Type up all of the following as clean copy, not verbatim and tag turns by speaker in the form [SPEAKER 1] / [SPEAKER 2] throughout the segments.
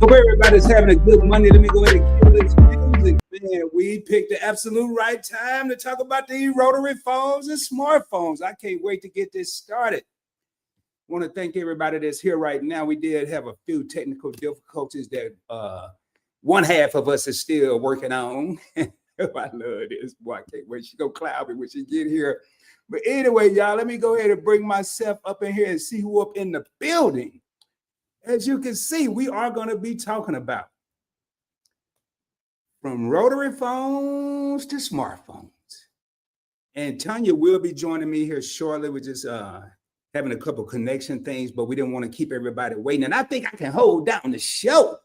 [SPEAKER 1] Hope everybody's having a good Monday. Let me go ahead and kill this music, man. We picked the absolute right time to talk about the rotary phones and smartphones. I can't wait to get this started. I want to thank everybody that's here right now. We did have a few technical difficulties that one half of us is still working on. I love this. Boy, I can't wait. She go cloud me when she get here. But anyway, y'all, let me go ahead and bring myself up in here and see who up in the building. As you can see, we are going to be talking about from rotary phones to smartphones. And Tanya will be joining me here shortly. We're just having a couple connection things, but we didn't want to keep everybody waiting. And I think I can hold down the show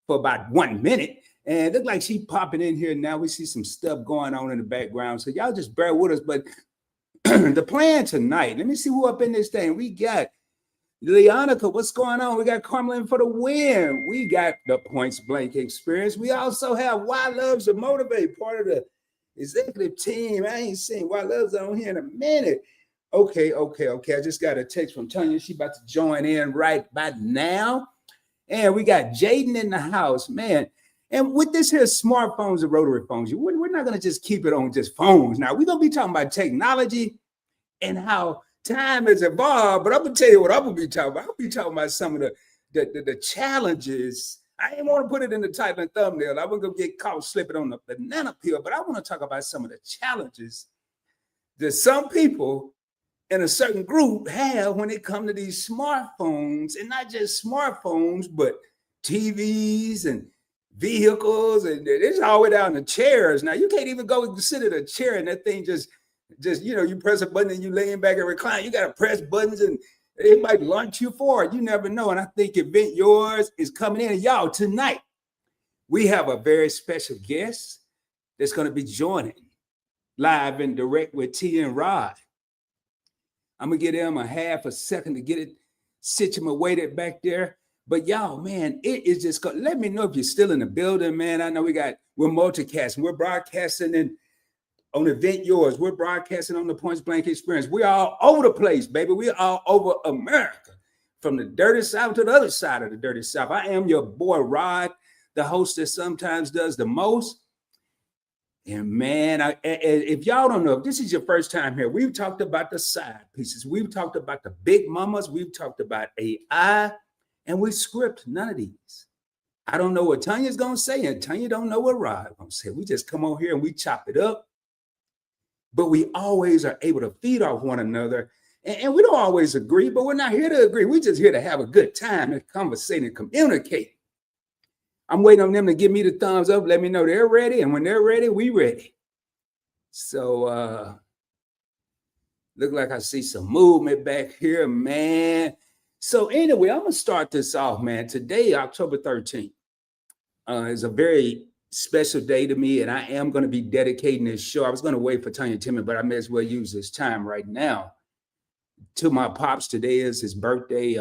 [SPEAKER 1] for about 1 minute. And it looks like she's popping in here now. We see some stuff going on in the background. So y'all just bear with us. But the plan tonight, let me see who up in this thing. We got Leonica, what's going on? We got Carmelin for the win. We got the Points Blank experience. We also have Why Loves to Motivate, part of the executive team. I ain't seen Why Loves on here in a minute. Okay. I just got a text from Tanya. She about to join in right by now. And we got Jaden in the house, man. And with this here smartphones and rotary phones, we're not going to just keep it on just phones. Now, we're going to be talking about technology and how time has evolved, but I'm gonna tell you what I'm gonna be talking about. I'll be talking about some of the challenges. I didn't want to put it in the title and thumbnail. I wasn't gonna get caught slipping on the banana peel, but I want to talk about some of the challenges that some people in a certain group have when it comes to these smartphones, and not just smartphones, but TVs and vehicles, and it's all the way down to chairs. Now you can't even go sit in a chair and that thing just you press a button and you laying back and recline. You got to press buttons and it might launch you forward. You never know. And I think Event Yours is coming in. And y'all, tonight, we have a very special guest that's going to be joining live and direct with T and Rod. I'm going to give them a half a second to get it situated back there. But y'all, man, it is just, let me know if you're still in the building, man. I know we're multicasting. We're broadcasting and on Event Yours, we're broadcasting on the Points Blank experience. We're all over the place, baby. We're all over America, from the dirty South to the other side of the dirty South. I am your boy, Rod, the host that sometimes does the most. And man, if y'all don't know, if this is your first time here, we've talked about the side pieces. We've talked about the big mamas. We've talked about AI, and we script none of these. I don't know what Tanya's going to say, and Tanya don't know what Rod's going to say. We just come on here and we chop it up. But we always are able to feed off one another. And we don't always agree, but we're not here to agree. We're just here to have a good time and conversate and communicate. I'm waiting on them to give me the thumbs up, let me know they're ready. And when they're ready, we ready. So look like I see some movement back here, man. So anyway, I'm going to start this off, man. Today, October 13th, is a very special day to me, and I am going to be dedicating this show. I was going to wait for Tanya Timmy, but I may as well use this time right now. To my pops, today is his birthday,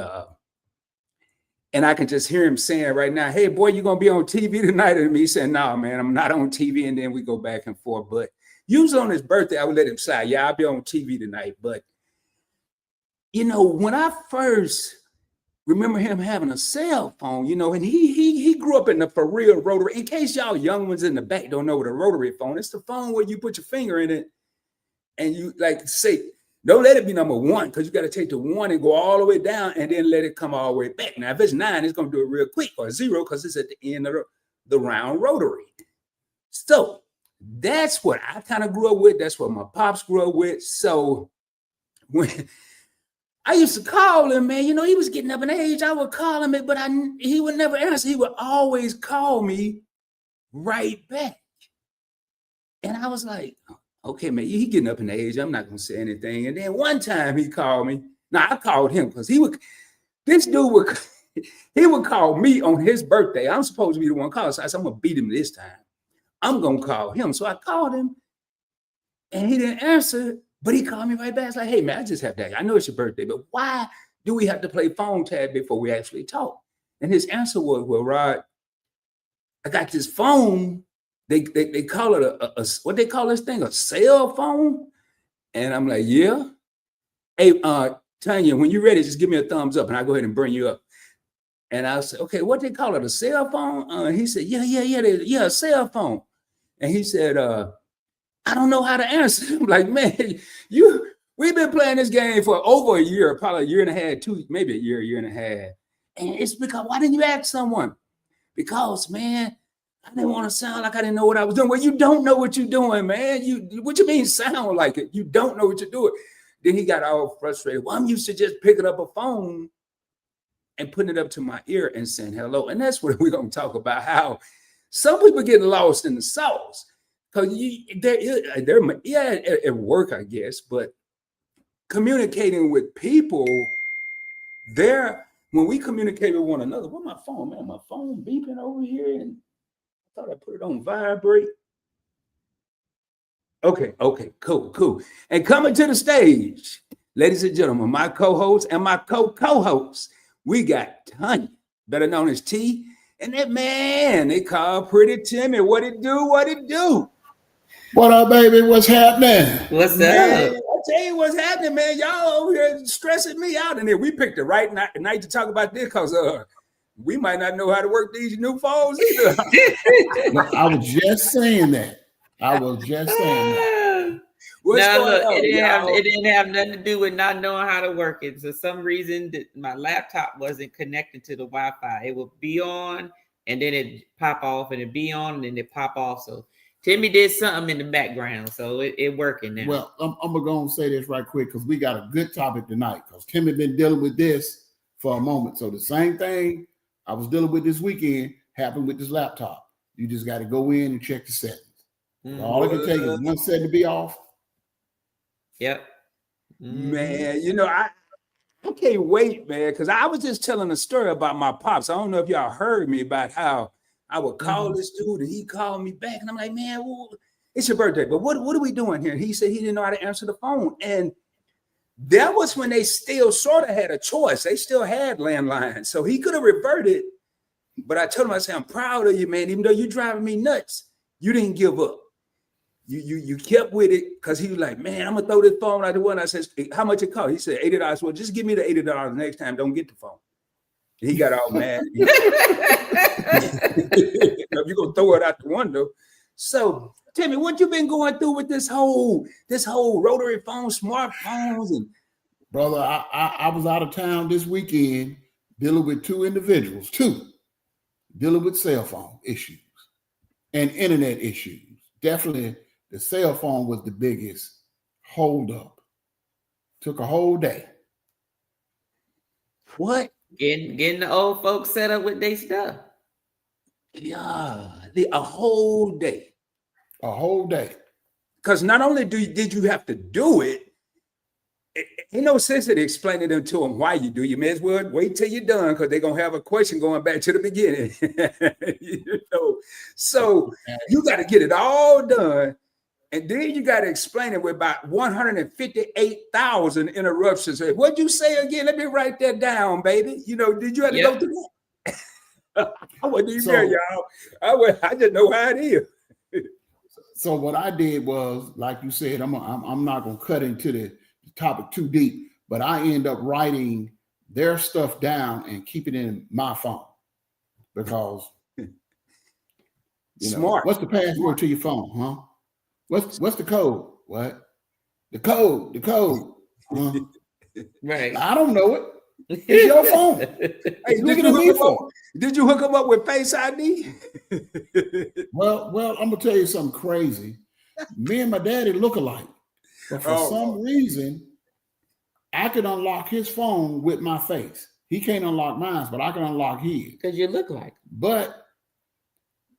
[SPEAKER 1] and I can just hear him saying right now, "Hey, boy, you going to be on TV tonight?" And me saying, "No, man, I'm not on TV." And then we go back and forth. But usually on his birthday, I would let him say, "Yeah, I'll be on TV tonight." But when I first remember him having a cell phone, and he grew up in the for real rotary. In case y'all young ones in the back don't know what a rotary phone, it's the phone where you put your finger in it and you say, don't let it be number one, because you got to take the one and go all the way down and then let it come all the way back. Now, if it's 9, it's going to do it real quick, or 0, because it's at the end of the round rotary. So that's what I kind of grew up with. That's what my pops grew up with. So when I used to call him, man. He was getting up in age. I would call him, but he would never answer. He would always call me right back. And I was like, okay, man, he getting up in age. I'm not going to say anything. And then one time he called me. Now, I called him because he would call me on his birthday. I'm supposed to be the one calling. So I said, I'm going to beat him this time. I'm going to call him. So I called him, and he didn't answer. But he called me right back. It's like, hey, man, I just have that. I know it's your birthday, but why do we have to play phone tag before we actually talk? And his answer was, well, Rod, I got this phone. They call it what they call this thing, a cell phone? And I'm like, yeah. Hey, Tanya, when you're ready, just give me a thumbs up and I'll go ahead and bring you up. And I said, okay, what they call it, a cell phone? He said, yeah, a cell phone. And he said, I don't know how to answer. I'm like, man, we've been playing this game for over a year, probably a year and a half, maybe a year and a half. And it's because, why didn't you ask someone? Because, man, I didn't want to sound like I didn't know what I was doing. Well, you don't know what you're doing, man. What you mean sound like it? You don't know what you're doing. Then he got all frustrated. Well, I'm used to just picking up a phone and putting it up to my ear and saying hello. And that's what we're going to talk about, how some people get lost in the sauce. Because they're at work, I guess, but communicating with people, when we communicate with one another, where's my phone, man? My phone beeping over here, and I thought I put it on vibrate. Okay, cool. And coming to the stage, ladies and gentlemen, my co-host and my co-host, we got Tanya, better known as T, and that man they call Pretty Timmy. What it do?
[SPEAKER 2] What up, baby? What's happening?
[SPEAKER 3] What's up?
[SPEAKER 1] I tell you what's happening, man. Y'all over here stressing me out, and then we picked the right night to talk about this because we might not know how to work these new phones either.
[SPEAKER 2] I was just saying that.
[SPEAKER 3] It didn't have nothing to do with not knowing how to work it. For some reason, my laptop wasn't connected to the Wi-Fi. It would be on, and then it pop off, and it be on, and then it pop off. So Timmy did something in the background, so it working now.
[SPEAKER 2] Well, I'm gonna go and say this right quick because we got a good topic tonight. Because Timmy been dealing with this for a moment. So the same thing I was dealing with this weekend happened with this laptop. You just got to go in and check the settings. All it can take is one setting to be off.
[SPEAKER 3] Yep.
[SPEAKER 1] Man, I can't wait, man, because I was just telling a story about my pops. I don't know if y'all heard me about how I would call this dude and he called me back. And I'm like, man, it's your birthday, but what are we doing here? He said he didn't know how to answer the phone. And that was when they still sort of had a choice. They still had landlines. So he could have reverted. But I told him, I said, I'm proud of you, man. Even though you're driving me nuts, you didn't give up. You kept with it because he was like, man, I'm going to throw this phone out the window. I said, how much it cost? He said, $80. Well, just give me the $80 next time. Don't get the phone. He got all mad. You're going to throw it out the window. So, Timmy, what you been going through with this whole rotary phone, smartphones? And
[SPEAKER 2] brother, I was out of town this weekend dealing with two individuals, dealing with cell phone issues and internet issues. Definitely the cell phone was the biggest hold up. Took a whole day.
[SPEAKER 1] What?
[SPEAKER 3] Getting the old folks set up with their stuff.
[SPEAKER 1] Yeah, a whole day.
[SPEAKER 2] A whole day.
[SPEAKER 1] Because not only did you have to do it, ain't no sense in explaining them to them why you do. You may as well wait till you're done because they're gonna have a question going back to the beginning. So you got to get it all done, and then you got to explain it with about 158,000 interruptions. What'd you say again? Let me write that down, baby. Did you have to go through that? I wasn't even there, y'all. I just know how it is.
[SPEAKER 2] So what I did was, like you said, I'm not gonna cut into the topic too deep, but I end up writing their stuff down and keep it in my phone because
[SPEAKER 1] smart.
[SPEAKER 2] What's the password to your phone, huh? What's the code? What? The code. Huh?
[SPEAKER 3] Right.
[SPEAKER 2] I don't know it. It's your phone. Hey, look at me for.
[SPEAKER 1] Did you hook them up with Face ID?
[SPEAKER 2] Well, I'm gonna tell you something crazy. Me and my daddy look alike, but for some reason, I can unlock his phone with my face. He can't unlock mine, but I can unlock his.
[SPEAKER 3] Because you look like him.
[SPEAKER 2] But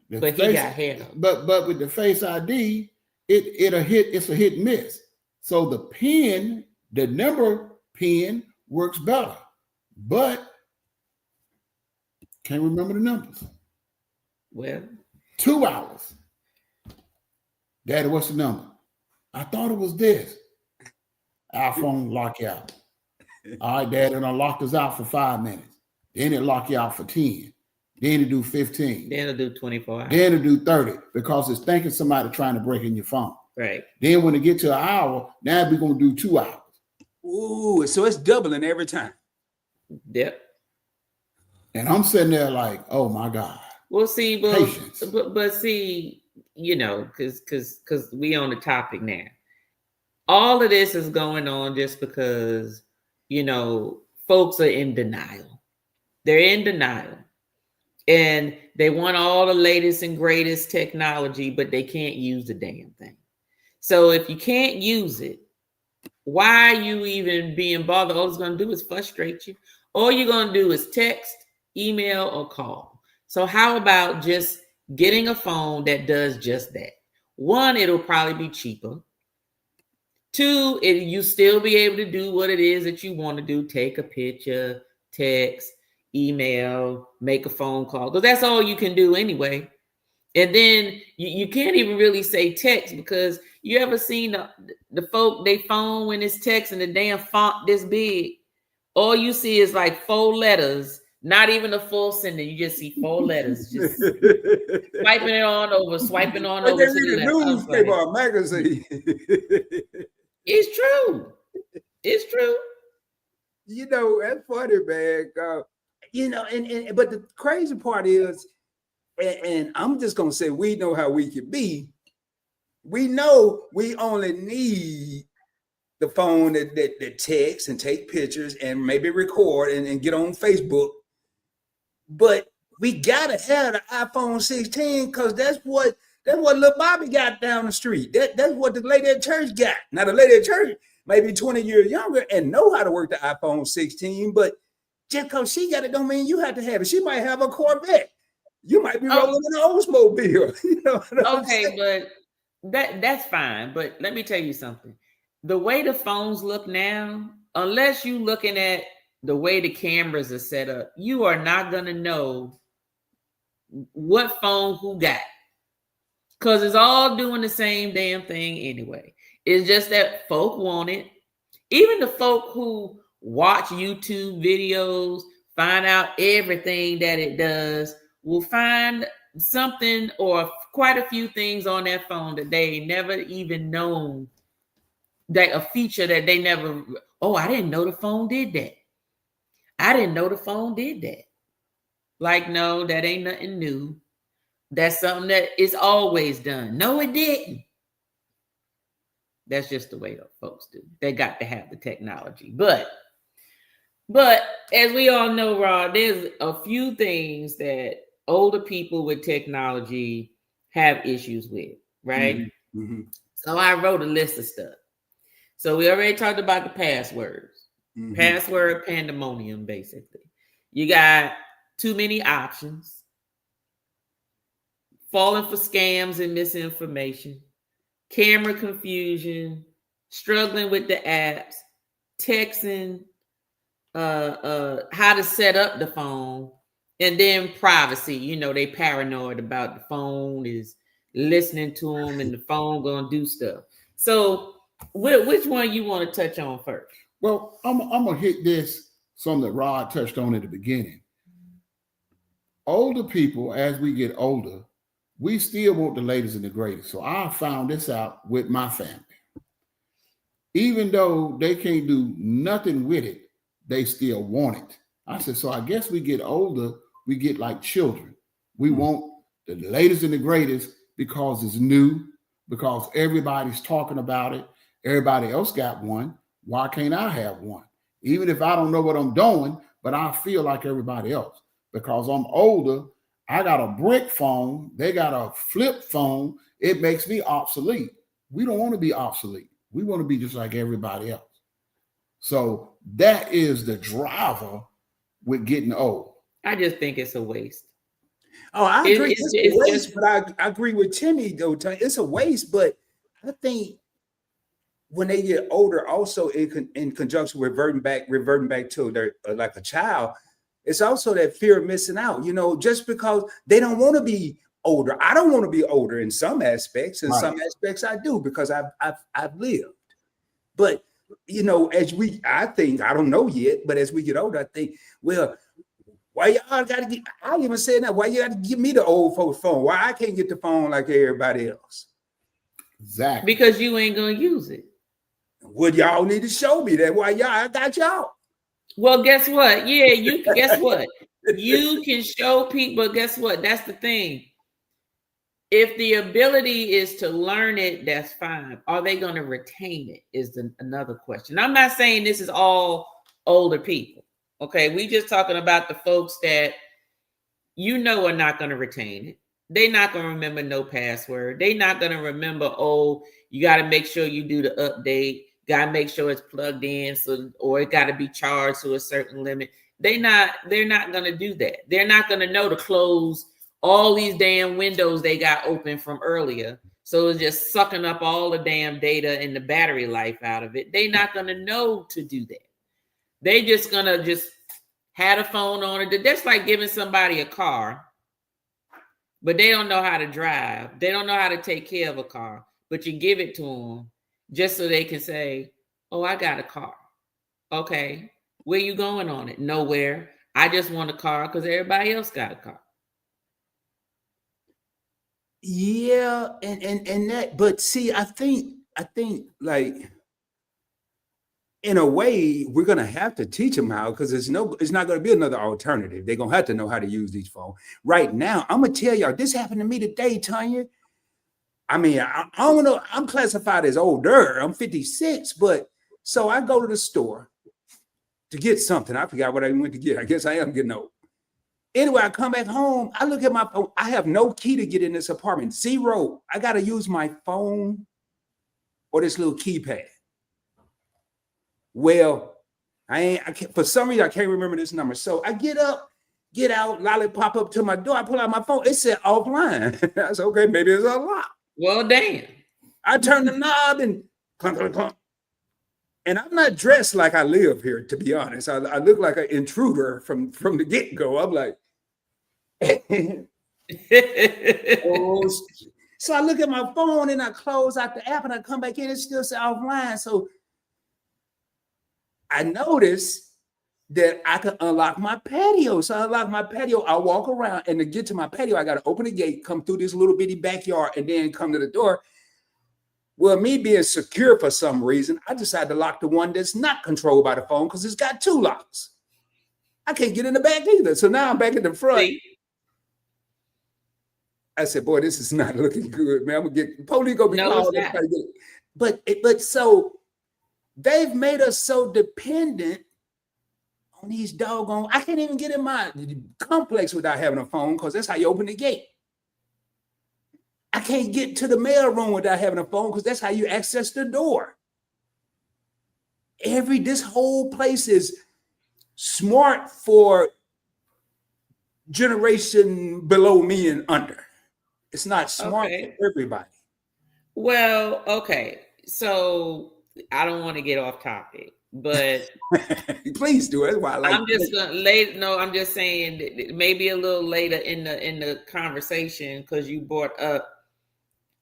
[SPEAKER 3] he got hair.
[SPEAKER 2] But with the Face ID, it's a hit and miss. So the number pin works better, but can't remember the numbers.
[SPEAKER 3] Well,
[SPEAKER 2] 2 hours. Daddy, what's the number? I thought it was this. Our phone lock you out. All right, Daddy, and I locked us out for 5 minutes. Then it lock you out for 10. Then it do 15.
[SPEAKER 3] Then it'll do 24 hours.
[SPEAKER 2] Then it'll do 30 because it's thinking somebody trying to break in your phone.
[SPEAKER 3] Right.
[SPEAKER 2] Then when it get to an hour, now we're going to do 2 hours.
[SPEAKER 1] Ooh, so it's doubling every time.
[SPEAKER 3] Yep.
[SPEAKER 2] And I'm sitting there like, oh my God.
[SPEAKER 3] Well, see,
[SPEAKER 2] Patience.
[SPEAKER 3] but see, because we on the topic now. All of this is going on just because, folks are in denial. They're in denial. And they want all the latest and greatest technology, but they can't use the damn thing. So if you can't use it, why are you even being bothered? All it's going to do is frustrate you. All you're going to do is text, email, or call. So how about just getting a phone that does just that? One, it'll probably be cheaper. Two, you still be able to do what it is that you want to do. Take a picture, text, email, make a phone call. Because that's all you can do anyway. And then you can't even really say text, because you ever seen the folk, they phone when it's text and the damn font this big? All you see is like 4 letters, not even a full sentence. You just see 4 letters, just swiping it on over, swiping on over to the
[SPEAKER 1] newspaper or magazine.
[SPEAKER 3] It's true. It's true.
[SPEAKER 1] That's funny, man. But the crazy part is, and I'm just gonna say, we know how we can be. We know we only need the phone that texts and take pictures and maybe record and get on Facebook. But we gotta have the iPhone 16, because that's what little Bobby got down the street. That's what the lady at church got. Now the lady at church may be 20 years younger and know how to work the iPhone 16, but just because she got it don't mean you have to have it. She might have a Corvette. You might be rolling in an Oldsmobile.
[SPEAKER 3] Okay, but that's fine. But let me tell you something. The way the phones look now, unless you're looking at the way the cameras are set up, you are not going to know what phone who got. Because it's all doing the same damn thing anyway. It's just that folk want it. Even the folk who watch YouTube videos, find out everything that it does, will find something or quite a few things on their phone that they never even known, that a feature that they never, I didn't know the phone did that. I didn't know the phone did that. Like, no, that ain't nothing new. That's something that is always done. No, it didn't. That's just the way the folks do. They got to have the technology. But as we all know, Rod, there's a few things that older people with technology have issues with, right?
[SPEAKER 1] Mm-hmm. Mm-hmm.
[SPEAKER 3] So I wrote a list of stuff. So we already talked about the passwords. Mm-hmm. Password pandemonium, basically. You got too many options. Falling for scams and misinformation, camera confusion, struggling with the apps, texting, how to set up the phone, and then privacy. They paranoid about the phone is listening to them and the phone gonna do stuff. So which one you want to touch on first?
[SPEAKER 2] Well, I'm gonna hit this, something that Rod touched on at the beginning. Older people, as we get older, we still want the latest and the greatest. So I found this out with my family. Even though they can't do nothing with it, they still want it. I said, so I guess we get older, we get like children. We want the latest and the greatest because it's new, because everybody's talking about it. Everybody else got one. Why can't I have one? Even if I don't know what I'm doing, but I feel like everybody else. Because I'm older, I got a brick phone. They got a flip phone. It makes me obsolete. We don't want to be obsolete. We want to be just like everybody else. So that is the driver with getting old.
[SPEAKER 3] I just think it's a waste.
[SPEAKER 1] Oh, I agree. It's a waste, but I agree with Timmy, though. It's a waste, but I think when they get older, also in conjunction with reverting back to their like a child, it's also that fear of missing out, just because they don't want to be older. I don't want to be older in some aspects. In some aspects I do, because I've lived. But, I think, I don't know yet, but as we get older, I think, well, why y'all got to get, I even said that, why you got to give me the old folks phone? Why I can't get the phone like everybody else?
[SPEAKER 2] Exactly.
[SPEAKER 3] Because you ain't going to use it.
[SPEAKER 1] Would y'all need to show me that? Why I got y'all?
[SPEAKER 3] Well, guess what? Yeah, guess what? You can show people, but guess what? That's the thing. If the ability is to learn it, that's fine. Are they going to retain it is another question. I'm not saying this is all older people. Okay, we just talking about the folks that are not going to retain it. They're not going to remember no password. They're not going to remember, oh, you got to make sure you do the update. Got to make sure it's plugged in, or it got to be charged to a certain limit. They're not going to do that. They're not going to know to close all these damn windows they got open from earlier. So it's just sucking up all the damn data and the battery life out of it. They're not going to know to do that. They just going to just have a phone on it. That's like giving somebody a car, but they don't know how to drive. They don't know how to take care of a car, but you give it to them just so they can say, oh, I got a car. Okay. Where you going on it? Nowhere. I just want a car because everybody else got a car.
[SPEAKER 1] Yeah, and that, but see, I think like in a way we're gonna have to teach them how, because it's not gonna be another alternative. They're gonna have to know how to use these phones. Right now, I'm gonna tell y'all, this happened to me today, Tanya. I mean, I don't know, I'm classified as older. I'm 56, but so I go to the store to get something. I forgot what I went to get. I guess I am getting old. Anyway, I come back home. I look at my phone. I have no key to get in this apartment. Zero. I got to use my phone or this little keypad. Well, I can't, for some reason, I can't remember this number. So I get up, get out, lollipop up to my door. I pull out my phone. It said offline. I said, okay, maybe it's unlocked.
[SPEAKER 3] Well, damn.
[SPEAKER 1] I turn the knob and clunk, clunk, clunk. And I'm not dressed like I live here, to be honest. I look like an intruder from the get-go. I'm like, oh. So I look at my phone and I close out the app and I come back in, it still says offline. So I noticed that I could unlock my patio. So I unlock my patio. I walk around, and to get to my patio, I got to open the gate, come through this little bitty backyard, and then come to the door. Well, me being secure for some reason, I decided to lock the one that's not controlled by the phone because it's got two locks. I can't get in the back either. So now I'm back in the front.
[SPEAKER 3] See?
[SPEAKER 1] I said, boy, this is not looking good, man. I'm gonna get police gonna be
[SPEAKER 3] No,
[SPEAKER 1] called.
[SPEAKER 3] it's not.
[SPEAKER 1] But so they've made us so dependent on these doggone. I can't even get in my complex without having a phone, because that's how you open the gate. I can't get to the mail room without having a phone, because that's how you access the door. This whole place is smart for generation below me and under. It's not smart for everybody.
[SPEAKER 3] Well, okay. So I don't want to get off topic, but
[SPEAKER 1] please do it. Why?
[SPEAKER 3] I'm just I'm just saying maybe a little later in the conversation, because you brought up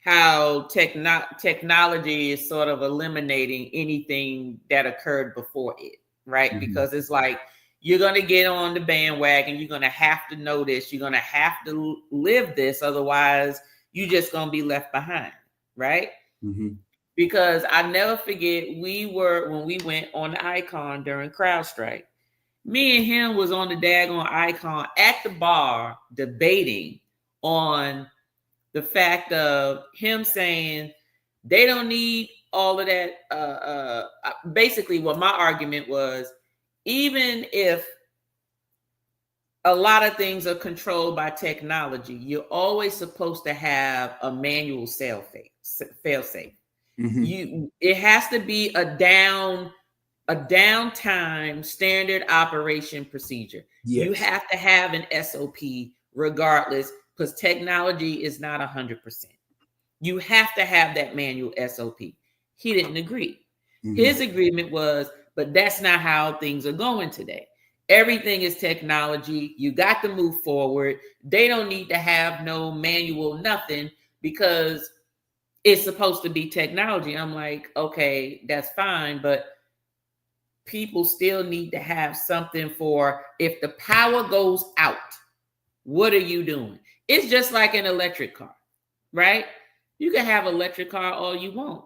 [SPEAKER 3] how technology is sort of eliminating anything that occurred before it, right? Mm-hmm. Because it's like, you're going to get on the bandwagon. You're going to have to know this. You're going to have to live this. Otherwise, you're just going to be left behind, right? Mm-hmm. Because I never forget, when we went on the Icon during CrowdStrike, me and him was on the daggone Icon at the bar debating on the fact of him saying they don't need all of that. Basically, what my argument was, even if a lot of things are controlled by technology, you're always supposed to have a manual fail-safe. Mm-hmm. It has to be a downtime standard operation procedure. Yes. You have to have an SOP regardless, because technology is not 100%. You have to have that manual SOP. He didn't agree. Mm-hmm. His agreement was, but that's not how things are going today. Everything is technology. You got to move forward. They don't need to have no manual, nothing, because it's supposed to be technology. I'm like, okay, that's fine, but people still need to have something for if the power goes out, what are you doing? It's just like an electric car, right? You can have an electric car all you want.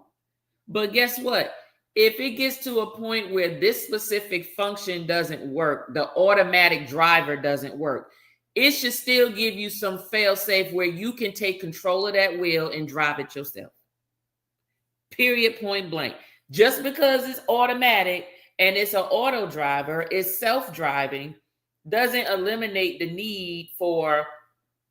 [SPEAKER 3] But guess what? if it gets to a point where this specific function doesn't work, the automatic driver doesn't work, it should still give you some fail-safe where you can take control of that wheel and drive it yourself. Period, point blank. Just because it's automatic and it's an auto driver, it's self-driving, doesn't eliminate the need for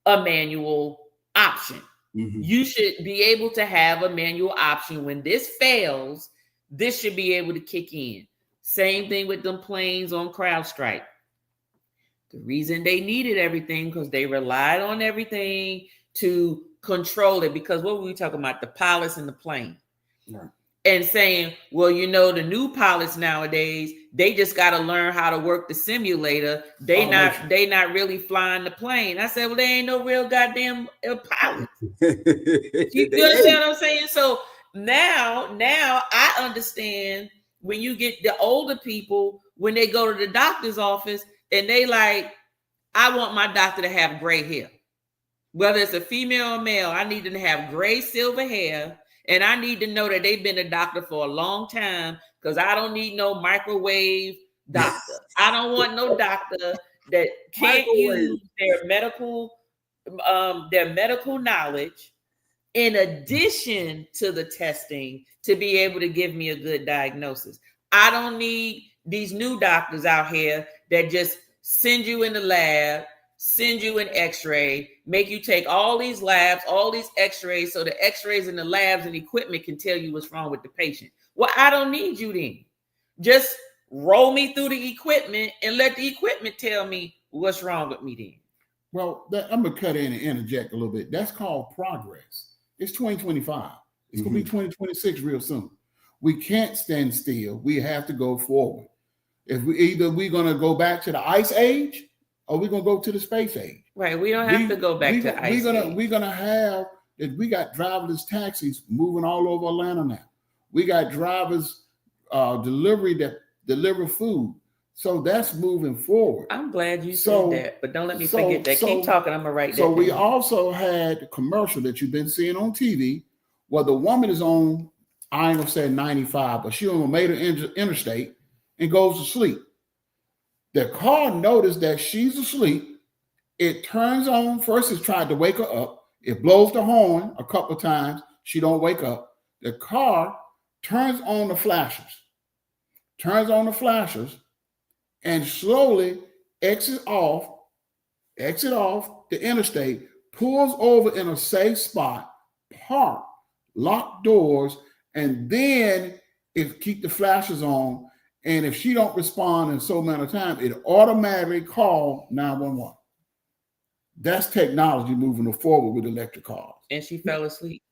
[SPEAKER 3] a manual option. Mm-hmm. You should be able to have a manual option. When this fails, this should be able to kick in. Same thing with them planes on CrowdStrike. The reason they needed everything because they relied on everything to control it. Because what were we talking about? The pilots and the plane. Right. And saying, well, you know, the new pilots nowadays, they just got to learn how to work the simulator. They not really flying the plane. I said, well, they ain't no real goddamn pilot. You understand what I'm saying? So now I understand when you get the older people, when they go to the doctor's office and they like, I want my doctor to have gray hair. Whether it's a female or male, I need them to have gray silver hair. And I need to know that they've been a doctor for a long time because I don't need no microwave doctor. I don't want no doctor that can't use their medical knowledge in addition to the testing to be able to give me a good diagnosis. I don't need these new doctors out here that just send you in the lab, send you an x-ray, make you take all these labs, all these x-rays, so the x-rays and the labs and equipment can tell you what's wrong with the patient. Well, I don't need you then. Just roll me through the equipment and let the equipment tell me what's wrong with me then.
[SPEAKER 2] Well, I'm going to cut in and interject a little bit. That's called progress. It's 2025. It's going to be 2026 real soon. We can't stand still. We have to go forward. If we're going to go back to the ice age, or we're going to go to the space age.
[SPEAKER 3] Right. We don't have to go back to ice age.
[SPEAKER 2] We're going to have that. We got driverless taxis moving all over Atlanta now. We got drivers delivery that deliver food. So that's moving forward.
[SPEAKER 3] I'm glad you said that, but don't let me forget that. Keep talking. I'm going to write that down.
[SPEAKER 2] So we also had a commercial that you've been seeing on TV where the woman is on, I ain't going to say 95, but she's on a major interstate and goes to sleep. The car noticed that she's asleep. It turns on. First, it's tried to wake her up. It blows the horn a couple of times. She don't wake up. The car turns on the flashers. And slowly exit off the interstate, pulls over in a safe spot, park, lock doors, and then keep the flashers on. And if she don't respond in so many times, it automatically call 911. That's technology moving forward with electric cars.
[SPEAKER 3] And she fell asleep.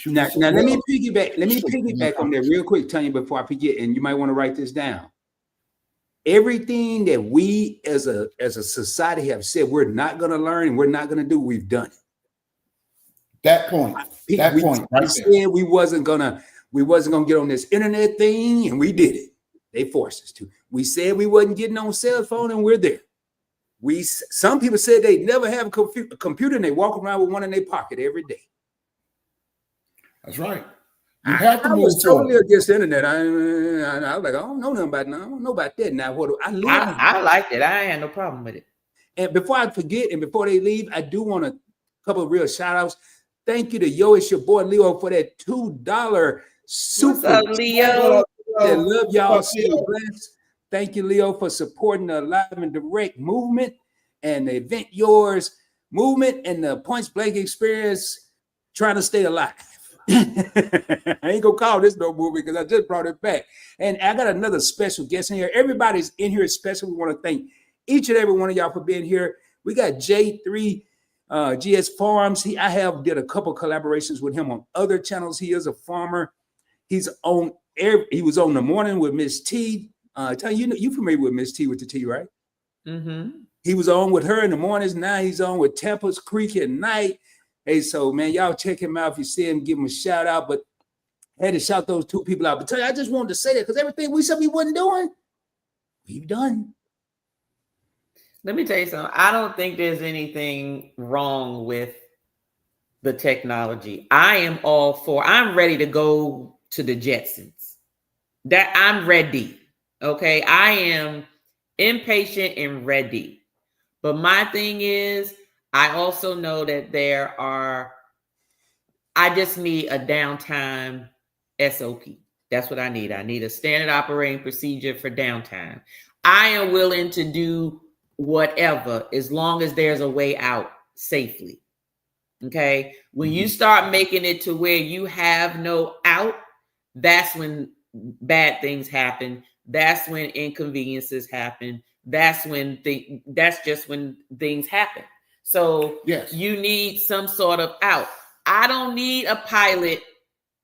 [SPEAKER 1] Now let me piggyback on that real quick, Tanya, before I forget, and you might want to write this down. Everything that we as a society have said we're not going to learn and we're not going to do, we've done it.
[SPEAKER 2] That point.
[SPEAKER 1] We said we wasn't gonna get on this internet thing, and we did it. They forced us to. We said we wasn't getting on cell phone, and we're there. Some people said they never have a computer, and they walk around with one in their pocket every day.
[SPEAKER 2] That's right. You have to
[SPEAKER 1] I
[SPEAKER 2] move
[SPEAKER 1] was totally
[SPEAKER 2] forward.
[SPEAKER 1] against the internet. I was like, I don't know nothing about it. I don't know about that. Now,
[SPEAKER 3] I liked it. I had no problem with it.
[SPEAKER 1] And before I forget, and before they leave, I do want a couple of real shout outs. Thank you to it's your boy Leo for that $2 super.
[SPEAKER 3] What's up, Leo?
[SPEAKER 1] I love y'all. Stay blessed. Thank you, Leo, for supporting the Live and Direct movement and the Event Yours movement and the Points Blank experience, trying to stay alive. I ain't gonna call this no movie because I just brought it back. And I got another special guest in here. Everybody's in here special. We want to thank each and every one of y'all for being here. We got J3 GS Farms. I have did a couple collaborations with him on other channels. He is a farmer. He was on The Morning with Miss T. Tell you familiar with Miss T with the T, right?
[SPEAKER 3] Mm-hmm.
[SPEAKER 1] He was on with her in the mornings. Now he's on with Tempest Creek at night. Hey, so man, y'all check him out. If you see him, give him a shout out. But I had to shout those two people out. But tell you, I just wanted to say that because everything we said we wasn't doing, we've done.
[SPEAKER 3] Let me tell you something. I don't think there's anything wrong with the technology. I'm ready to go to the Jetsons. That I'm ready. Okay. I am impatient and ready. But my thing is, I also know that I just need a downtime SOP. That's what I need. I need a standard operating procedure for downtime. I am willing to do whatever as long as there's a way out safely. Okay. When you start making it to where you have no out, that's when bad things happen. That's when inconveniences happen. That's just when things happen. So
[SPEAKER 2] Yes.
[SPEAKER 3] you need some sort of out. I don't need a pilot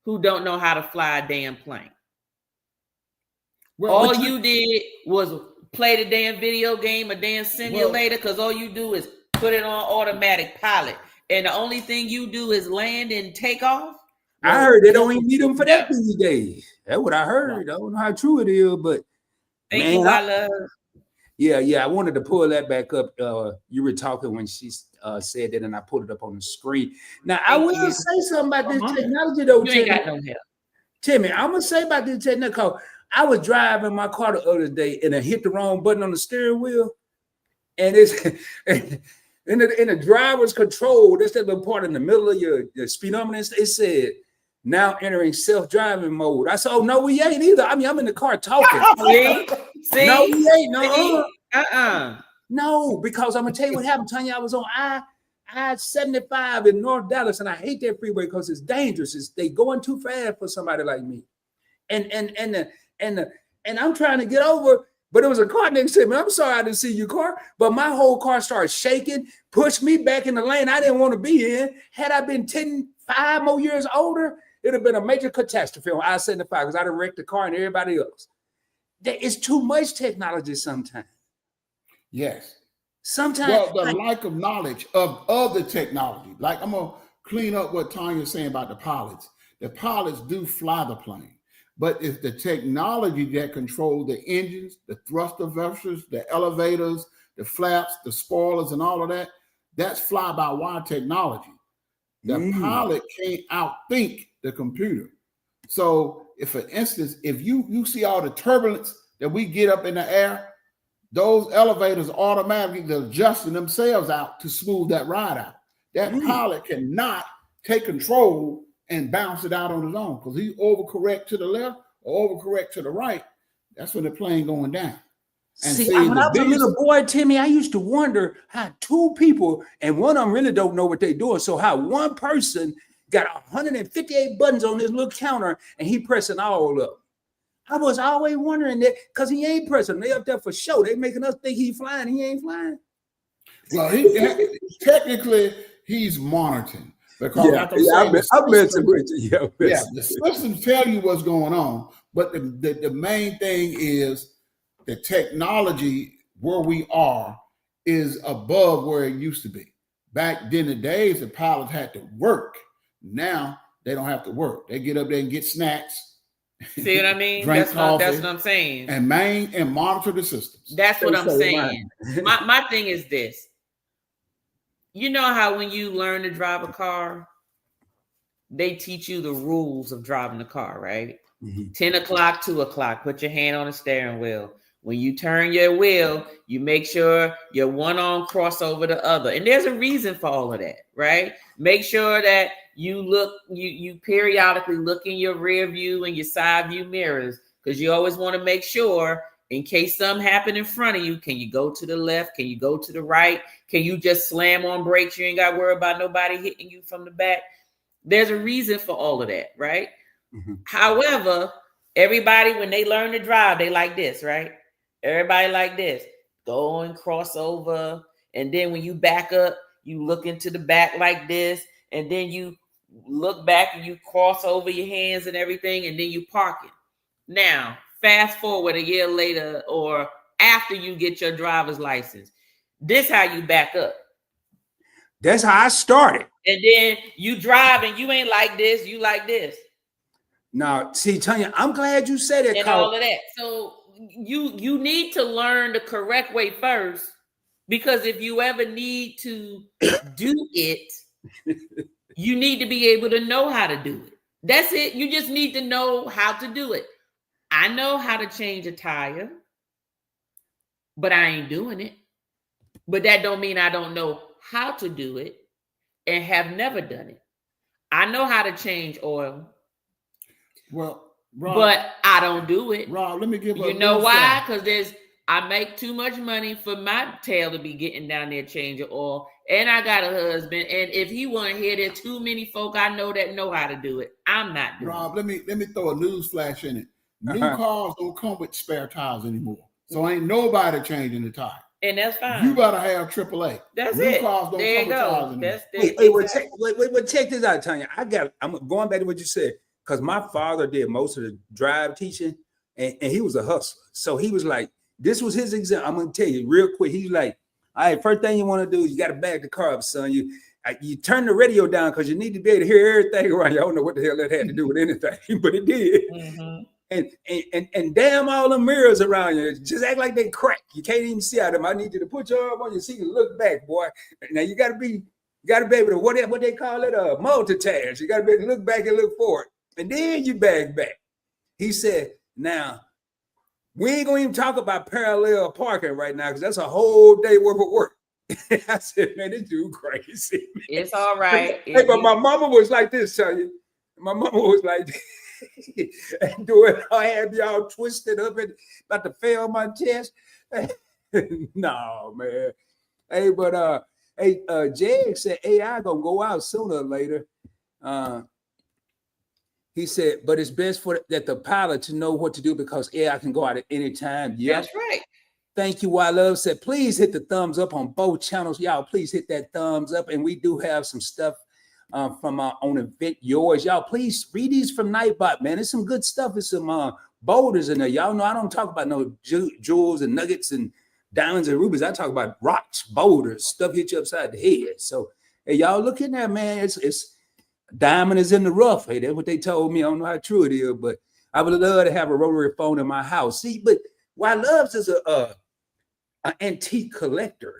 [SPEAKER 3] who don't know how to fly a damn plane. Well, all you did was play the damn video game, a damn simulator, because all you do is put it on automatic pilot. And the only thing you do is land and take off.
[SPEAKER 1] Well, I heard they don't even need them for that these days. That's what I heard. Right. I don't know how true it is, but
[SPEAKER 3] thank you, my love.
[SPEAKER 1] Yeah. I wanted to pull that back up. You were talking when she said that, and I put it up on the screen. Now, I will say something about this technology, though.
[SPEAKER 3] You ain't got no help.
[SPEAKER 1] Timmy, I'm gonna say about this technology. I was driving my car the other day, and I hit the wrong button on the steering wheel, and it's in the driver's control. That's that little part in the middle of your speedometer. It said, "Now entering self-driving mode." I said, "Oh no, we ain't either." I mean, I'm in the car talking.
[SPEAKER 3] See?
[SPEAKER 1] No, we ain't. No, because I'm gonna tell you what happened, Tanya. I was on I-75 in North Dallas, and I hate that freeway because it's dangerous. They going too fast for somebody like me. And I'm trying to get over, but it was a car next to me. I'm sorry I didn't see your car, but my whole car started shaking, pushed me back in the lane I didn't want to be in. Had I been 5 more years older, it'd have been a major catastrophe on I-75 because I'd have wrecked the car and everybody else. It's too much technology sometimes.
[SPEAKER 2] Yes.
[SPEAKER 1] Sometimes.
[SPEAKER 2] Well, the lack of knowledge of the technology. Like, I'm going to clean up what Tanya's saying about the pilots. The pilots do fly the plane. But it's the technology that controls the engines, the thruster vessels, the elevators, the flaps, the spoilers, and all of that. That's fly-by-wire technology. The pilot can't outthink the computer. So, if, for instance, if you see all the turbulence that we get up in the air, those elevators automatically adjusting themselves out to smooth that ride out. That pilot cannot take control and bounce it out on his own, because he overcorrect to the left or overcorrect to the right. That's when the plane going down. And
[SPEAKER 1] see, when I was a little boy, Timmy, I used to wonder how two people, and one of them really don't know what they're doing. So how one person got 158 buttons on this little counter and he pressing all of them. I was always wondering that because he ain't pressing. They up there for show. They making us think he's flying. He ain't flying.
[SPEAKER 2] Well, technically he's monitoring. Because the systems tell you what's going on, but the main thing is the technology where we are is above where it used to be. Back then the days, the pilots had to work. Now they don't have to work. They get up there and get snacks.
[SPEAKER 3] See what I mean?
[SPEAKER 2] Drink coffee,
[SPEAKER 3] that's what I'm saying.
[SPEAKER 2] And monitor the systems.
[SPEAKER 3] That's what I'm saying. My thing is this. You know how when you learn to drive a car, they teach you the rules of driving the car, right? 10 o'clock, 2 o'clock, put your hand on the steering wheel. When you turn your wheel, you make sure your one arm cross over the other. And there's a reason for all of that, right? Make sure that you periodically look in your rear view and your side view mirrors, because you always want to make sure in case something happened in front of you, can you go to the left? Can you go to the right? Can you just slam on brakes? You ain't got to worry about nobody hitting you from the back. There's a reason for all of that, right? However, everybody, when they learn to drive, they like this, right? Everybody like this. Go and cross over. And then when you back up, you look into the back like this. And then you look back and you cross over your hands and everything. And then you park it. Now, fast forward a year later or after you get your driver's license. This how you back up.
[SPEAKER 1] That's how I started.
[SPEAKER 3] And then you drive and you ain't like this. You like this.
[SPEAKER 1] Now, see, Tanya, I'm glad you said it.
[SPEAKER 3] And all of that. So you need to learn the correct way first, because if you ever need to do it, you need to be able to know how to do it. That's it. You just need to know how to do it. I know how to change a tire, but I ain't doing it. But that don't mean I don't know how to do it and have never done it. I know how to change oil.
[SPEAKER 2] Well, Rob,
[SPEAKER 3] but I don't do it.
[SPEAKER 2] Rob, let me give
[SPEAKER 3] you know why? Because I make too much money for my tail to be getting down there changing oil, and I got a husband. And if he want to hear, there's too many folk I know that know how to do it. I'm not doing
[SPEAKER 2] Rob,
[SPEAKER 3] it.
[SPEAKER 2] let me throw a news flash in it. New cars don't come with spare tires anymore, so ain't nobody changing the tire.
[SPEAKER 3] And that's fine.
[SPEAKER 2] You gotta have AAA.
[SPEAKER 3] That's
[SPEAKER 2] New
[SPEAKER 3] it.
[SPEAKER 2] cars don't
[SPEAKER 3] there
[SPEAKER 2] come with tires anymore.
[SPEAKER 1] Wait, check this out, Tanya. I'm going back to what you said, because my father did most of the drive teaching, and he was a hustler. So he was like, this was his example. I'm gonna tell you real quick. He's like, all right, first thing you want to do is you got to back the car up, son. You turn the radio down because you need to be able to hear everything around you. I don't know what the hell that had to do with anything, but it did.
[SPEAKER 3] Mm-hmm.
[SPEAKER 1] And damn all the mirrors around you. Just act like they crack. You can't even see out of them. I need you to put your arm on your seat and look back, boy. Now you gotta be able to what they call it, multitask. You gotta be able to look back and look forward. And then you back. He said, now we ain't gonna even talk about parallel parking right now, because that's a whole day worth of work. I said, man, this dude crazy. Man.
[SPEAKER 3] It's all right.
[SPEAKER 1] Hey, but my mama was like this, tell you. My mama was like this. And doing, I had me all twisted up and about to fail my test. No, man. Hey, but Jag said AI gonna go out sooner or later. He said, but it's best for that the pilot to know what to do, because AI can go out at any time. Yeah,
[SPEAKER 3] that's right.
[SPEAKER 1] Thank you. I love said, please hit the thumbs up on both channels. Y'all, please hit that thumbs up. And we do have some stuff from our own event, yours. Y'all, please read these from Nightbot, man. There's some good stuff. There's some boulders in there. Y'all know I don't talk about no jewels and nuggets and diamonds and rubies. I talk about rocks, boulders, stuff hit you upside the head. So, hey, y'all look in there, man. It's diamond is in the rough. Hey, that's what they told me. I don't know how true it is, but I would love to have a rotary phone in my house. See, but why Loves is an antique collector.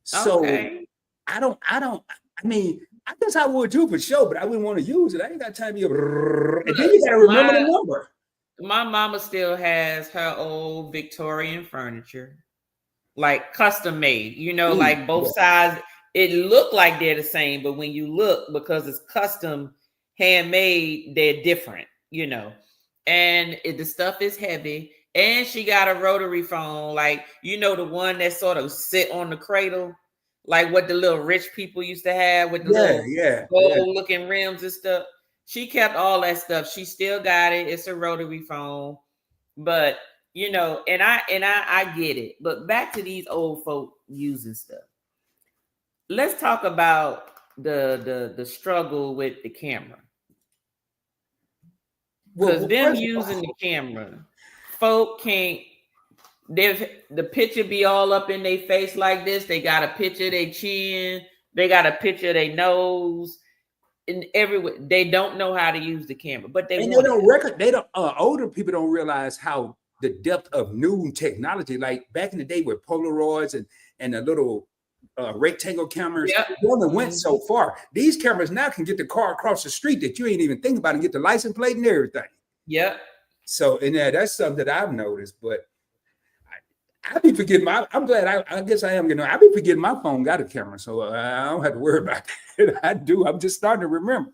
[SPEAKER 1] So
[SPEAKER 3] okay.
[SPEAKER 1] I mean, I guess I would too for sure, but I wouldn't want to use it. I ain't got time to be and then you gotta remember the number.
[SPEAKER 3] My mama still has her old Victorian furniture, like custom made, like both sides. It looked like they're the same, but when you look, because it's custom handmade, they're different, and the stuff is heavy. And she got a rotary phone, like, the one that sort of sit on the cradle, like what the little rich people used to have with the little gold looking rims and stuff. She kept all that stuff. She still got it. It's a rotary phone, but and I get it. But back to these old folk using stuff. Let's talk about the struggle with the camera, because them using the camera. Folk can't, the picture be all up in their face like this. They got a picture of their chin. They got a picture of their nose. And everywhere. They don't know how to use the camera, but they
[SPEAKER 1] don't older people don't realize how the depth of new technology, like back in the day with Polaroids and the little rectangle cameras, only went so far. These cameras now can get the car across the street that you ain't even think about and get the license plate and everything.
[SPEAKER 3] Yep.
[SPEAKER 1] So, and that's something that I've noticed, but I be forgetting I'm glad I guess I am getting, I be forgetting my phone got a camera, so I don't have to worry about it. I do. I'm just starting to remember.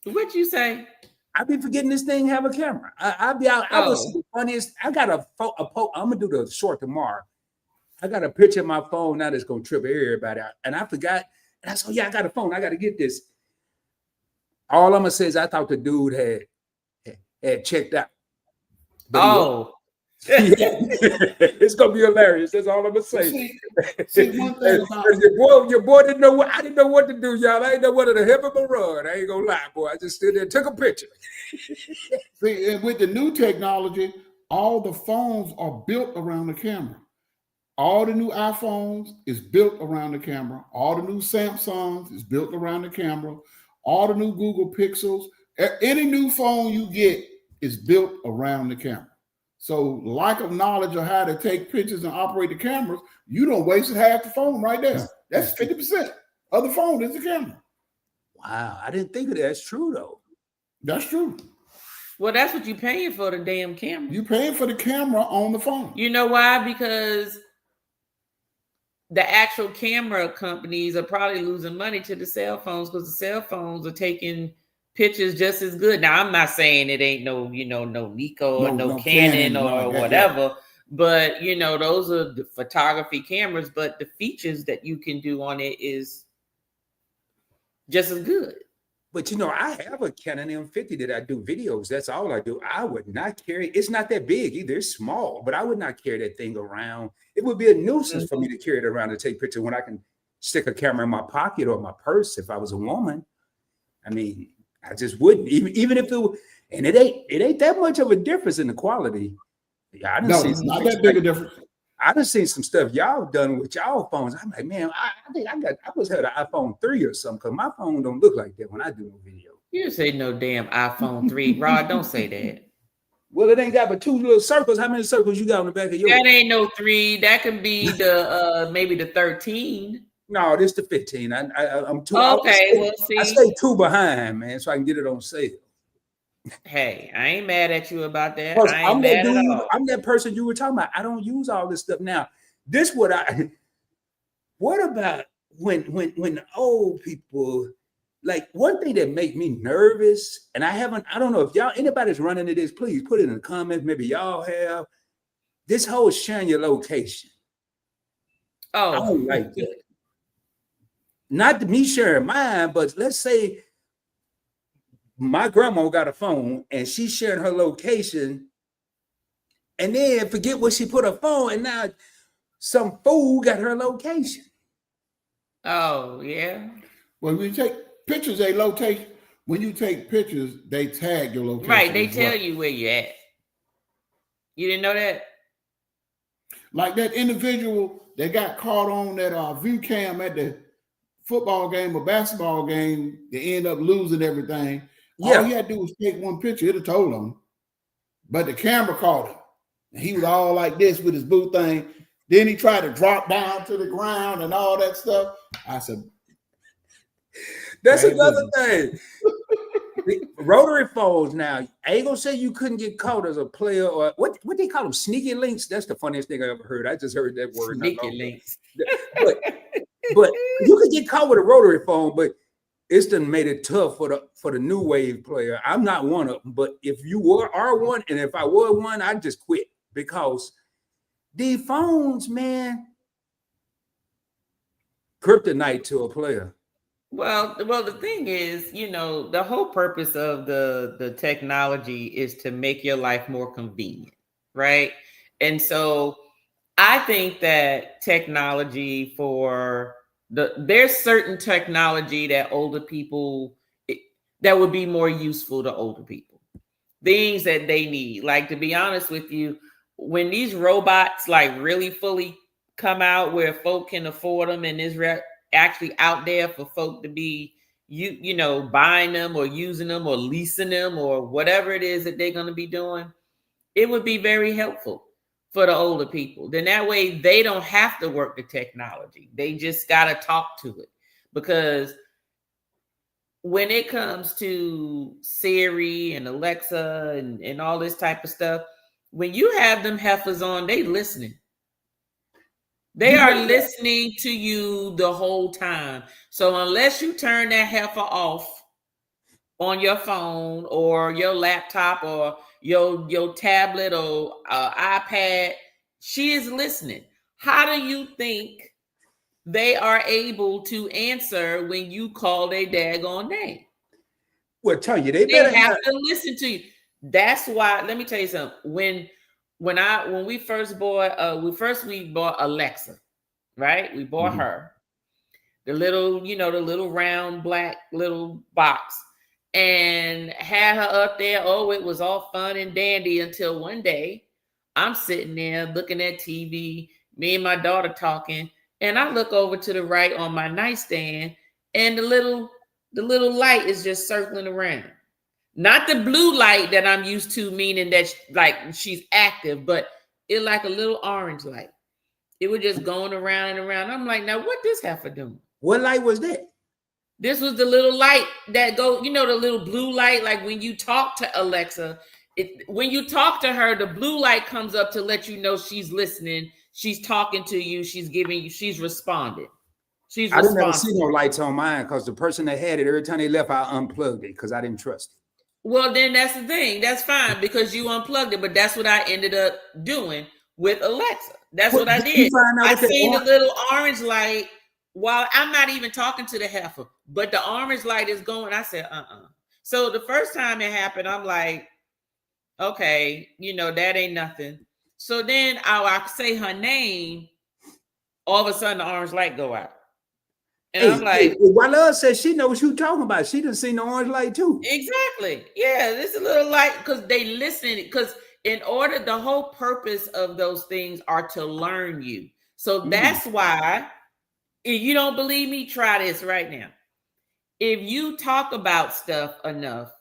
[SPEAKER 3] What you say?
[SPEAKER 1] I be forgetting this thing have a camera. I be out. I was the funniest. I got a I'm gonna do the short tomorrow. I got a picture of my phone now that's gonna trip everybody out, and I forgot. And I said, I got a phone. I got to get this. All I'm gonna say is I thought the dude had checked out. But it's gonna be hilarious. That's all I'm gonna say.
[SPEAKER 2] See one thing about
[SPEAKER 1] your boy didn't know what I didn't know what to do, y'all. I didn't know whether to help him or run. I ain't gonna lie, boy. I just stood there and took a picture.
[SPEAKER 2] See, and with the new technology, all the phones are built around the camera. All the new iPhones is built around the camera. All the new Samsungs is built around the camera. All the new Google Pixels, any new phone you get is built around the camera. So lack of knowledge of how to take pictures and operate the cameras, you don't waste half the phone right there. That's 50% of the phone is the camera.
[SPEAKER 1] Wow, I didn't think of that. That's true though.
[SPEAKER 2] That's true.
[SPEAKER 3] Well, that's what you're paying for, the damn camera.
[SPEAKER 2] You're paying for the camera on the phone.
[SPEAKER 3] You know why? Because the actual camera companies are probably losing money to the cell phones, because the cell phones are taking pictures just as good. Now, I'm not saying it ain't no Nico or no Canon or whatever, yeah. But those are the photography cameras, but the features that you can do on it is just as good.
[SPEAKER 1] But I have a Canon M50 that I do videos. That's all I do. I would not carry. It's not that big either. It's small, but I would not carry that thing around. It would be a nuisance for me to carry it around to take pictures when I can stick a camera in my pocket or my purse. If I was a woman, I mean, I just wouldn't. Even if it ain't that much of a difference in the quality.
[SPEAKER 2] Yeah, it's not that big a difference.
[SPEAKER 1] I done seen some stuff y'all done with y'all phones. I'm like, man, I think I must have an iPhone 3 or something, because my phone don't look like that when I do no video.
[SPEAKER 3] You say no damn iPhone 3, Rod. Don't say that.
[SPEAKER 1] Well, it ain't got but 2 little circles. How many circles you got on the back of yours?
[SPEAKER 3] That ain't no 3. That can be the maybe the 13.
[SPEAKER 1] No, this the 15. I'm 2.
[SPEAKER 3] Okay,
[SPEAKER 1] I stay 2 behind, man, so I can get it on sale.
[SPEAKER 3] Hey, I ain't mad at you about that. I ain't
[SPEAKER 1] I'm
[SPEAKER 3] mad at all.
[SPEAKER 1] I'm that person you were talking about. I don't use all this stuff now. What about when the old people, like, one thing that make me nervous, and I don't know if anybody's running into this, please put it in the comments. Maybe y'all have this whole sharing your location.
[SPEAKER 3] Oh,
[SPEAKER 1] I don't like that. Not me sharing mine, but let's say my grandma got a phone and she shared her location, and then forget what she put her phone, and now some fool got her location.
[SPEAKER 3] Oh, yeah.
[SPEAKER 2] Well, when you take pictures, when you take pictures, they tag your location.
[SPEAKER 3] Right, they tell you where you're at. You didn't know that?
[SPEAKER 2] Like that individual that got caught on that view cam at the football game or basketball game, they end up losing everything. Yeah. All he had to do was take one picture. It'd have told him. But the camera caught him. And he was all like this with his boot thing. Then he tried to drop down to the ground and all that stuff. I said,
[SPEAKER 1] that's another thing. Rotary phones now. I ain't gonna say you couldn't get caught as a player, or what they call them, sneaky links. That's the funniest thing I ever heard. I just heard that word.
[SPEAKER 3] Sneaky links.
[SPEAKER 1] But you could get caught with a rotary phone, but it's done made it tough for the new wave player. I'm not one of them, but if you are one, and if I were one, I'd just quit, because the phones, man, kryptonite to a player.
[SPEAKER 3] Well, the thing is, the whole purpose of the technology is to make your life more convenient, right? And so I think that technology there's certain technology that older people, that would be more useful to older people. Things that they need. Like, to be honest with you, when these robots like really fully come out where folk can afford them, and is actually out there for folk to be buying them or using them or leasing them or whatever it is that they're going to be doing, it would be very helpful for the older people. Then that way they don't have to work the technology. They just got to talk to it. Because when it comes to Siri and Alexa and all this type of stuff, when you have them heifers on, they listening. They are listening to you the whole time. So unless you turn that heifer off on your phone or your laptop or your tablet or iPad, she is listening. How do you think they are able to answer when you call their daggone name?
[SPEAKER 1] Well, tell you,
[SPEAKER 3] they have to listen to you. That's why. Let me tell you something. When we first bought, we bought Alexa, right? We bought her the little round black little box, and had her up there. Oh, it was all fun and dandy until one day I'm sitting there looking at TV, me and my daughter talking, and I look over to the right on my nightstand, and the little light is just circling around. Not the blue light that I'm used to, meaning that she's active, but it like a little orange light. It was just going around and around. I'm like, now what this heifer doing?
[SPEAKER 1] What light was that?
[SPEAKER 3] This was the little light that go, the little blue light, like when you talk to Alexa, when you talk to her, the blue light comes up to let you know she's listening, she's talking to you, she's giving you, she's responding.
[SPEAKER 1] I didn't ever see no lights on mine because the person that had it, every time they left, I unplugged it because I didn't trust it.
[SPEAKER 3] Well, then that's the thing. That's fine because you unplugged it, but that's what I ended up doing with Alexa. That's what I did. I seen the little orange light while I'm not even talking to the heifer, but the orange light is going. I said, So the first time it happened, I'm like, okay, that ain't nothing. So then I say her name, all of a sudden the orange light go out. And I'm like,
[SPEAKER 1] Wala says she knows what you're talking about. She done seen the orange light too.
[SPEAKER 3] Exactly. Yeah, this is a little light because they listen. Because the whole purpose of those things are to learn you. So that's why, if you don't believe me, try this right now. If you talk about stuff enough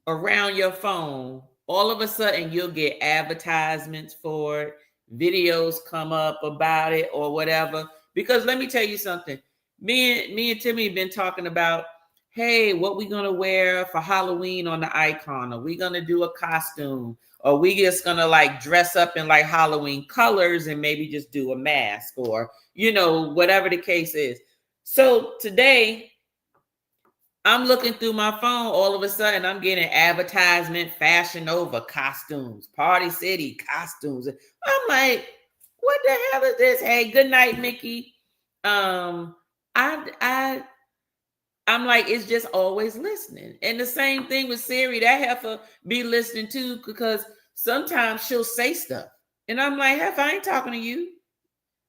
[SPEAKER 3] around your phone, all of a sudden you'll get advertisements for it, videos come up about it or whatever. Because let me tell you something. Me and Timmy have been talking about, hey, what we gonna wear for Halloween on the icon? Are we gonna do a costume? Or we just gonna like dress up in like Halloween colors and maybe just do a mask or whatever the case is. So today I'm looking through my phone, all of a sudden I'm getting advertisement, Fashion Nova costumes, Party City costumes. I'm like, what the hell is this? Hey, good night, Mickey. I'm like, it's just always listening. And the same thing with Siri, that heifer be listening too, because sometimes she'll say stuff. And I'm like, heifer, I ain't talking to you.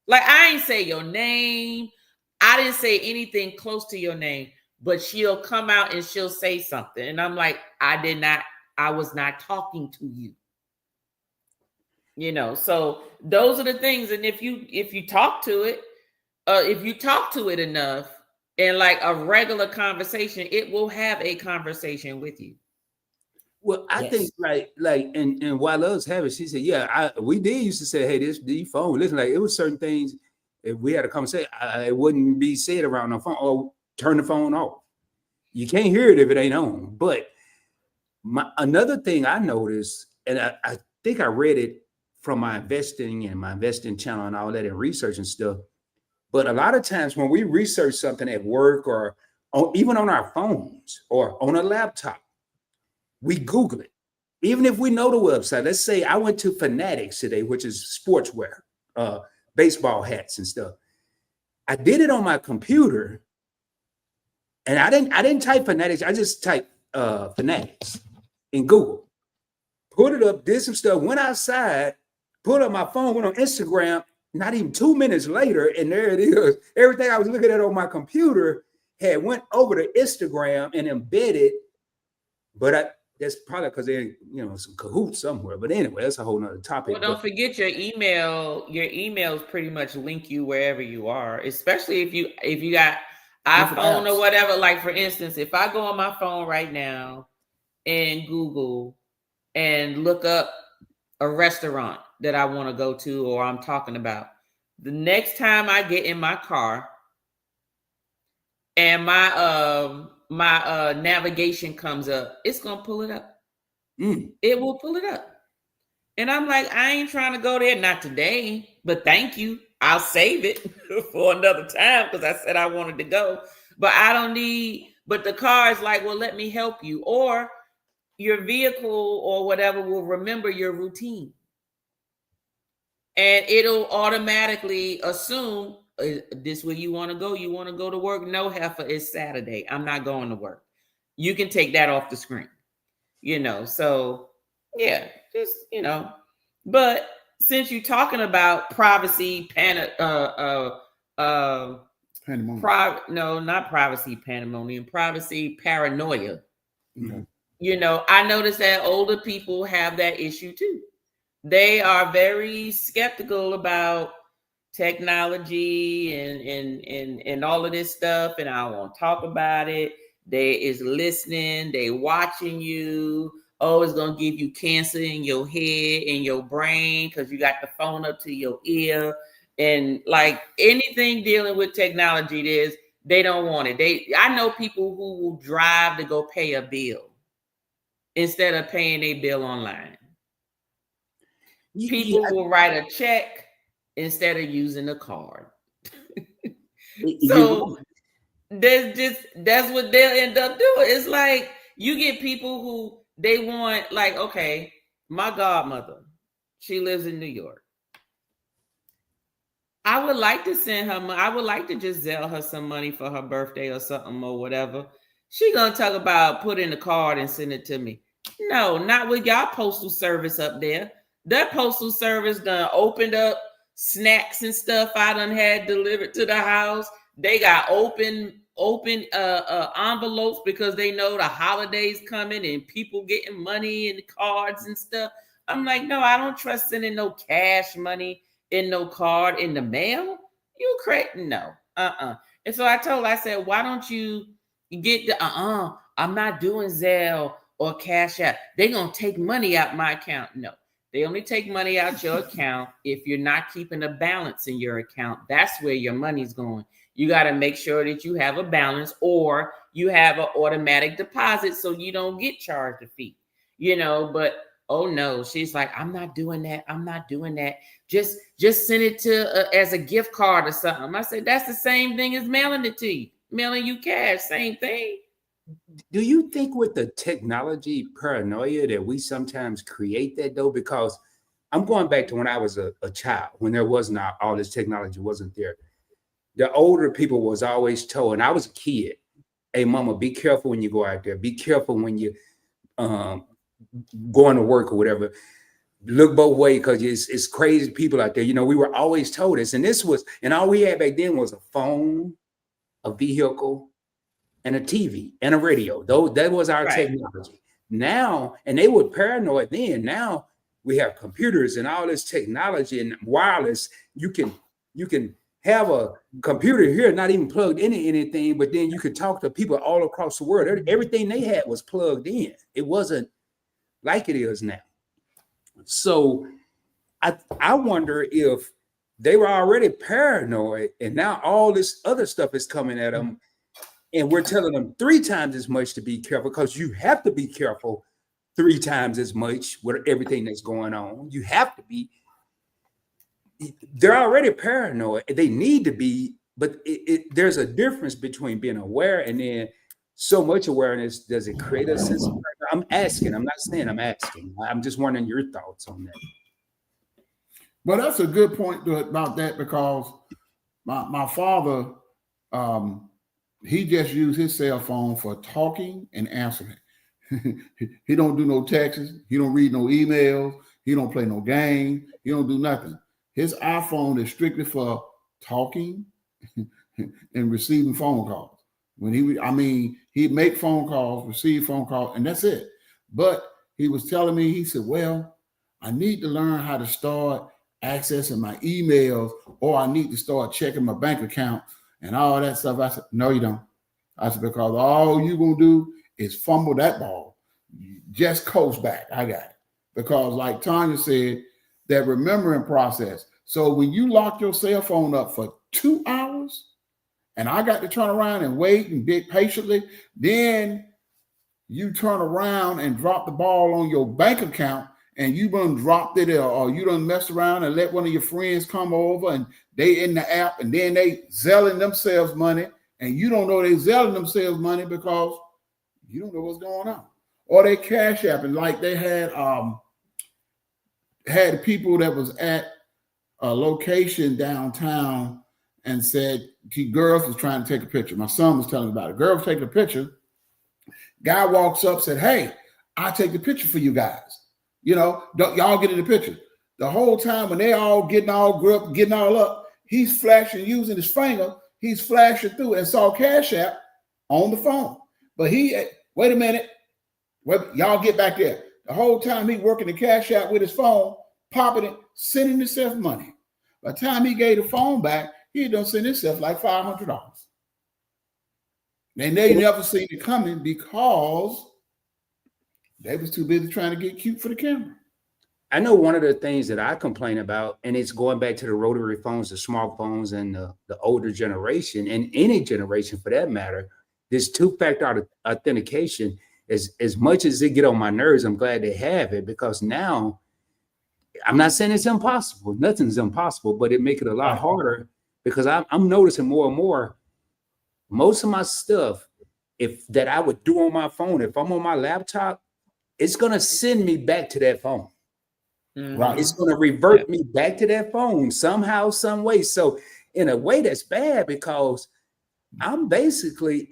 [SPEAKER 3] Like, I ain't say your name. I didn't say anything close to your name, but she'll come out and she'll say something. And I'm like, I was not talking to you. So those are the things. And if you talk to it, if you talk to it enough in like a regular conversation, it will have a conversation with you.
[SPEAKER 1] Well, I think like and while others have it, she said, yeah, we did used to say, hey, this the phone. Listen, like it was certain things. If we had a conversation, it wouldn't be said around the phone or turn the phone off. You can't hear it if it ain't on. But another thing I noticed, and I think I read it from my investing channel and all that and research and stuff. But a lot of times when we research something at work or even on our phones or on a laptop, we Google it. Even if we know the website, let's say I went to Fanatics today, which is sportswear, baseball hats and stuff. I did it on my computer, and I didn't type Fanatics. I just typed Fanatics in Google. Put it up, did some stuff, went outside, pulled up my phone, went on Instagram. Not even 2 minutes later, and there it is. Everything I was looking at on my computer had went over to Instagram and embedded. But that's probably because they're some cahoots somewhere. But anyway, that's a whole nother topic.
[SPEAKER 3] Well, don't forget your email. Your emails pretty much link you wherever you are, especially if you got iPhone or whatever. Like for instance, if I go on my phone right now and Google and look up a restaurant that I want to go to or I'm talking about, the next time I get in my car and my navigation comes up, it's gonna pull it up. It will pull it up. And I'm like, I ain't trying to go there, not today, but thank you. I'll save it for another time because I said I wanted to go. But I don't need, but the car is like, well, let me help you. Or your vehicle or whatever will remember your routine. And it'll automatically assume this where you want to go. You want to go to work? No, heifer, it's Saturday. I'm not going to work. You can take that off the screen. So yeah, just But since you're talking about privacy, pandemonium, not privacy pandemonium, privacy paranoia. Mm-hmm. I noticed that older people have that issue too. They are very skeptical about technology and all of this stuff, and I won't talk about it. They is listening, they watching you. Oh, it's gonna give you cancer in your head, in your brain, because you got the phone up to your ear. And like anything dealing with technology, They don't want it. I know people who will drive to go pay a bill instead of paying a bill online. People will write a check instead of using a card. So that's what they'll end up doing. It's like you get people who they want, like, okay, my godmother, she lives in New York. I would like to send her money. I would like to just Zelle her some money for her birthday or something or whatever. She gonna talk about put in the card and send it to me. No, not with y'all postal service up there. That postal service done opened up snacks and stuff I done had delivered to the house. They got open envelopes because they know the holidays coming and people getting money and cards and stuff. I'm like, no, I don't trust sending no cash money in no card in the mail. You crazy? No. And so I said, why don't you get the I'm not doing Zelle or Cash App. They're gonna take money out my account. No, they only take money out your account if you're not keeping a balance in your account. That's where your money's going. You got to make sure that you have a balance or you have an automatic deposit so you don't get charged a fee. But oh no, she's like, I'm not doing that. I'm not doing that. Just send it to as a gift card or something. I said, that's the same thing as mailing it to you. Mailing you cash, same thing.
[SPEAKER 1] Do you think with the technology paranoia that we sometimes create that though? Because I'm going back to when I was a child, when there was not all this technology wasn't there. The older people was always told, and I was a kid, hey, mama, be careful when you go out there. Be careful when you going to work or whatever. Look both ways because it's crazy people out there. We were always told this. And all we had back then was a phone, a vehicle, and a TV and a radio. That was our technology. Now, and they were paranoid then. Now we have computers and all this technology and wireless. You can have a computer here, not even plugged into anything, but then you could talk to people all across the world. Everything they had was plugged in. It wasn't like it is now. So I wonder if they were already paranoid and now all this other stuff is coming at them. And we're telling them 3 times as much to be careful because you have to be careful 3 times as much with everything that's going on. You have to be. They're already paranoid. They need to be, but there's a difference between being aware and then so much awareness. Does it create a sense of paranoia? I'm asking. I'm not saying I'm asking. I'm just wondering your thoughts on that.
[SPEAKER 2] Well, that's a good point about that because my father, he just used his cell phone for talking and answering. He don't do no texts. He don't read no emails. He don't play no game. He don't do nothing. His iPhone is strictly for talking and receiving phone calls. He'd make phone calls, receive phone calls, and that's it. But he was telling me, he said, well, I need to learn how to start accessing my emails, or I need to start checking my bank account and all that stuff. I said, no, you don't. I said, because all you're going to do is fumble that ball. Just coast back. I got it. Because like Tanya said, that remembering process. So when you lock your cell phone up for 2 hours and I got to turn around and wait and be patiently, then you turn around and drop the ball on your bank account and you done dropped it or you done messed around and let one of your friends come over and they in the app and then they selling themselves money and you don't know they selling themselves money because you don't know what's going on. Or they cash app and like they had people that was at a location downtown and said, girls was trying to take a picture. My son was telling me about it. Girl was taking a picture. Guy walks up, said, hey, I'll take the picture for you guys. Don't y'all get in the picture. The whole time when they all getting all up, he's flashing, using his finger, he's flashing through and saw Cash App on the phone. But wait a minute, y'all get back there. The whole time he working the Cash App with his phone, popping it, sending himself money. By the time he gave the phone back, he done sent himself like $500. And they never seen it coming because they was too busy trying to get cute for the camera.
[SPEAKER 1] I know one of the things that I complain about, and it's going back to the rotary phones, the smartphones, and the older generation, and any generation for that matter, this two-factor authentication, as much as it get on my nerves, I'm glad they have it, because now, I'm not saying it's impossible. Nothing's impossible, but it make it a lot harder, because I'm noticing more and more, most of my stuff, if that I would do on my phone, if I'm on my laptop, it's going to send me back to that phone.
[SPEAKER 2] Right.
[SPEAKER 1] It's going to revert me back to that phone somehow, some way. So in a way, that's bad, because I'm basically,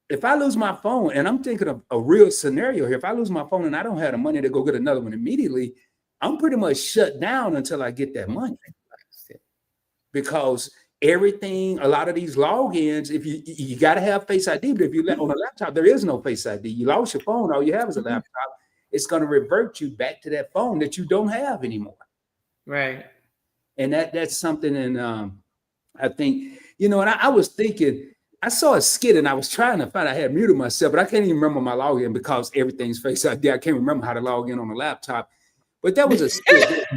[SPEAKER 1] if I lose my phone, and I'm thinking of a real scenario here, if I lose my phone and I don't have the money to go get another one immediately, I'm pretty much shut down until I get that money. Because everything, a lot of these logins, if you got to have Face ID, but if you let on a laptop, there is no Face ID. You lost your phone, all you have is a laptop. It's going to revert you back to that phone that you don't have anymore.
[SPEAKER 3] Right.
[SPEAKER 1] And that's something. And I think, and I was thinking, I saw a skit and I was trying to find, I had muted myself, but I can't even remember my login because everything's Face ID. I can't remember how to log in on a laptop, but that was a skit.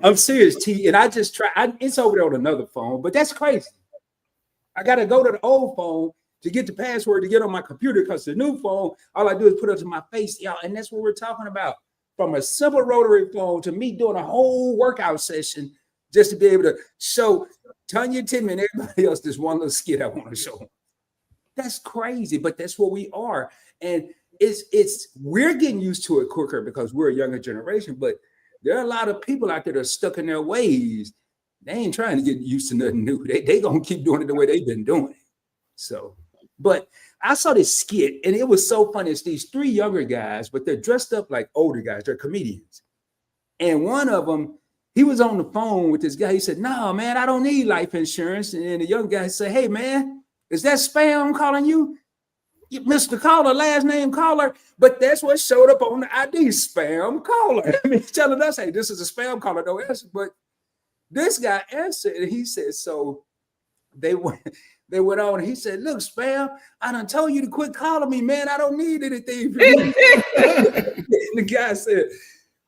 [SPEAKER 1] I'm serious, T. And I just it's over there on another phone, but that's crazy. I got to go to the old phone to get the password to get on my computer, because the new phone, all I do is put it to my face, y'all. And that's what we're talking about. From a simple rotary phone to me doing a whole workout session just to be able to show Tanya, Tim, and everybody else this one little skit I want to show them. That's crazy, but that's what we are. And we're getting used to it quicker because we're a younger generation, but there are a lot of people out there that are stuck in their ways. They ain't trying to get used to nothing new. They gonna keep doing it the way they've been doing it. So, but I saw this skit and it was so funny. It's these three younger guys, but they're dressed up like older guys. They're comedians. And one of them, he was on the phone with this guy. He said, "No, man, I don't need life insurance." And the young guy said, "Hey, man, is that spam calling you? Mr. Caller, last name Caller." But that's what showed up on the ID, spam caller. I mean, telling us, "Hey, this is a spam caller, don't answer." But this guy answered, and he said, so they went on, and he said, "Look, spam, I done told you to quit calling me, man. I don't need anything from you." The guy said,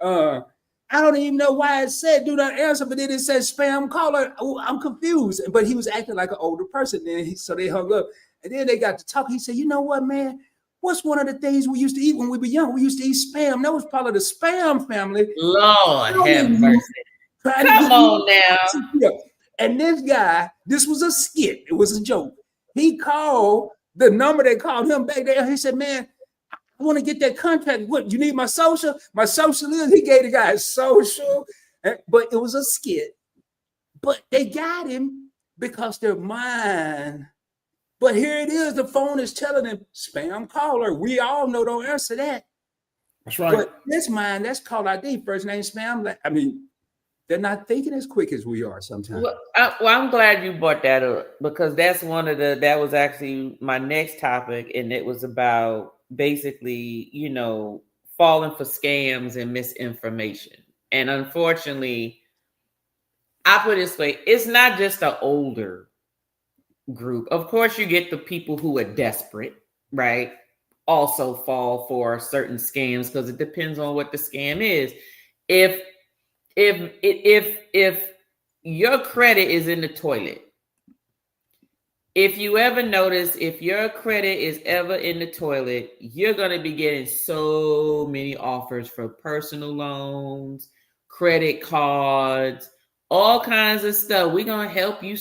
[SPEAKER 1] "I don't even know why it said do not answer, but then it said spam caller. Oh, I'm confused." But he was acting like an older person. Then so they hung up. And then they got to talk. He said, "You know what, man? What's one of the things we used to eat when we were young? We used to eat spam. That was part of the spam family."
[SPEAKER 3] Lord have mercy. Come on now.
[SPEAKER 1] And this guy, this was a skit. It was a joke. He called the number they called him back there. He said, "Man, I want to get that contract. What, you need my social? My social is." He gave the guy his social. But it was a skit. But they got him because their mind. But here it is. The phone is telling them spam caller. We all know don't answer that.
[SPEAKER 2] That's right.
[SPEAKER 1] But this mind, that's called ID. First name spam. I mean, they're not thinking as quick as we are sometimes.
[SPEAKER 3] Well, I'm glad you brought that up, because that's that was actually my next topic. And it was about basically, falling for scams and misinformation. And unfortunately, I put it this way, it's not just the older group. Of course, you get the people who are desperate, right? Also fall for certain scams, because it depends on what the scam is. If your credit is in the toilet, if you ever notice, if your credit is ever in the toilet, you're going to be getting so many offers for personal loans, credit cards, all kinds of stuff. We're going to help you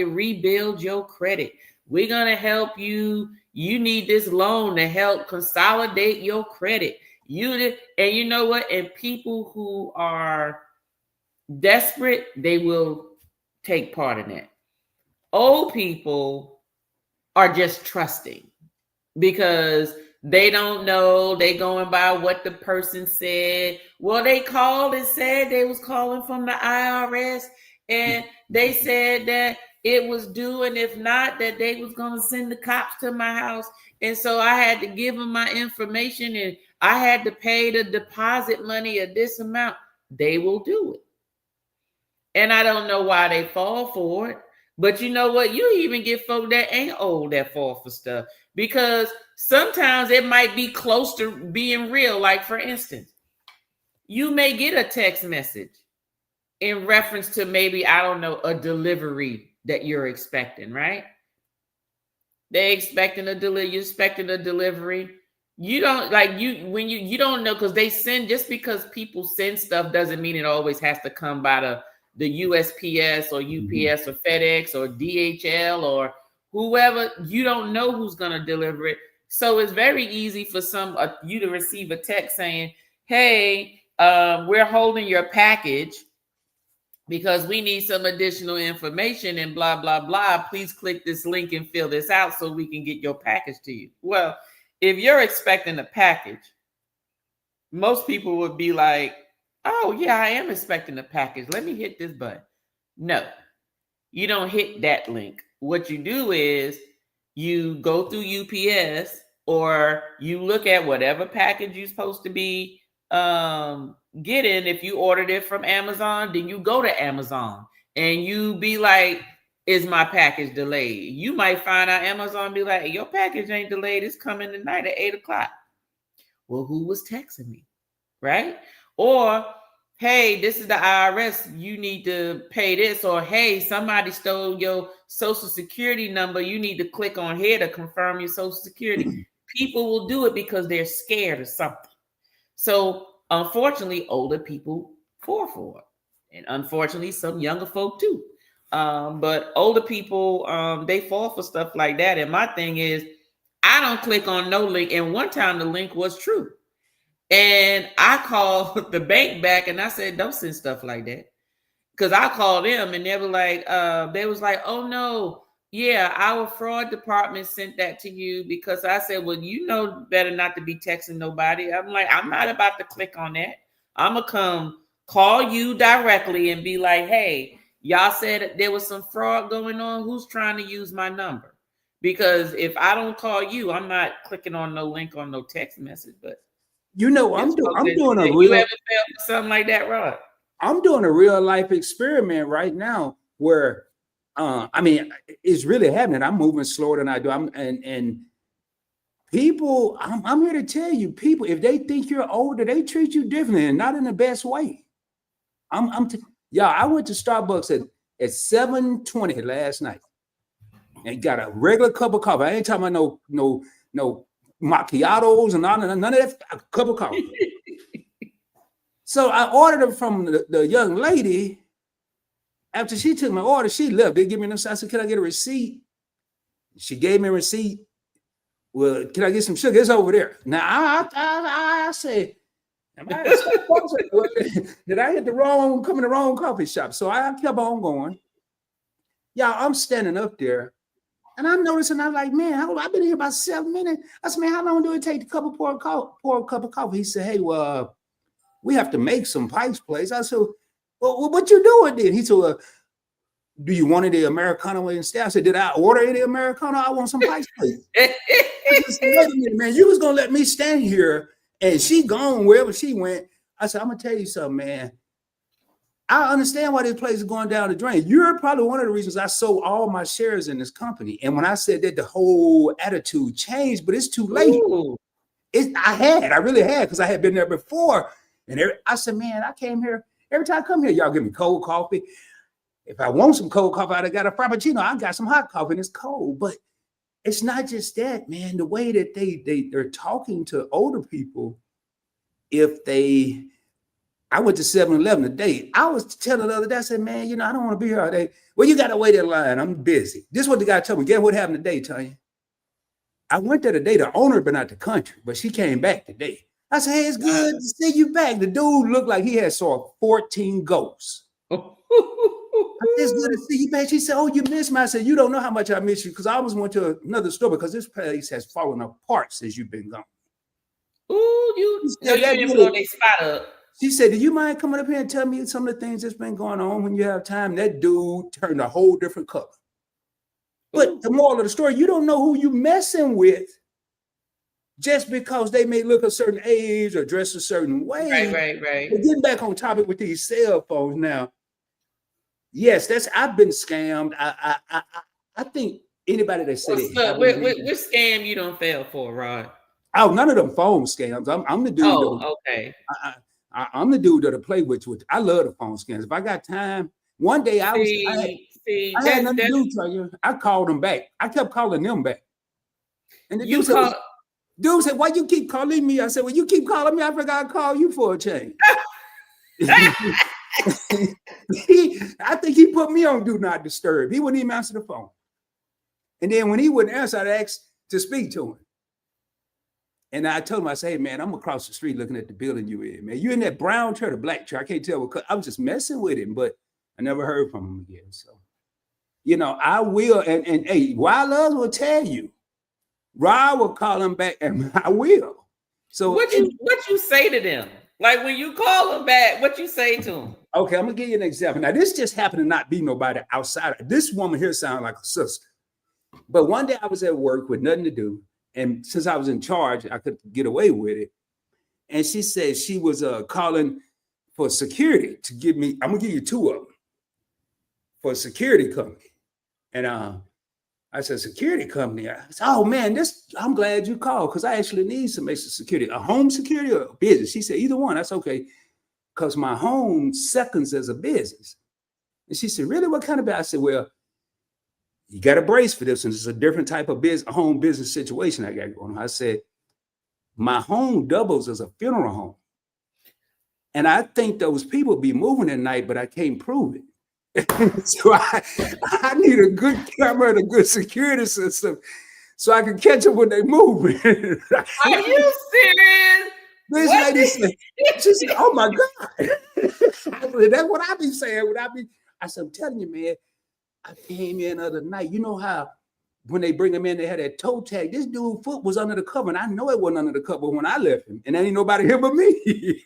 [SPEAKER 3] rebuild your credit. We're going to help you. You need this loan to help consolidate your credit. And you know what? And people who are desperate, they will take part in that. Old people are just trusting because they don't know. They going by what the person said. Well, they called and said they was calling from the IRS, and they said that it was due, and if not, that they was going to send the cops to my house. And so I had to give them my information, and I had to pay the deposit money of this amount. They will do it. And I don't know why they fall for it. But you know what? You even get folk that ain't old that fall for stuff because sometimes it might be close to being real. Like, for instance, you may get a text message in reference to maybe, I don't know, a delivery that you're expecting, right? You're expecting a delivery. You don't like you don't know because they send, just because people send stuff doesn't mean it always has to come by the USPS or UPS or FedEx or DHL or whoever. You don't know who's going to deliver it. So it's very easy for you to receive a text saying, hey, we're holding your package because we need some additional information and blah, blah, blah. Please click this link and fill this out so we can get your package to you. Well, if you're expecting a package, most people would be like, oh, yeah, I am expecting a package. Let me hit this button. No, you don't hit that link. What you do is you go through UPS or you look at whatever package you're supposed to be getting. If you ordered it from Amazon, then you go to Amazon and you be like, is my package delayed? You might find out Amazon be like, hey, your package ain't delayed. It's coming tonight at 8 o'clock. Well, who was texting me? Right? Or, hey, this is the IRS. You need to pay this. Or, hey, somebody stole your social security number. You need to click on here to confirm your social security. People will do it because they're scared of something. So, unfortunately, older people fall for it. And unfortunately, some younger folk too. But older people, they fall for stuff like that. And my thing is, I don't click on no link. And one time the link was true. And I called the bank back and I said, don't send stuff like that. Because I called them and they were like, oh no, yeah, our fraud department sent that to you. Because I said, well, you know better not to be texting nobody. I'm like, I'm not about to click on that. I'm going to come call you directly and be like, hey, y'all said there was some fraud going on. Who's trying to use my number? Because if I don't call you, I'm not clicking on no link on no text message. But
[SPEAKER 1] you know, I'm doing a real.
[SPEAKER 3] You ever felt something like that, Rod?
[SPEAKER 1] I'm doing a real life experiment right now where, I mean, it's really happening. I'm moving slower than I do. And people, I'm here to tell you, people, if they think you're older, they treat you differently and not in the best way. I went to Starbucks at 7:20 last night and got a regular cup of coffee. I ain't talking about no macchiatos and none of that. A cup of coffee. So I ordered it from the young lady. After she took my order, she left. They give me I said, can I get a receipt? She gave me a receipt. Well, can I get some sugar? It's over there. Now I say, did I hit the wrong coffee shop? So I kept on going. Yeah, I'm standing up there. And I'm noticing, I'm like, man, I've been here about 7 minutes. I said, man, how long do it take to pour a cup of coffee? He said, hey, well, we have to make some pipes, place. I said, well, what you doing then? He said, well, do you want the Americano way instead? I said, did I order any Americano? I want some pipes, please. I said, wait a minute, man, you was going to let me stand here and she gone wherever she went. I said, I'm going to tell you something, man. I understand why this place is going down the drain. You're probably one of the reasons I sold all my shares in this company. And when I said that, the whole attitude changed, but it's too late. I really had, because I had been there before. And I said, man, I came here. Every time I come here, y'all give me cold coffee. If I want some cold coffee, I got a Frappuccino. I got some hot coffee and it's cold. But it's not just that, man. The way that they're talking to older people, I went to 7-Eleven today. I was telling the other day, I said, man, I don't want to be here all day. Well, you got to wait in line. I'm busy. This is what the guy told me. Guess what happened today, Tanya? I went there today. The owner had been out the country, but she came back today. I said, hey, it's good to see you back. The dude looked like he had saw 14 ghosts. I said, it's good to see you back. She said, oh, you missed me. I said, you don't know how much I miss you, because I almost went to another store because this place has fallen apart since you've been gone.
[SPEAKER 3] Ooh, you didn't blow their spot up.
[SPEAKER 1] She said, do you mind coming up here and tell me some of the things that's been going on when you have time? That dude turned a whole different color. But the moral of the story, you don't know who you messing with just because they may look a certain age or dress a certain way.
[SPEAKER 3] Right.
[SPEAKER 1] But getting back on topic with these cell phones now, Yes, I've been scammed. I think anybody that said it
[SPEAKER 3] So,
[SPEAKER 1] haven't
[SPEAKER 3] which
[SPEAKER 1] been.
[SPEAKER 3] scam you don't fail for, Rod?
[SPEAKER 1] Oh, none of them phone scams. I'm the dude that
[SPEAKER 3] Oh, okay.
[SPEAKER 1] I'm the dude that'll play with you. I love the phone scams. If I got time, one day I
[SPEAKER 3] See,
[SPEAKER 1] had nothing to
[SPEAKER 3] that's
[SPEAKER 1] do, tell you. I called them back. I kept calling them back. And the
[SPEAKER 3] you call.
[SPEAKER 1] dude said, why you keep calling me? I said, well, you keep calling me. I forgot to call you for a change. I think he put me on do not disturb. He wouldn't even answer the phone. And then when he wouldn't answer, I'd ask to speak to him. And I told him, I said, hey, man, I'm across the street looking at the building you in, man. You in that brown chair, the black chair. I can't tell what. I was just messing with him, but I never heard from him again. So, I will. And hey, Wild Loves will tell you. Rod will call him back, and I will. So
[SPEAKER 3] what you say to them? Like when you call them back, what you say to them?
[SPEAKER 1] Okay, I'm gonna give you an example. Now, this just happened to not be nobody outside. This woman here sounded like a sister. But one day I was at work with nothing to do, and since I was in charge, I could get away with it. And she said she was calling for security to give me. I'm gonna give you two of them for a security company. And I said, security company. I said, oh man, I'm glad you called because I actually need some extra security. A home security or a business? She said, either one. That's okay. Because my home seconds as a business. And she said, really? What kind of business? I said, well, you got to brace for this. And it's a different type of home business situation I got going on. I said, my home doubles as a funeral home. And I think those people be moving at night, but I can't prove it. So I need a good camera and a good security system so I can catch them when they move.
[SPEAKER 3] Are you serious?
[SPEAKER 1] This lady said, she said, oh my God. That's what I be saying. I said, I'm telling you, man, I came in the other night. You know how when they bring him in, they had that toe tag. This dude's foot was under the cover, and I know it wasn't under the cover when I left him. And there ain't nobody here but me.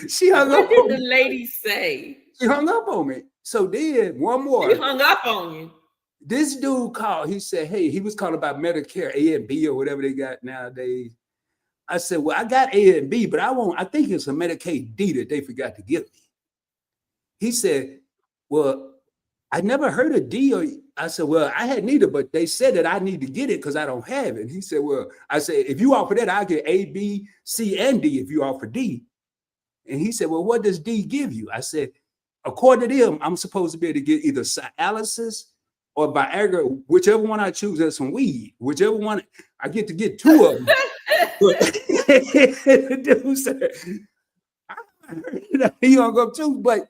[SPEAKER 1] She hung up.
[SPEAKER 3] What did the lady say?
[SPEAKER 1] She hung up on me. So then one more.
[SPEAKER 3] She hung up on you.
[SPEAKER 1] This dude called. He said, hey, he was calling about Medicare A and B or whatever they got nowadays. I said, well, I got A and B, but I think it's a Medicaid D that they forgot to give me. He said, well, I never heard of D. I said, well, I had neither, but they said that I need to get it because I don't have it. He said, well, I said, if you offer that, I'll get A, B, C, and D if you offer D. And he said, well, what does D give you? I said, according to them, I'm supposed to be able to get either Cialis or Viagra, whichever one I choose as some weed, whichever one I get to get two of them. The dude said, he hung up too, but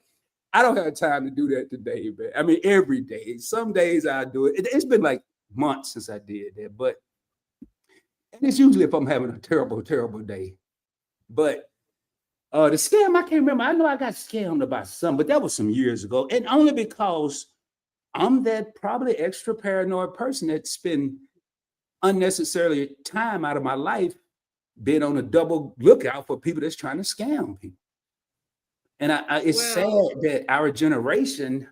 [SPEAKER 1] I don't have time to do that today, man. I mean, every day. Some days I do it. It's been like months since I did that, and it's usually if I'm having a terrible, terrible day. But the scam, I can't remember. I know I got scammed about something, but that was some years ago. And only because I'm that probably extra paranoid person that spend unnecessarily time out of my life being on a double lookout for people that's trying to scam people. And it's sad that our generation,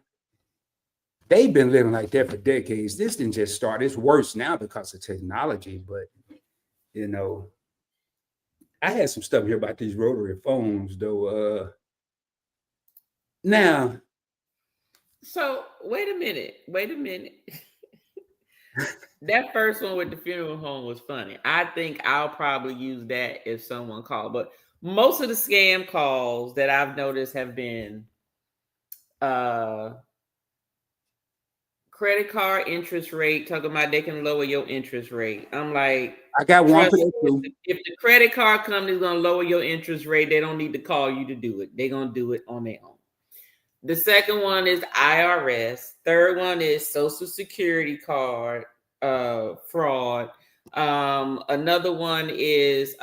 [SPEAKER 1] they've been living like that for decades. This didn't just start. It's worse now because of technology. But, I had some stuff here about these rotary phones, though. Now.
[SPEAKER 3] So wait a minute. That first one with the funeral home was funny. I think I'll probably use that if someone called. But most of the scam calls that I've noticed have been credit card interest rate, talking about they can lower your interest rate. I'm like,
[SPEAKER 1] I got one for that too.
[SPEAKER 3] If the credit card company is going to lower your interest rate, they don't need to call you to do it. They're going to do it on their own. The second one is IRS. Third one is Social Security card fraud. Another one is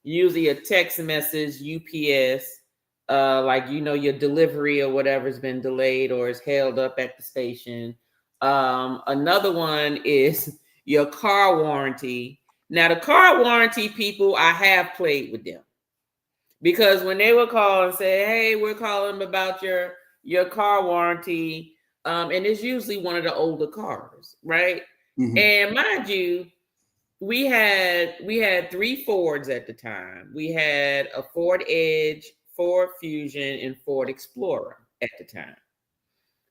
[SPEAKER 3] usually a text message, UPS, like your delivery or whatever has been delayed or is held up at the station. Another one is your car warranty. Now, the car warranty people, I have played with them. Because when they would call and say, hey, we're calling about your car warranty, and it's usually one of the older cars, right? Mm-hmm. And mind you, we had 3 Fords at the time. We had a Ford Edge, Ford Fusion, and Ford Explorer. at the time.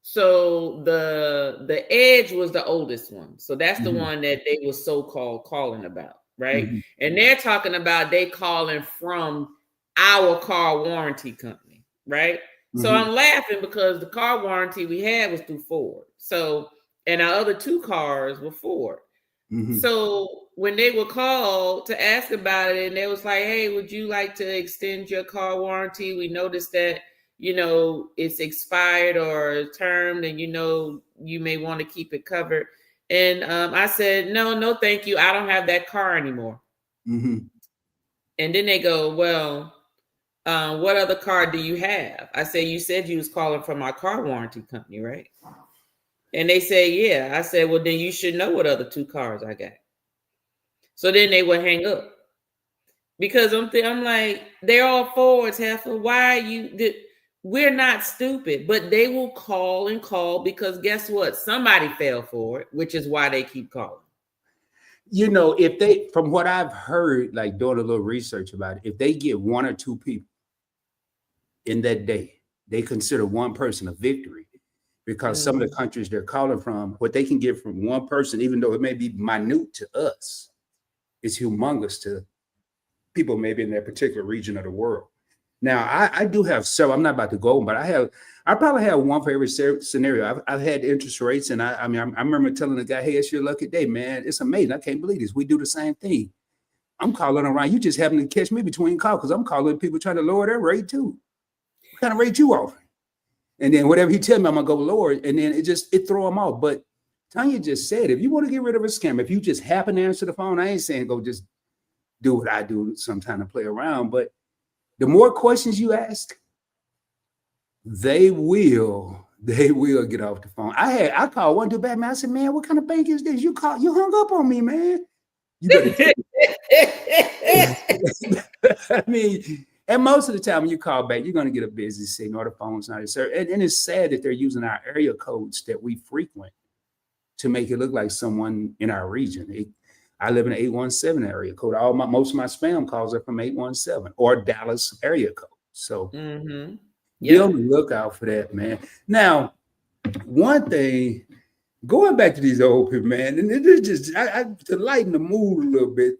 [SPEAKER 3] So the Edge was the oldest one. So that's the one that they were so-called calling about, right? And they're talking about they calling from our car warranty company, right? So I'm laughing because the car warranty we had was through Ford. So, and our other 2 cars were Ford. So when they were called to ask about it, and they was like, hey, would you like to extend your car warranty? We noticed that, it's expired or termed, and, you may want to keep it covered. And I said, no, thank you. I don't have that car anymore. And then they go, well, what other car do you have? I said, you said you was calling from our car warranty company, right? And they say, yeah. I said, well, then you should know what other 2 cars I got. So then they would hang up. Because I'm like, they're all Fords, Heifer. Why are you? We're not stupid, but they will call and call because guess what? Somebody fell for it, which is why they keep calling.
[SPEAKER 1] If they, from what I've heard, like doing a little research about it, if they get 1 or 2 people in that day, they consider one person a victory, because some of the countries they're calling from, what they can get from one person, even though it may be minute to us, is humongous to people maybe in that particular region of the world. Now, I do have several. I'm not about to go, but I probably have one for every scenario. I've had interest rates, and I remember telling the guy, hey, it's your lucky day, man. It's amazing. I can't believe this. We do the same thing. I'm calling around. You just happen to catch me between calls because I'm calling people trying to lower their rate too. What kind of rate you offering? And then whatever he tell me, I'm gonna go lower it, and then it throw them off. But Tanya just said, if you want to get rid of a scam, if you just happen to answer the phone, I ain't saying go just do what I do sometimes to play around, but the more questions you ask, they will get off the phone. I called one dude back, man. I said, man, what kind of bank is this? You hung up on me, man. You better I mean, and most of the time when you call back, you're going to get a busy signal or the phone's not answered. And it's sad that they're using our area codes that we frequent to make it look like someone in our region. I live in an 817 area code. Most of my spam calls are from 817 or Dallas area code. So be on the lookout for that, man. Now, one thing, going back to these old people, man, and it is just to lighten the mood a little bit,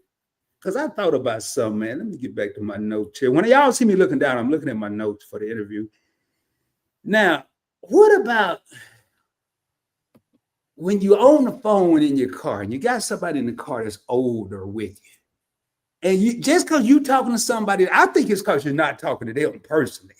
[SPEAKER 1] because I thought about something, man. Let me get back to my notes here. When y'all see me looking down, I'm looking at my notes for the interview. Now, what about when you own the phone in your car and you got somebody in the car that's older with you, and you just because you talking to somebody, I think it's because you're not talking to them personally.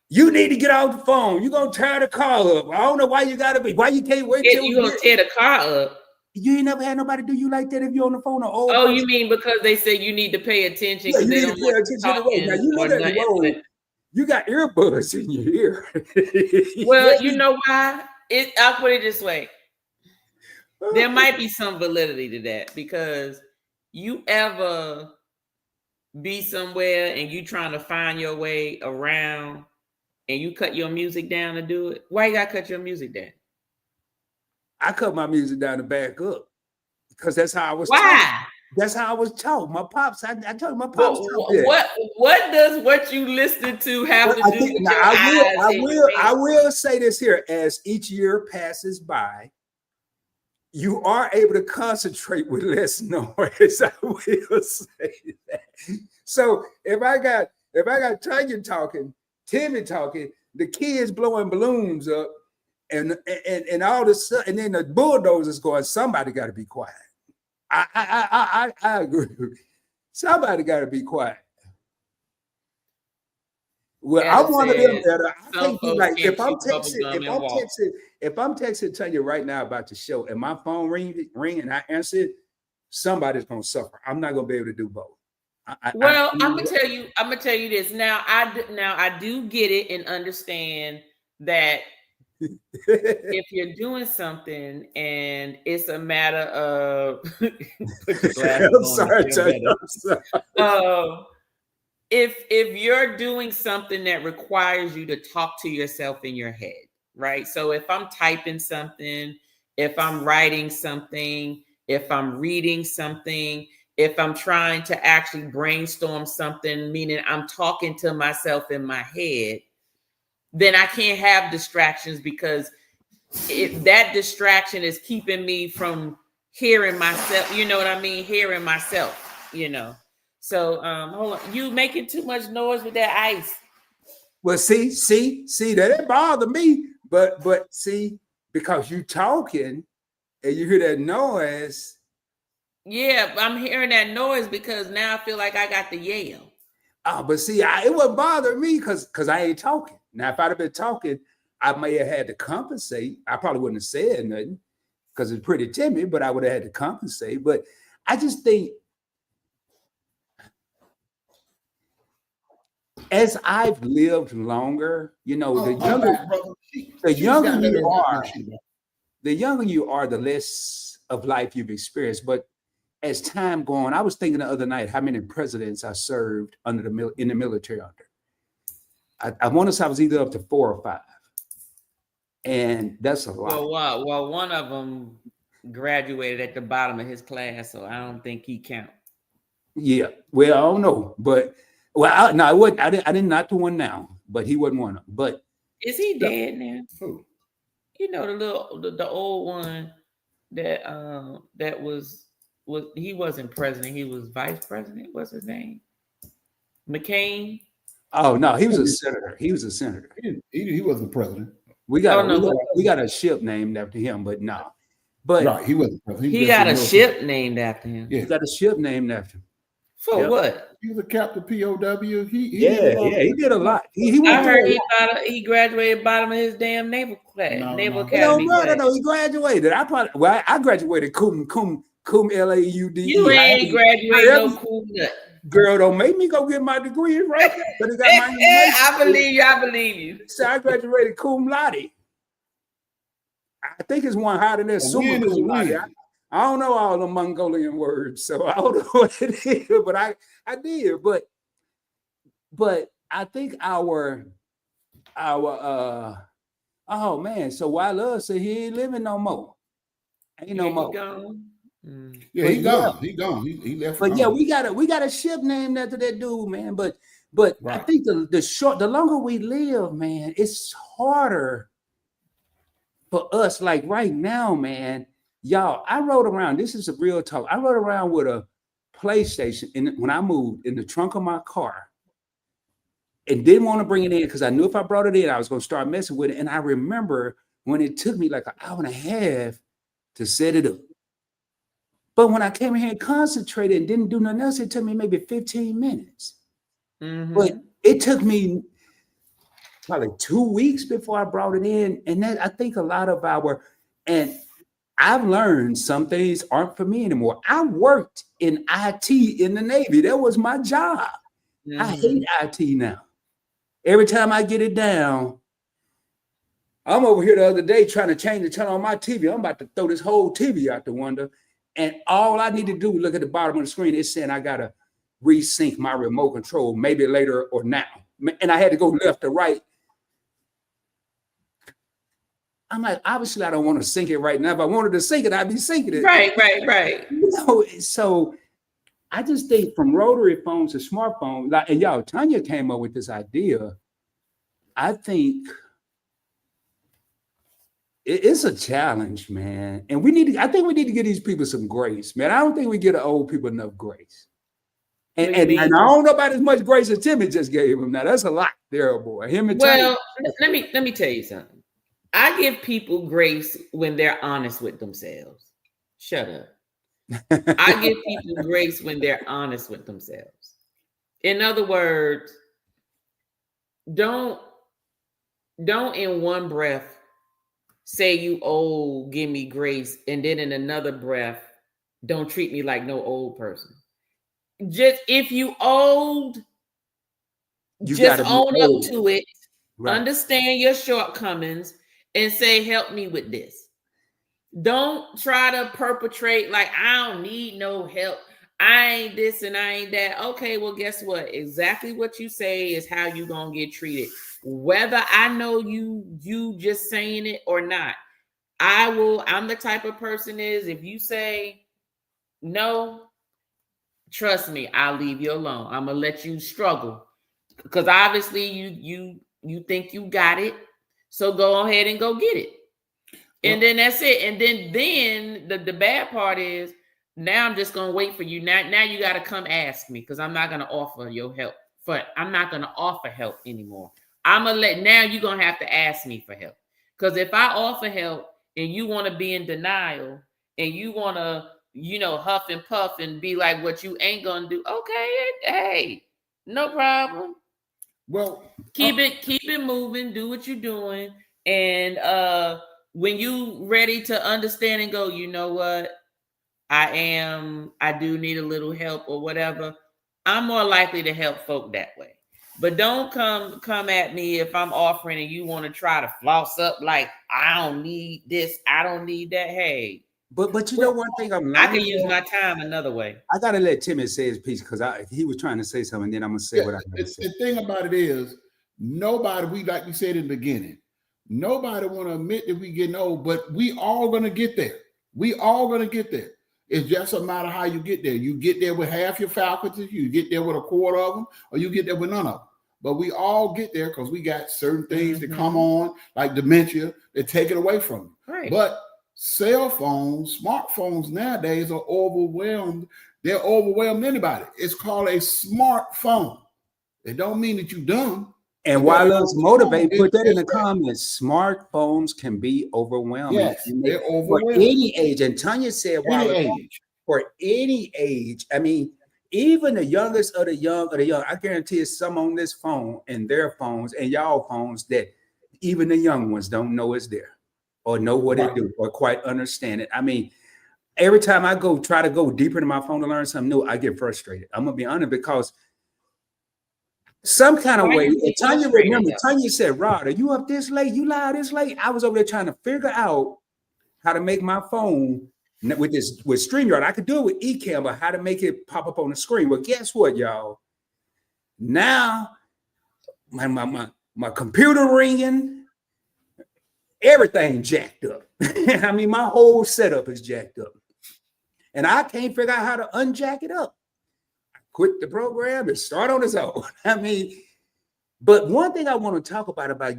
[SPEAKER 1] You need to get off the phone. You're gonna tear the car up. I don't know why you gotta be. Why you can't wait till
[SPEAKER 3] you gonna tear the car up?
[SPEAKER 1] You ain't never had nobody do you like that if you're on the phone or old.
[SPEAKER 3] Oh, person. You mean because they say you need to pay attention?
[SPEAKER 1] Yeah, you need to pay attention to the road. Now you look at the road. You got earbuds in your ear.
[SPEAKER 3] Well, you know why? I'll put it this way. There might be some validity to that, because you ever be somewhere and you trying to find your way around and you cut your music down to do it. Why you gotta cut your music down?
[SPEAKER 1] I cut my music down to back up because that's how I was
[SPEAKER 3] taught.
[SPEAKER 1] Why? That's how I was taught. My pops, I told my pops.
[SPEAKER 3] What does what you listen to have to do with your eyes?
[SPEAKER 1] I will say this here: as each year passes by, you are able to concentrate with less noise. I will say that. So if I got Tanya talking, Timmy talking, the kids blowing balloons up, and all this, and then the bulldozers going, somebody got to be quiet. I agree. Somebody got to be quiet. Well, I'm one of them that I can't be like, if I'm texting Tanya right now about the show and my phone ring and I answer it, somebody's gonna suffer. I'm not gonna be able to do both.
[SPEAKER 3] I'm gonna tell you this. Now I do get it and understand that if you're doing something and it's a matter of put your glasses on. If you're doing something that requires you to talk to yourself in your head, right? So if I'm typing something, if I'm writing something, if I'm reading something, if I'm trying to actually brainstorm something, meaning I'm talking to myself in my head, then I can't have distractions because that distraction is keeping me from hearing myself. You know what I mean? Hearing myself, So hold on. You making too much noise with that ice.
[SPEAKER 1] Well, see, that didn't bother me. But see, because you talking and you hear that noise.
[SPEAKER 3] Yeah, I'm hearing that noise because now I feel like I got the yell.
[SPEAKER 1] Oh, but see, it wouldn't bother me because I ain't talking. Now, if I'd have been talking, I may have had to compensate. I probably wouldn't have said nothing because it's pretty timid, but I would have had to compensate. But I just think as I've lived longer, the younger you are, the less of life you've experienced. But as time going on, I was thinking the other night how many presidents I served in the military under. I want to say I was either up to 4 or 5. And that's a lot.
[SPEAKER 3] Well, one of them graduated at the bottom of his class, so I don't think he counts. Yeah,
[SPEAKER 1] well, I don't know, but I wasn't. I didn't not the one now, but he wasn't one of them. But
[SPEAKER 3] is he dead now? Who? The old one that was he wasn't president, he was vice president. What's his name? McCain.
[SPEAKER 1] Oh no, he was a senator. He
[SPEAKER 2] wasn't president.
[SPEAKER 1] We got a ship named after him, but no. But
[SPEAKER 2] right, he wasn't president.
[SPEAKER 3] He got a ship named after him.
[SPEAKER 1] Yeah, he got a ship named after him.
[SPEAKER 3] For what?
[SPEAKER 2] He was a captain POW. He
[SPEAKER 1] did a lot.
[SPEAKER 3] I heard he graduated bottom of his damn naval class, naval academy.
[SPEAKER 1] No, he graduated. I graduated cum LAUD.
[SPEAKER 3] You ain't graduated no cum nut.
[SPEAKER 1] Girl, don't make me go get my degree right. But it got my
[SPEAKER 3] I believe you.
[SPEAKER 1] So I graduated cum laude. I think it's one higher than that. Super cum laude. I don't know all the Mongolian words, so I don't know what it is, but I did. But I think our oh man, so why love said he ain't living no more. Ain't no more.
[SPEAKER 3] Gone.
[SPEAKER 2] Yeah, he gone. He gone. He left.
[SPEAKER 1] But yeah, we got a ship named after that dude, man. But right. I think the longer we live, man, it's harder for us. Like right now, man, y'all, I rode around. This is a real talk. I rode around with a PlayStation when I moved in the trunk of my car, and didn't want to bring it in because I knew if I brought it in, I was going to start messing with it. And I remember when it took me like an hour and a half to set it up. But when I came in here and concentrated and didn't do nothing else, it took me maybe 15 minutes. Mm-hmm. But it took me probably 2 weeks before I brought it in. And that I think a lot of and I've learned some things aren't for me anymore. I worked in IT in the Navy. That was my job. Mm-hmm. I hate IT now. Every time I get it down, I'm over here the other day trying to change the channel on my TV. I'm about to throw this whole TV out the window. And all I need to do is look at the bottom of the screen. It's saying I got to resync my remote control, maybe later or now. And I had to go left or right. I'm like, obviously, I don't want to sync it right now. If I wanted to sync it, I'd be syncing it.
[SPEAKER 3] Right.
[SPEAKER 1] So I just think from rotary phones to smartphones, and y'all, Tanya came up with this idea. I think it's a challenge, man. And I think we need to give these people some grace, man. I don't think we give the old people enough grace. And I don't know about as much grace as Timmy just gave him. Now that's a lot there, boy.
[SPEAKER 3] Let me tell you something. I give people grace when they're honest with themselves. Shut up. I give people grace when they're honest with themselves. In other words, don't in one breath say you old, give me grace, and then in another breath, don't treat me like no old person. Just if you old, just own up to it. Right. Understand your shortcomings and say, help me with this. Don't try to perpetrate like I don't need no help. I ain't this and I ain't that. Okay, well, guess what? Exactly what you say is how you gonna get treated. Whether I know you just saying it or not, I'm the type of person is if you say no, trust me, I'll leave you alone. I'm gonna let you struggle because obviously you You think you got it, so go ahead and go get it. And then that's it. And then the bad part is now I'm just gonna wait for you. Now you gotta come ask me because I'm not gonna offer your help. I'm not gonna offer help anymore. Now you're gonna have to ask me for help. Because if I offer help and you want to be in denial and you want to, huff and puff and be like what you ain't gonna do, okay, hey, no problem.
[SPEAKER 2] Well,
[SPEAKER 3] keep it moving, do what you're doing. And when you ready to understand and go, you know what, I do need a little help or whatever, I'm more likely to help folk that way. But don't come at me if I'm offering and you want to try to floss up like I don't need this, I don't need that. Hey,
[SPEAKER 1] but know one thing I'm learning,
[SPEAKER 3] I can use my time another way.
[SPEAKER 1] I gotta let Timmy say his piece because he was trying to say something, and then I'm gonna say what I gotta say.
[SPEAKER 2] The thing about it is, nobody, like we said in the beginning, nobody want to admit that we getting old, but we all gonna get there. We all gonna get there. It's just a matter how you get there. You get there with half your faculties, you get there with a quarter of them, or you get there with none of them. But we all get there because we got certain things that come on, like dementia, that take it away from you.
[SPEAKER 3] Right.
[SPEAKER 2] But cell phones, smartphones nowadays are overwhelmed. They're overwhelmed anybody. It's called a smartphone. It don't mean that you're dumb.
[SPEAKER 1] And while us motivate, put that in the comments. Smartphones can be overwhelming.
[SPEAKER 2] Yes, they're overwhelming.
[SPEAKER 1] For any age. And Tanya said, for any age. I mean, even the youngest of the young, I guarantee you some on this phone and their phones and y'all phones that even the young ones don't know it's there or know what it do or quite understand it. I mean, every time I try to go deeper into my phone to learn something new, I get frustrated. I'm gonna be honest, because some kind of way, Tanya said, Rod, are you up this late? You live this late? I was over there trying to figure out how to make my phone with StreamYard. I could do it with Ecamm, but how to make it pop up on the screen. Well, guess what, y'all? Now my computer ringing, everything jacked up. I mean, my whole setup is jacked up. And I can't figure out how to unjack it up. I quit the program and start on its own. I mean, but one thing I want to talk about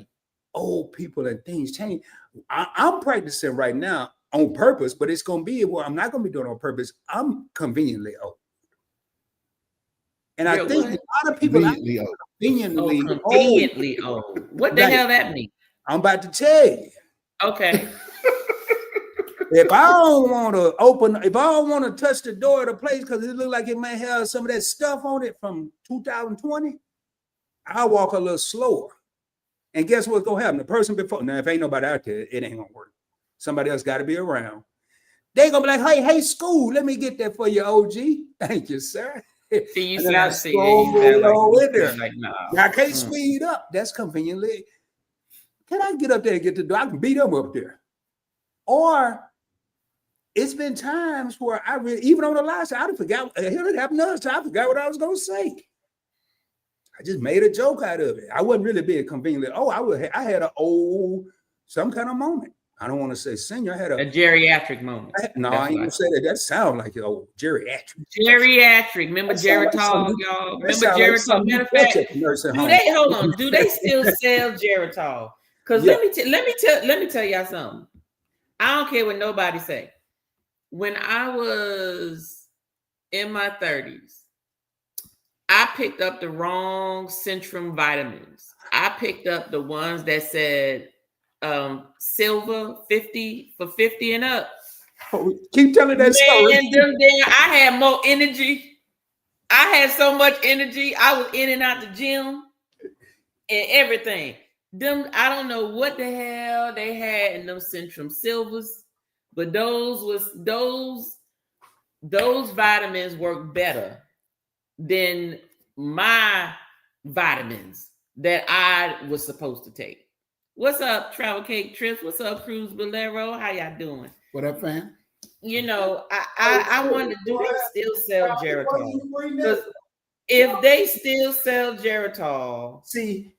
[SPEAKER 1] old people and things change. I'm practicing right now on purpose, but it's going to be I'm not going to be doing it on purpose. I'm conveniently old. And I think a lot of people are
[SPEAKER 3] conveniently old. What the hell that mean?
[SPEAKER 1] I'm about to tell you.
[SPEAKER 3] Okay.
[SPEAKER 1] If I don't want to touch the door of the place because it looks like it might have some of that stuff on it from 2020, I'll walk a little slower. And guess what's going to happen? The person before, now if ain't nobody out there, it ain't going to work. Somebody else got to be around. They going to be like, hey, school, let me get that for you, OG. Thank you, sir.
[SPEAKER 3] See, you
[SPEAKER 1] I can't speed up. That's conveniently. Can I get up there and get the door? I can beat them up there. Or it's been times where I really, even on the last time, I forgot. It happened another time. I forgot what I was going to say. I just made a joke out of it. I wasn't really being conveniently. I had some kind of moment. I don't want to say senior. I had a
[SPEAKER 3] geriatric moment.
[SPEAKER 1] I ain't gonna say that. That sounds like geriatric.
[SPEAKER 3] Geriatric. Remember Geritol, y'all? Remember Geritol? Matter of fact, do they still sell Geritol? Because let me tell y'all something. I don't care what nobody say. When I was in my 30s, I picked up the wrong Centrum vitamins. I picked up the ones that said silver 50 for 50 and up.
[SPEAKER 1] Oh, keep telling that story.
[SPEAKER 3] I had more energy. I had so much energy. I was in and out the gym and everything. I don't know what the hell they had in them Centrum Silvers, but those vitamins work better than my vitamins that I was supposed to take. What's up, Travel Cake Trips? What's up, Cruz Bolero? How y'all doing?
[SPEAKER 2] What up, fam?
[SPEAKER 3] I wonder, do they still sell Geritol? Because if they still sell Geritol,
[SPEAKER 1] see,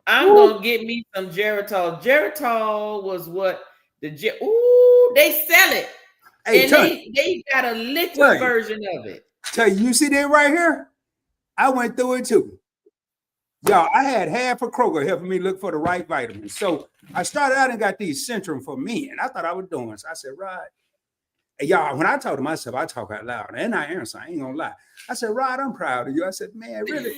[SPEAKER 3] I'm gonna get me some Geritol. Geritol was what they sell it. Hey, and they got a liquid version of it.
[SPEAKER 1] Tell you see that right here? I went through it too. Y'all, I had half a Kroger helping me look for the right vitamins. So I started out and got these Centrum for men. I thought I was doing. So I said, Rod, and y'all, when I talk to myself, I talk out loud. And I answer, I ain't gonna lie. I said, Rod, I'm proud of you. I said, man, really?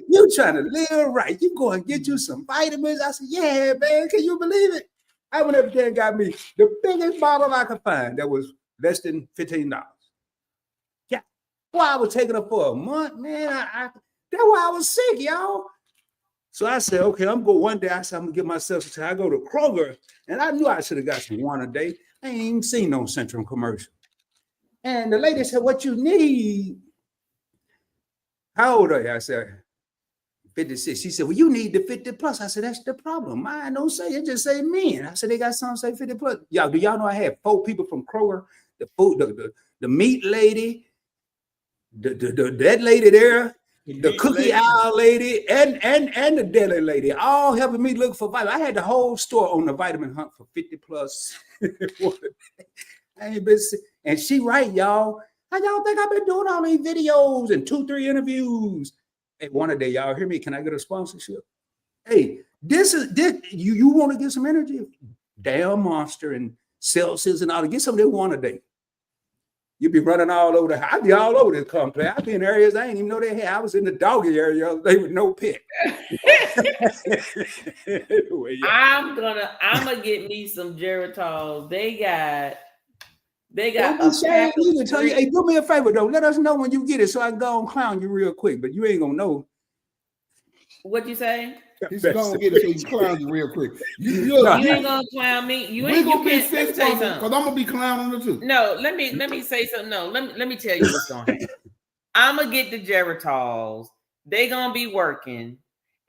[SPEAKER 1] You trying to live right. You go and get you some vitamins. I said, yeah, man, can you believe it? I went up there and got me the biggest bottle I could find that was less than $15. Yeah. Well, I was taking it for a month, man. That's why I was sick, y'all. So I said, okay, I'm going one day. I said, I'm gonna get myself. So I go to Kroger, and I knew I should have got some one a day. I ain't even seen no Centrum commercial. And the lady said, what you need? How old are you? I said, 56. She said, well, you need the 50 plus. I said, that's the problem. Mine don't say it, just say men. I said, they got some say 50 plus. Y'all, do y'all know I had 4 people from Kroger, the meat lady, that lady there, the cookie aisle lady, and the deli lady, all helping me look for vitamins. I had the whole store on the vitamin hunt for 50 plus. I ain't been sick. And she right, y'all. How y'all think I've been doing all these videos and 2-3 interviews? Hey, one a day, y'all hear me? Can I get a sponsorship? Hey, this you want to get some energy? Damn Monster and Celsius and all that. Get some of that one a day. You be running all over I'd be all over this complex. I'd be in areas I ain't even know they had. I was in the doggy area they with no pet.
[SPEAKER 3] Anyway, yeah. I'm gonna get me some Geritol. They got
[SPEAKER 1] don't be ashamed either. Tell you, hey, do me a favor though. Let us know when you get it so I can go and clown you real quick. But you ain't gonna know.
[SPEAKER 3] What you say?
[SPEAKER 2] He's gonna get it so he can clown you real quick. You
[SPEAKER 3] ain't gonna clown me. You ain't gonna be fist bumping
[SPEAKER 2] because I'm gonna be clowning her too.
[SPEAKER 3] No, let me say something. No, let me tell you what's gonna happen. I'm gonna get the Geritols. They gonna be working,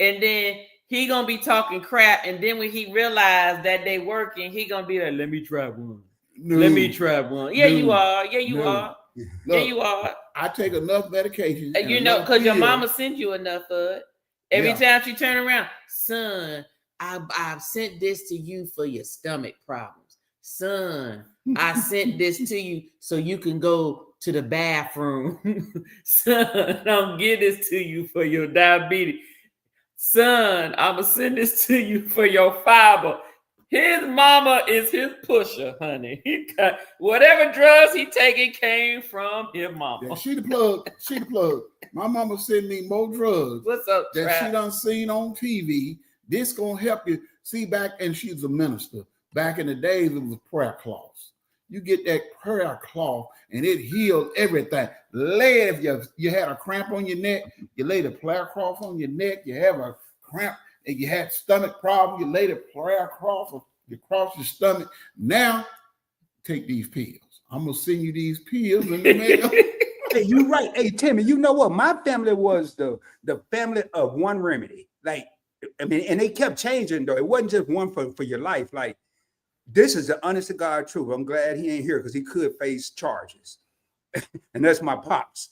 [SPEAKER 3] and then he gonna be talking crap. And then when he realized that they working, he gonna be like, "Let me try one. No, let me try one." Yeah, you are. Yeah, you are. Look, yeah, you are.
[SPEAKER 2] I take enough medication.
[SPEAKER 3] You know, because your mama sent you enough of it. Every time she turn around, son, I've sent this to you for your stomach problems. Son, I sent this to you so you can go to the bathroom. Son, I'm getting this to you for your diabetes. Son, I'm going to send this to you for your fiber. His mama is his pusher, honey. He got whatever drugs he taking came from his mama.
[SPEAKER 2] Yeah, she the plug. She the plug. My mama send me more drugs.
[SPEAKER 3] What's up,
[SPEAKER 2] that
[SPEAKER 3] Trav?
[SPEAKER 2] She done seen on TV. This gonna help you. See, back, and she's a minister. Back in the days, it was prayer cloths. You get that prayer cloth, and it healed everything. Lay it if you had a cramp on your neck, you lay the prayer cloth on your neck. You have a cramp. And you had stomach problem, you laid a prayer across your stomach. Now, take these pills. I'm gonna send you these pills in the mail.
[SPEAKER 1] Hey, you right. Hey, Timmy, you know what? My family was the family of one remedy. Like, I mean, and they kept changing though. It wasn't just one for your life. Like, this is the honest to God truth. I'm glad he ain't here because he could face charges. And that's my pops.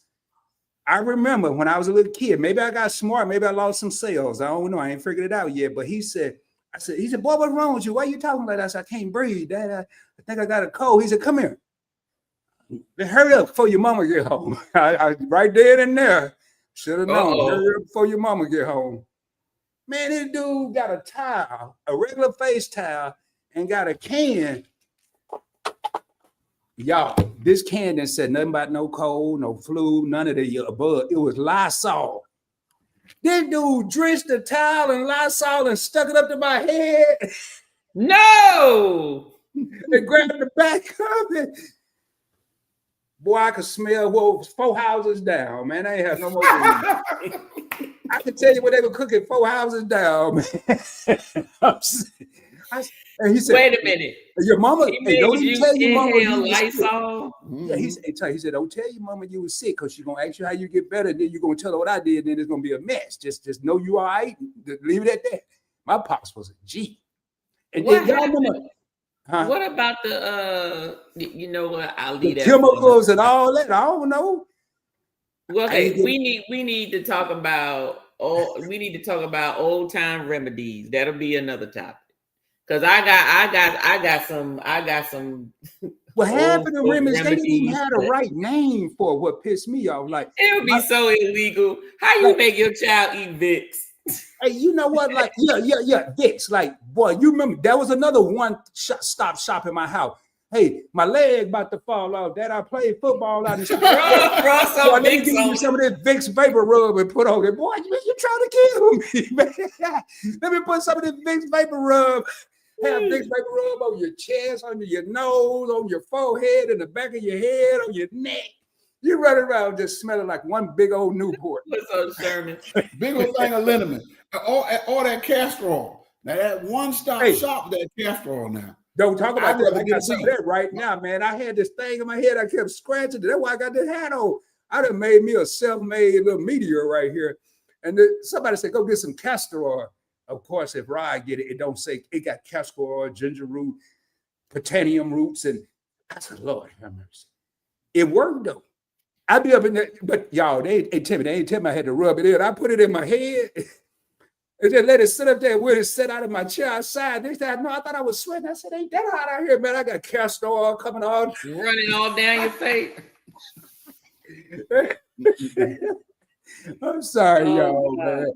[SPEAKER 1] I remember when I was a little kid, maybe I got smart, maybe I lost some sales. I don't know. I ain't figured it out yet. But he said, boy, what's wrong with you? Why are you talking like that? I said, I can't breathe. Dad, I think I got a cold. He said, come here. Hurry up before your mama get home. I right there and there. Should have known. Hurry up before your mama get home. Man, this dude got a towel, a regular face towel, and got a can. Y'all, this can didn't said nothing about no cold, no flu, none of the above. It was Lysol. This dude drenched the towel in Lysol and stuck it up to my head.
[SPEAKER 3] No!
[SPEAKER 1] And grabbed the back of it. Boy, I could smell what was 4 houses down, man. I ain't had no more. I can tell you what they were cooking 4 houses down, man. And he said,
[SPEAKER 3] wait a minute.
[SPEAKER 1] Your mama, hey, don't even tell your mama you was
[SPEAKER 3] Lysol.
[SPEAKER 1] Yeah, he said, don't tell your mama you was sick because she's gonna ask you how you get better. Then you're gonna tell her what I did. Then it's gonna be a mess. Just know you all right. Leave it at that. My pops was a G. And
[SPEAKER 3] what
[SPEAKER 1] y'all remember? Huh?
[SPEAKER 3] What about the you know what? I'll leave
[SPEAKER 1] the
[SPEAKER 3] that
[SPEAKER 1] chemicals and all that. I don't know.
[SPEAKER 3] Well, okay, we need to talk about old time remedies. That'll be another topic. Because I got some
[SPEAKER 1] Well, half of the remedies, they didn't even
[SPEAKER 3] remedies,
[SPEAKER 1] have the right name for what pissed me off. Like,
[SPEAKER 3] it would be so illegal. How you make your child eat Vicks?
[SPEAKER 1] hey, you know what? Like, yeah, Vicks. Like, boy, you remember that was another stop shop in my house. Hey, my leg about to fall off. Dad, I played football out in
[SPEAKER 3] Bro, let
[SPEAKER 1] me give you some of this Vicks vapor rub and put on it. Boy, you trying to kill me, man. Let me put some of this Vicks vapor rub. Have Vicks vapor rub on your chest, under your nose, on your forehead, in the back of your head, on your neck. You run around just smelling like one big old Newport.
[SPEAKER 3] What's up, Sherman?
[SPEAKER 2] Big old thing of liniment. All that castor oil. Now that one-stop shop, that castor oil now.
[SPEAKER 1] Don't talk about that. I got some of that right now, man. I had this thing in my head. I kept scratching it. That's why I got this hat on. I done made me a self-made little meteor right here. And somebody said, go get some castor oil. Of course, if Rod get it, it don't say it got castor oil, ginger root, potanium roots. And I said, Lord have mercy. It worked though. I'd be up in there, but y'all, they ain't tell me I had to rub it in. I put it in my head. And then let it sit up there with it set out of my chair outside. They said, no, I thought I was sweating. I said, ain't that hot out here, man? I got castor oil coming on.
[SPEAKER 3] Running all down your face.
[SPEAKER 1] I'm sorry, y'all, man.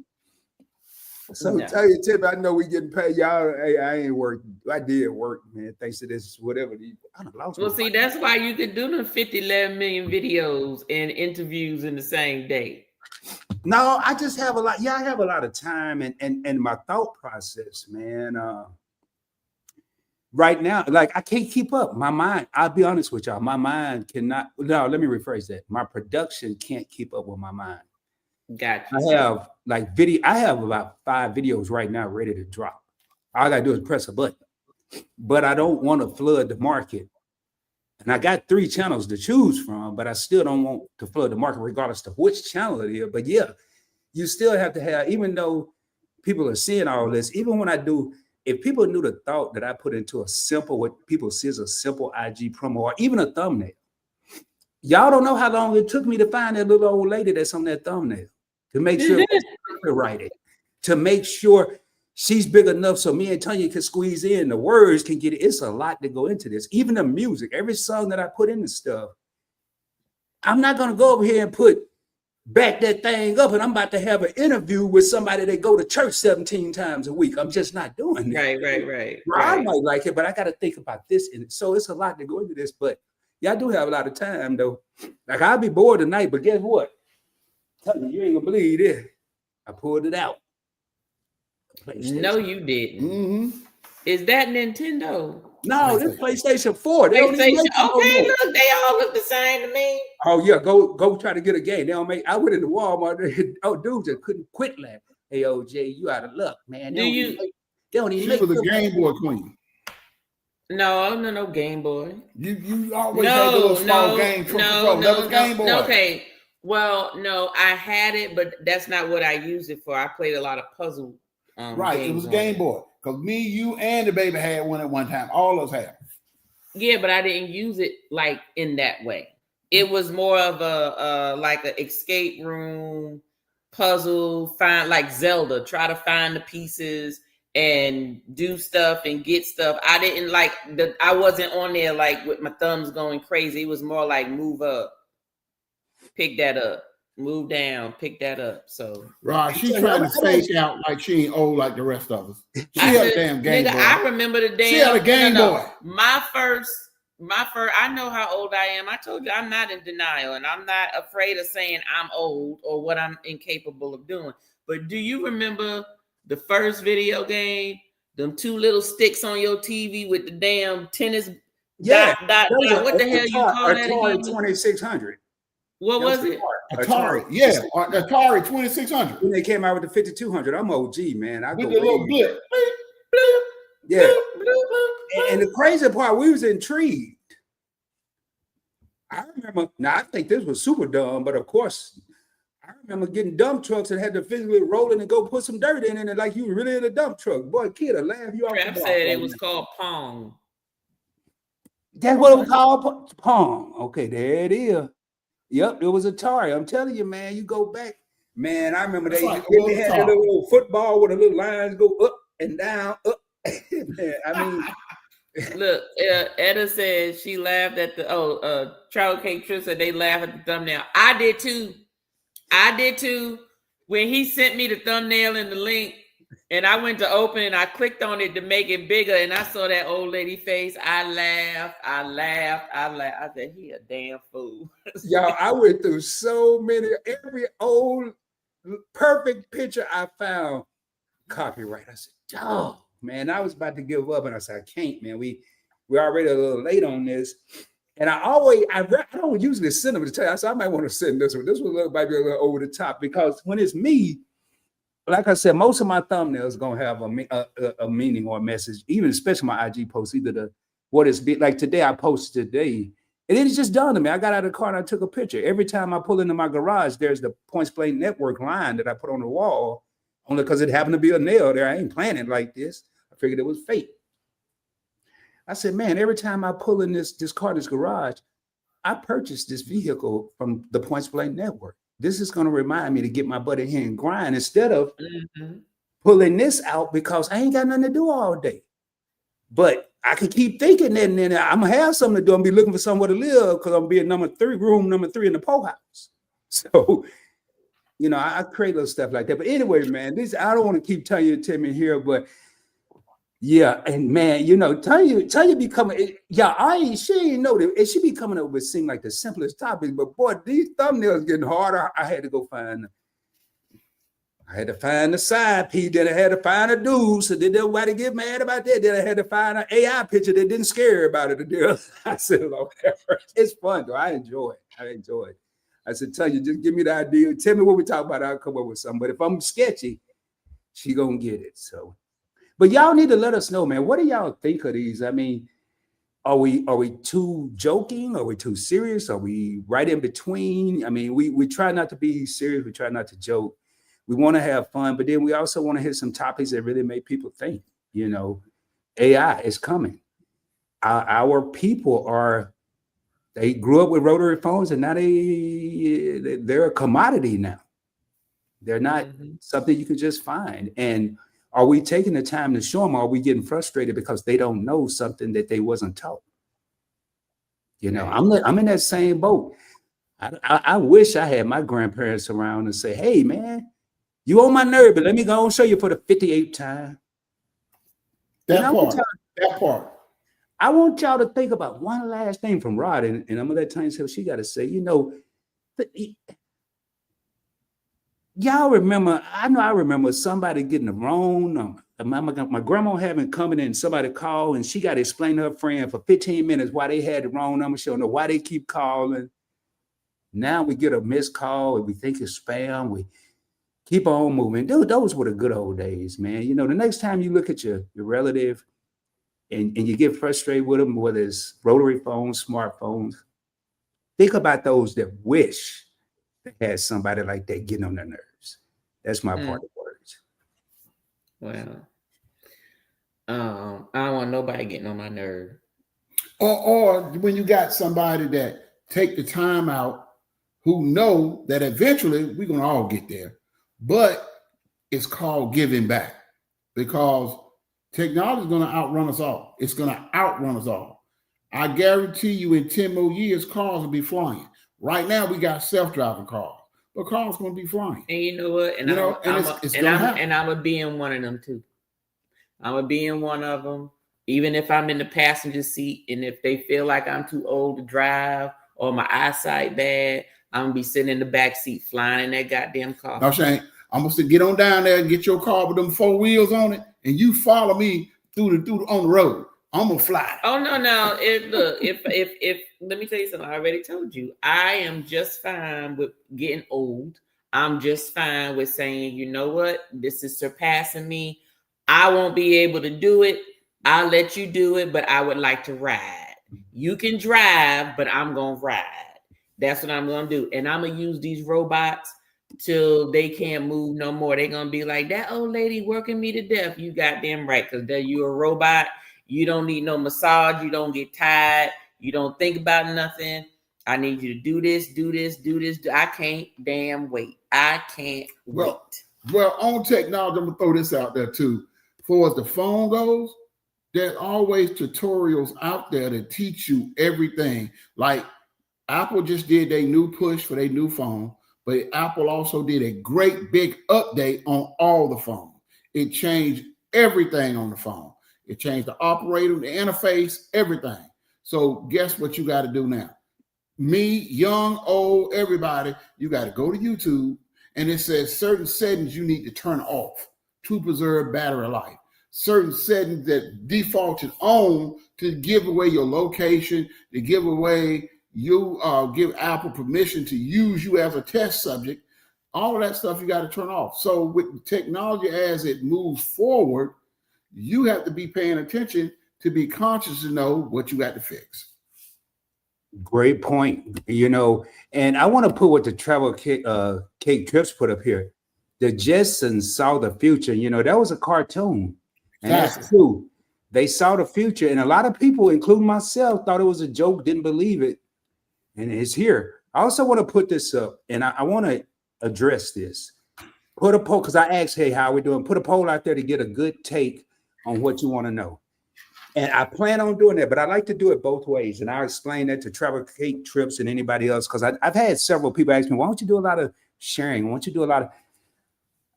[SPEAKER 1] So tell you, Tim, I know we getting paid. Y'all, hey, I ain't working. I did work, man. Thanks to this, whatever. I done lost
[SPEAKER 3] well, see, that's why you could do the 11 million videos and interviews in the same day.
[SPEAKER 1] No, I just have a lot. Yeah, I have a lot of time and my thought process, man. Right now, like I can't keep up. My mind, I'll be honest with y'all, my mind cannot. No, let me rephrase that. My production can't keep up with my mind.
[SPEAKER 3] Gotcha.
[SPEAKER 1] I have I have about 5 videos right now ready to drop. All I gotta do is press a button. But I don't want to flood the market. And I got 3 channels to choose from, but I still don't want to flood the market regardless of which channel it is. But yeah, you still have to have, even though people are seeing all this, even when I do, if people knew the thought that I put into a simple, what people see as a simple IG promo or even a thumbnail, y'all don't know how long it took me to find that little old lady that's on that thumbnail, to make sure it's copyrighted, to make sure she's big enough so me and Tanya can squeeze in, the words can get it. It's a lot to go into this. Even the music, every song that I put in the stuff, I'm not going to go over here and back that thing up and I'm about to have an interview with somebody that go to church 17 times a week. I'm just not doing that.
[SPEAKER 3] Right.
[SPEAKER 1] I might like it, but I got to think about this. And so it's a lot to go into this, but yeah, I do have a lot of time though. Like I'll be bored tonight, but guess what? You ain't gonna believe this. I pulled it out.
[SPEAKER 3] No, you didn't.
[SPEAKER 2] Mm-hmm.
[SPEAKER 3] Is that Nintendo?
[SPEAKER 1] No, this PlayStation 4.
[SPEAKER 3] PlayStation. Okay, look, they all look the same to me.
[SPEAKER 1] Oh yeah, go try to get a game. They don't make. I went into Walmart. Oh, dudes that couldn't quit laughing. Hey, OJ, you out of luck, man. They don't even
[SPEAKER 2] she was a Game Boy queen.
[SPEAKER 3] No, Game Boy.
[SPEAKER 2] You always had the little small game. Game Boy.
[SPEAKER 3] Okay. Well, no, I had it, but that's not what I used it for. I played a lot of puzzle.
[SPEAKER 2] Right, it was a Game Boy. Because me, you, and the baby had one at one time. All of us had.
[SPEAKER 3] Yeah, but I didn't use it like in that way. It was more of a like an escape room puzzle, find like Zelda, try to find the pieces and do stuff and get stuff. I didn't like I wasn't on there like with my thumbs going crazy. It was more like move up, pick that up, move down, pick that up. So
[SPEAKER 2] right, she's trying to fake out like she ain't old like the rest of us. She had a damn Game Boy.
[SPEAKER 3] I remember the damn.
[SPEAKER 2] She had a Game Boy.
[SPEAKER 3] My first. I know how old I am. I told you I'm not in denial, and I'm not afraid of saying I'm old or what I'm incapable of doing. But do you remember the first video game? Them 2 little sticks on your TV with the damn tennis.
[SPEAKER 1] Yeah.
[SPEAKER 3] Dot. What the hell you call that again?
[SPEAKER 1] Atari 2600.
[SPEAKER 3] What was it?
[SPEAKER 2] Atari. Yeah, Atari 2600.
[SPEAKER 1] When they came out with the 5200, I'm OG, man. I
[SPEAKER 2] with the little blip.
[SPEAKER 1] Yeah. And the crazy part, we was intrigued. I remember, now I think this was super dumb, but of course, I remember getting dump trucks and had to physically roll in and go put some dirt in it, and like you were really in a dump truck. Boy, kid, I laugh you off.
[SPEAKER 3] Crap said it was called Pong.
[SPEAKER 1] That's what it was called, Pong. Okay, there it is. Yep, it was Atari. I'm telling you, man, you go back. Man, I remember they had a little football where the little lines go up and down, up. Man, I mean,
[SPEAKER 3] Look, Etta said she laughed at the Travel Cake Trip said they laugh at the thumbnail. I did too. When he sent me the thumbnail and the link, and I went to open it, I clicked on it to make it bigger, and I saw that old lady face. I laughed. I said, he a damn fool.
[SPEAKER 1] Y'all, I went through so many, every old perfect picture I found, copyright. I said, oh man, I was about to give up, and I said, I can't, man. We're already a little late on this. And I don't usually send them to tell you. I said, I might want to send this one. This one might be a little over the top, because when it's me, like I said, most of my thumbnails gonna have a meaning or a message, even especially my IG posts, either what it's like today, I posted today, and it just dawned on me. I got out of the car and I took a picture. Every time I pull into my garage, there's the Points Blank Network line that I put on the wall, only because it happened to be a nail there. I ain't planning like this. I figured it was fate. I said, man, every time I pull in this garage, I purchased this vehicle from the Points Blank Network. This is going to remind me to get my butt in here and grind instead of pulling this out, because I ain't got nothing to do all day. But I can keep thinking that, and then I'm going to have something to do. I'm going to be looking for somewhere to live, because I'm being room number 3 in the Poe house. So, I create little stuff like that. But anyway, man, I don't want to keep telling you Timmy here, but yeah, and man, Tanya be coming. Yeah, she ain't know that. She be coming up with seem like the simplest topics, but boy, these thumbnails getting harder. I had to go find. I had to find the side piece. Then I had to find a dude, so did nobody get mad about that? Then I had to find an AI picture that didn't scare about it. I said, Lord, it's fun though. I enjoy it. I said, Tanya, just give me the idea. Tell me what we talk about. I'll come up with something. But if I'm sketchy, she gonna get it. So. But y'all need to let us know, man. What do y'all think of these? I mean, are we too joking? Are we too serious? Are we right in between? I mean, we try not to be serious. We try not to joke. We want to have fun, but then we also want to hit some topics that really make people think. AI is coming. Our people they grew up with rotary phones, and now they're a commodity now. They're not something you can just find. And are we taking the time to show them, or are we getting frustrated because they don't know something that they wasn't taught? I'm in that same boat. I wish I had my grandparents around and say, hey, man, you on my nerve, but let me go and show you for the 58th time.
[SPEAKER 2] That part.
[SPEAKER 1] I want y'all to think about one last thing from Rod, and I'm going to let Tanya say what she got to say. Y'all remember, I remember somebody getting the wrong number. My grandma having coming in, somebody called, and she got to explain to her friend for 15 minutes why they had the wrong number. She don't know why they keep calling. Now we get a missed call and we think it's spam. We keep on moving. Dude, those were the good old days, man. The next time you look at your relative and you get frustrated with them, whether it's rotary phones, smartphones, think about those that wish they had somebody like that getting on their nerves. That's my part of words.
[SPEAKER 3] Well, I don't want nobody getting on my nerve.
[SPEAKER 2] Or when you got somebody that take the time out, who know that eventually we're going to all get there. But it's called giving back, because technology is going to outrun us all. It's going to outrun us all. I guarantee you in 10 more years, cars will be flying. Right now, we got self-driving cars, but cars going to be flying.
[SPEAKER 3] And you know what? And I'm going to be in one of them too. I'm going to be in one of them, even if I'm in the passenger seat. And if they feel like I'm too old to drive or my eyesight bad, I'm going to be sitting in the back seat flying in that goddamn car.
[SPEAKER 2] No, Shane, I'm going to get on down there and get your car with them 4 wheels on it, and you follow me through on the road. I'm gonna fly.
[SPEAKER 3] Oh no! If let me tell you something. I already told you. I am just fine with getting old. I'm just fine with saying, you know what? This is surpassing me. I won't be able to do it. I'll let you do it, but I would like to ride. You can drive, but I'm gonna ride. That's what I'm gonna do, and I'm gonna use these robots till they can't move no more. They're gonna be like, that old lady working me to death. You goddamn right, because you a robot. You don't need no massage. You don't get tired. You don't think about nothing. I need you to do this, do this, do this. I can't damn wait. I can't wait.
[SPEAKER 2] Well, on technology, I'm going to throw this out there too. As far as the phone goes, There's always tutorials out there to teach you everything. Like Apple just did their new push for their new phone, but Apple also did a great big update on all the phones. It changed everything on the phone. It changed the operator, the interface, everything. So guess what you got to do now? Me, young, old, everybody, you got to go to YouTube, and it says certain settings you need to turn off to preserve battery life. Certain settings that defaulted on to give away your location, to give away you give Apple permission to use you as a test subject. All of that stuff you got to turn off. So with technology as it moves forward, you have to be paying attention to be conscious to know what you got to fix.
[SPEAKER 1] Great point. And I want to put what the travel cake trips put up here. The Jetsons saw the future. That was a cartoon. And that's true. They saw the future. And a lot of people, including myself, thought it was a joke, didn't believe it. And it's here. I also want to put this up, and I want to address this. Put a poll, because I asked, hey, how are we doing? Put a poll out there to get a good take on what you want to know. And I plan on doing that, but I like to do it both ways. And I'll explain that to Travel Cake Trips and anybody else, because I've had several people ask me, why don't you do a lot of sharing? Why don't you do a lot of...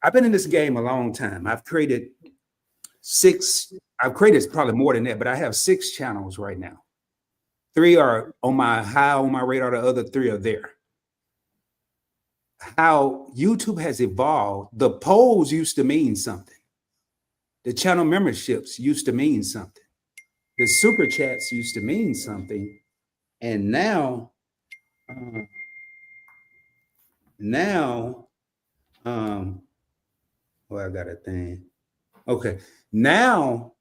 [SPEAKER 1] I've been in this game a long time. I've created probably more than that, but I have 6 channels right now. 3 are on my radar. The other 3 are there. How YouTube has evolved. The polls used to mean something. The channel memberships used to mean something. The super chats used to mean something. And now, I got a thing. Okay. Now,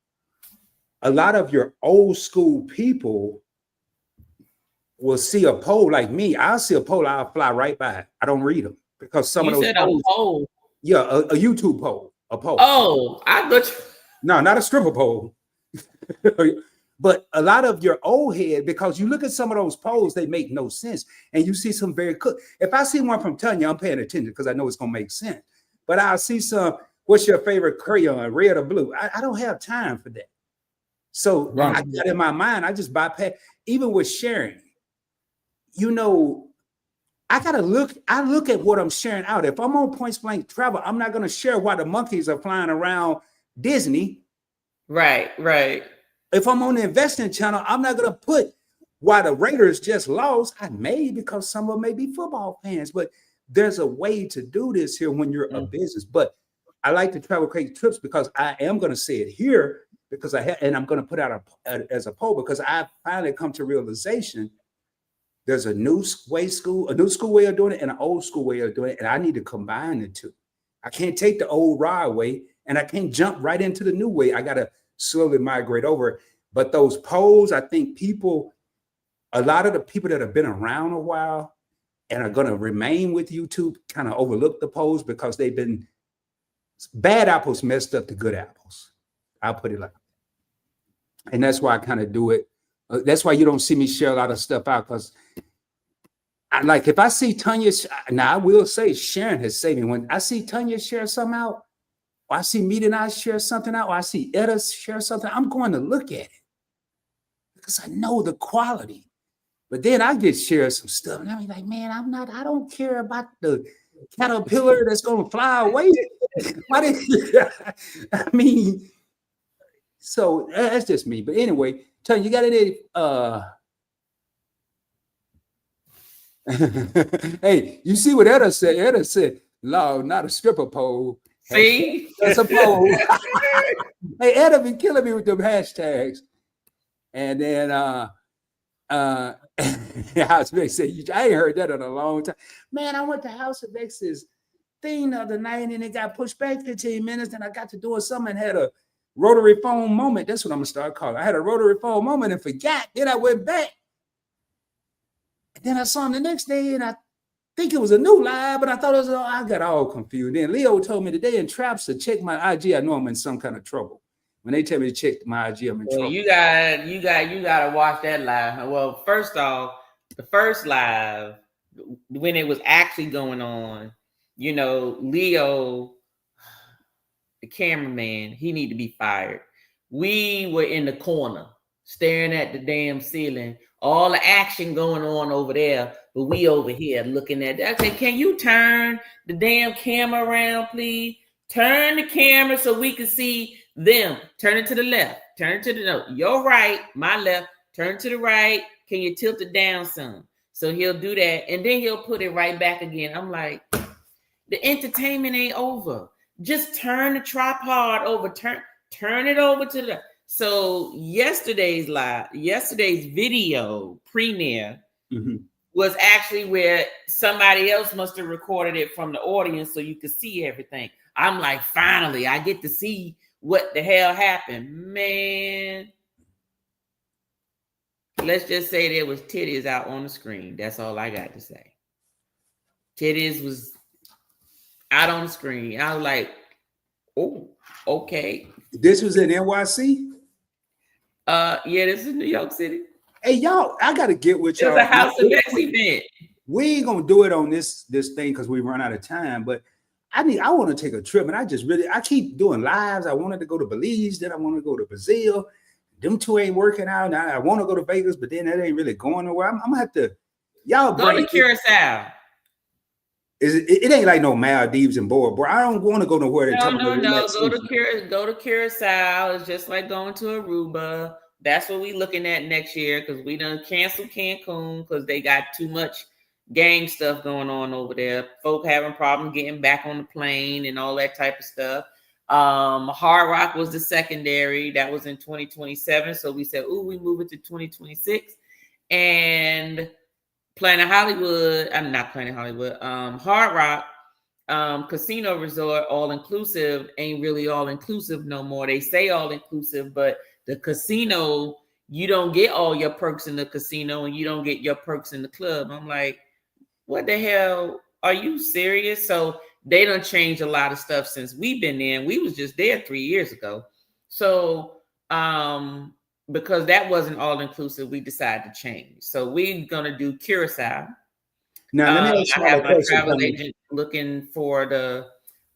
[SPEAKER 1] a lot of your old school people will see a poll like me. I'll see a poll, I'll fly right by it. I don't read them because some of those polls,
[SPEAKER 3] a poll.
[SPEAKER 1] Yeah, a YouTube poll, a poll.
[SPEAKER 3] Oh, I thought
[SPEAKER 1] No, not a stripper poll. But a lot of your old head, because you look at some of those polls, they make no sense. And you see some very cool. If I see one from Tanya, I'm paying attention because I know it's gonna make sense. But I'll see some, what's your favorite crayon, red or blue? I don't have time for that. So right. I got in my mind, I just bypass, even with sharing. I look at what I'm sharing out. If I'm on Point Blank Travel, I'm not going to share why the monkeys are flying around Disney.
[SPEAKER 3] Right.
[SPEAKER 1] If I'm on the investing channel, I'm not going to put why the Raiders just lost. I may, because some of them may be football fans, but there's a way to do this here when you're a business. But I like the Travel Cake Trips because I am going to say it here because and I'm going to put out as a poll because I finally come to realization there's a new school way of doing it and an old school way of doing it. And I need to combine the two. I can't take the old raw way and I can't jump right into the new way. I got to slowly migrate over. But those polls, I think a lot of the people that have been around a while and are going to remain with YouTube kind of overlook the polls because they've been bad apples messed up the good apples. I'll put it like that. And that's why I kind of do it. That's why you don't see me share a lot of stuff out because if I see Tanya, now I will say Sharon has saved me. When I see Tanya share something out, or I see Meet and I share something out, or I see Etta share something, I'm going to look at it because I know the quality. But then I get shared some stuff, and I'm like, man, I don't care about the caterpillar that's going to fly away. So that's just me. But anyway, Tanya, you got any? Hey, you see what Etta said? Etta said, "No, not a stripper pole."
[SPEAKER 3] See,
[SPEAKER 1] that's a pole. Hey, Etta been killing me with them hashtags. And then I was going to say, I ain't heard that in a long time. Man, I went to House of X's thing the other night and it got pushed back 15 minutes and I got to doing something and had a rotary phone moment. That's what I'm going to start calling. I had a rotary phone moment and forgot. Then I went back. And then I saw him the next day and I think it was a new live, but I thought I got all confused. Then Leo told me today in Traps to check my IG. I know I'm in some kind of trouble. When they tell me to check my IG, I'm in trouble.
[SPEAKER 3] You gotta watch that live. Well, first off, the first live, when it was actually going on, Leo, the cameraman, he need to be fired we were in the corner staring at the damn ceiling, all the action going on over there, but we over here looking at that. I said, can you turn the damn camera around, please? Turn the camera so we can see them. Turn it to the left. Turn it to the no. Your right, my left. Turn to the right. Can you tilt it down some? So he'll do that, and then he'll put it right back again. I'm like, the entertainment ain't over. Just turn the tripod over. Turn it over to the. So yesterday's video premiere was actually where somebody else must have recorded it from the audience so you could see everything. I'm like, finally, I get to see what the hell happened. Man, let's just say there was titties out on the screen. That's all I got to say. Titties was out on the screen. I was like, oh, okay.
[SPEAKER 1] This was in NYC?
[SPEAKER 3] Yeah, this is New York City.
[SPEAKER 1] Hey, y'all, I got to get with y'all.
[SPEAKER 3] It's a House of X event.
[SPEAKER 1] We ain't going to do it on this thing because we run out of time, but I want to take a trip, and I keep doing lives. I wanted to go to Belize, then I want to go to Brazil. Them two ain't working out. Now I want to go to Vegas, but then that ain't really going nowhere. I'm going to have to, y'all
[SPEAKER 3] go to Curacao.
[SPEAKER 1] It ain't like no Maldives and Bora Bora. I don't want to go nowhere.
[SPEAKER 3] No. Go to Curacao. It's just like going to Aruba. That's what we looking at next year because we done canceled Cancun because they got too much gang stuff going on over there. Folk having problems getting back on the plane and all that type of stuff. Hard Rock was the secondary. That was in 2027. So we said, we move it to 2026. And Planet Hollywood, I'm not Planet Hollywood, Hard Rock Casino Resort, all-inclusive, ain't really all-inclusive no more. They say all-inclusive, but the casino, you don't get all your perks in the casino and you don't get your perks in the club. I'm like, what the hell? Are you serious? So they done changed a lot of stuff since we've been in. We was just there 3 years ago. So because that wasn't all-inclusive, we decided to change. So we're going to do Curacao.
[SPEAKER 1] Now, let me ask you
[SPEAKER 3] I have my travel agent looking for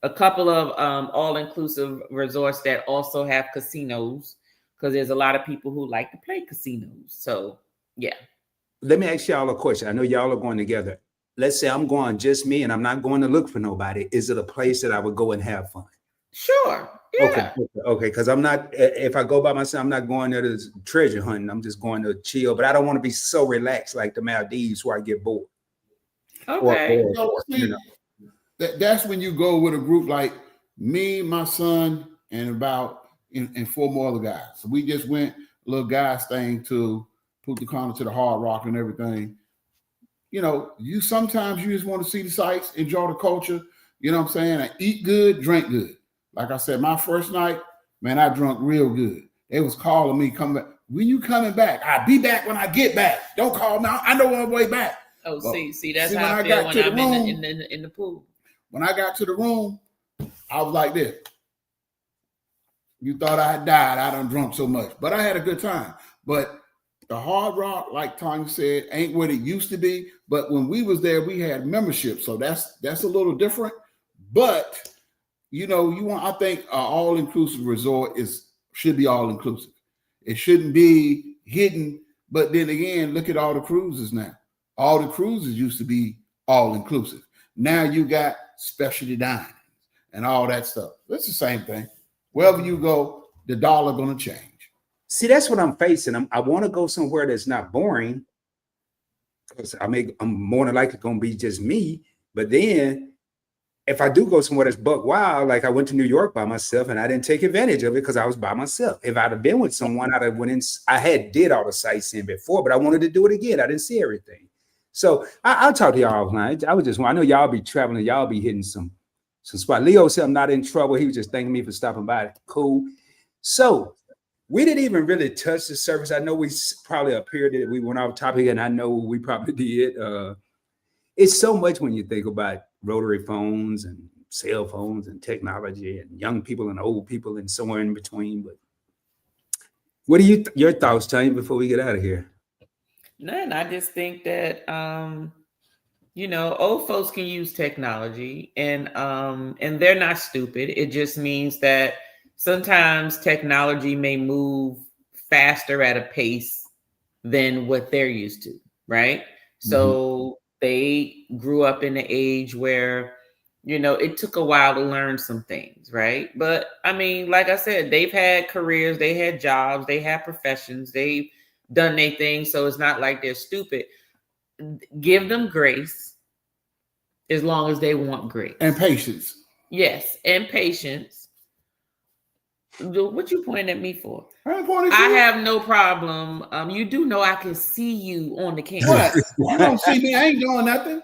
[SPEAKER 3] a couple of all-inclusive resorts that also have casinos because there's a lot of people who like to play casinos. So, yeah.
[SPEAKER 1] Let me ask y'all a question. I know y'all are going together. Let's say I'm going just me and I'm not going to look for nobody. Is it a place that I would go and have fun?
[SPEAKER 3] Sure. Yeah.
[SPEAKER 1] Okay. Because I'm not, if I go by myself, I'm not going there to treasure hunting. I'm just going to chill. But I don't want to be so relaxed like the Maldives where I get bored.
[SPEAKER 3] Okay.
[SPEAKER 2] That's when you go with a group like me, my son, and and four more other guys. So we just went a little guys thing to Punta Cana to the Hard Rock and everything. You know, sometimes you just want to see the sights, enjoy the culture. You know what I'm saying? And eat good, drink good. Like I said, my first night, man, I drunk real good. They was calling me, come back. When you coming back? I'll be back when I get back. Don't call now. I know on my way back.
[SPEAKER 3] Oh, see, that's how I feel when I'm in the pool.
[SPEAKER 2] When I got to the room, I was like this. You thought I had died. I done drunk so much. But I had a good time. But the Hard Rock, like Tanya said, ain't what it used to be. But when we was there, we had membership. So that's a little different. But, I think an all-inclusive resort should be all-inclusive. It shouldn't be hidden. But then again, look at all the cruises now. All the cruises used to be all-inclusive. Now you got specialty dining and all that stuff. It's the same thing. Wherever you go, the dollar going to change.
[SPEAKER 1] See, that's what I'm facing. I want to go somewhere that's not boring because I'm more than likely going to be just me. But then if I do go somewhere that's buck wild, like I went to New York by myself and I didn't take advantage of it because I was by myself. If I'd have been with someone, I'd have went in. I did all the sightseeing before, but I wanted to do it again. I didn't see everything. So I'll talk to y'all offline. I know y'all be traveling. Y'all be hitting some spot. Leo said I'm not in trouble. He was just thanking me for stopping by. Cool. So we didn't even really touch the surface. I know we probably appeared that we went off topic, and I know we probably did. It's so much when you think about rotary phones and cell phones and technology and young people and old people and somewhere in between. But what are your thoughts, Tanya, before we get out of here?
[SPEAKER 3] None. I just think that old folks can use technology and they're not stupid. It just means that sometimes technology may move faster at a pace than what they're used to, right? So they grew up in an age where, it took a while to learn some things, right? But I mean, like I said, they've had careers, they had jobs, they had professions, they've done their thing. So it's not like they're stupid. Give them grace as long as they want grace.
[SPEAKER 2] And patience.
[SPEAKER 3] Yes, and patience. What you pointing at me for?
[SPEAKER 2] I
[SPEAKER 3] have no problem. You do know I can see you on the camera.
[SPEAKER 2] What? You don't see me. I ain't doing nothing.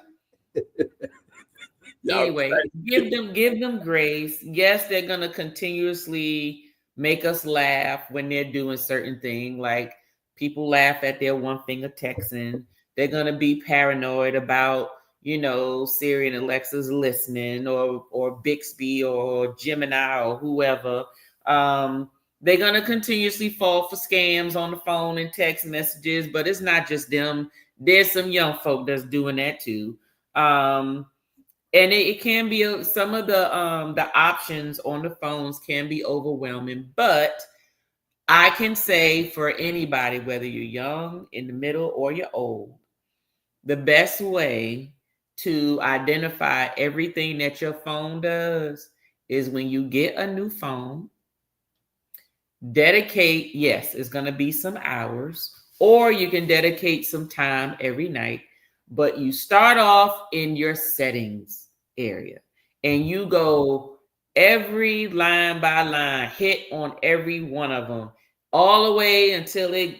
[SPEAKER 3] Anyway, give them grace. Yes, they're gonna continuously make us laugh when they're doing certain things. Like people laugh at their one finger texting. They're gonna be paranoid about, Siri and Alexa's listening, or Bixby or Gemini or whoever. They're gonna continuously fall for scams on the phone and text messages, but it's not just them. There's some young folk that's doing that too. And it can be some of the options on the phones can be overwhelming, but I can say for anybody, whether you're young, in the middle, or you're old, the best way to identify everything that your phone does is when you get a new phone, dedicate, yes, it's going to be some hours, or you can dedicate some time every night, but you start off in your settings area and you go every line by line, hit on every one of them all the way until it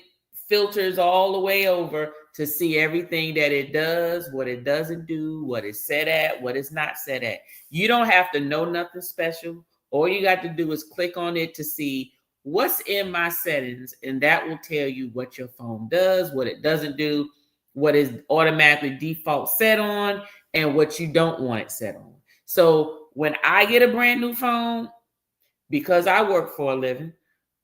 [SPEAKER 3] filters all the way over to see everything that it does, what it doesn't do, what it's set at, what it's not set at. You don't have to know nothing special. All you got to do is click on it to see what's in my settings, and that will tell you what your phone does, what it doesn't do, what is automatically default set on, and what you don't want it set on. So when I get a brand new phone, because I work for a living,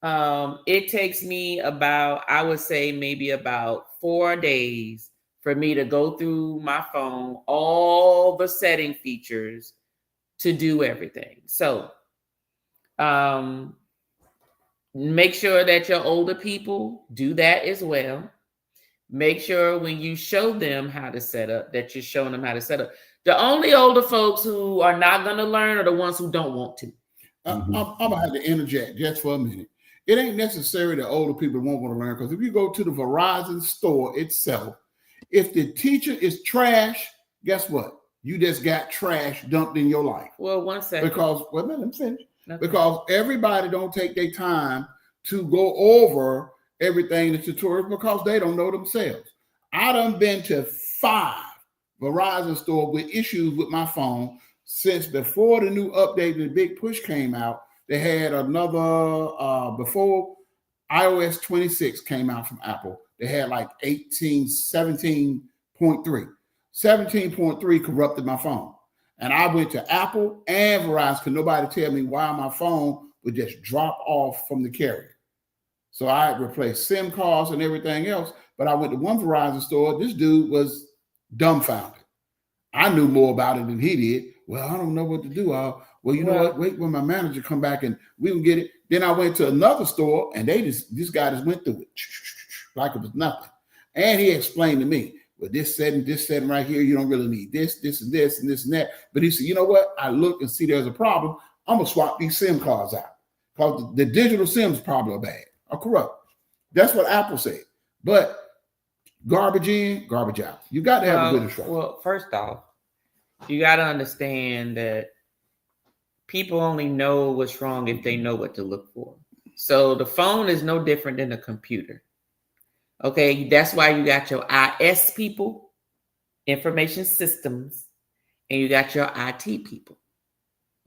[SPEAKER 3] it takes me about, I would say maybe about 4 days for me to go through my phone, all the setting features to do everything. So make sure that your older people do that as well. Make sure when you show them how to set up, that you're showing them how to set up. The only older folks who are not going to learn are the ones who don't want to.
[SPEAKER 2] I'm going to have to interject just for a minute. It ain't necessary that older people won't want to learn, because if you go to the Verizon store itself, if the teacher is trash, guess what? You just got trash dumped in your life.
[SPEAKER 3] Well, one second.
[SPEAKER 2] Because, wait a minute, let me finish. Okay. Because everybody don't take their time to go over everything in the tutorials because they don't know themselves. I done been to 5 Verizon stores with issues with my phone since before the new update and the big push came out. They had another, before iOS 26 came out from Apple, they had like 17.3. 17.3 corrupted my phone. And I went to Apple and Verizon, because nobody tell me why my phone would just drop off from the carrier. So I replaced SIM cards and everything else. But I went to one Verizon store. This dude was dumbfounded. I knew more about it than he did. Well, I don't know what to do. Well, you know what? Wait when my manager come back and we can get it. Then I went to another store and this guy just went through it like it was nothing. And he explained to me, well, this setting right here, you don't really need this, and this, and this, and that. But he said, you know what? I look and see there's a problem. I'm going to swap these SIM cards out because the digital SIMs probably are bad or corrupt. That's what Apple said. But garbage in, garbage out. You got to have a good instruction.
[SPEAKER 3] Well, first off, you got to understand that people only know what's wrong if they know what to look for. So the phone is no different than a computer. Okay, that's why you got your IS people, information systems, and you got your IT people,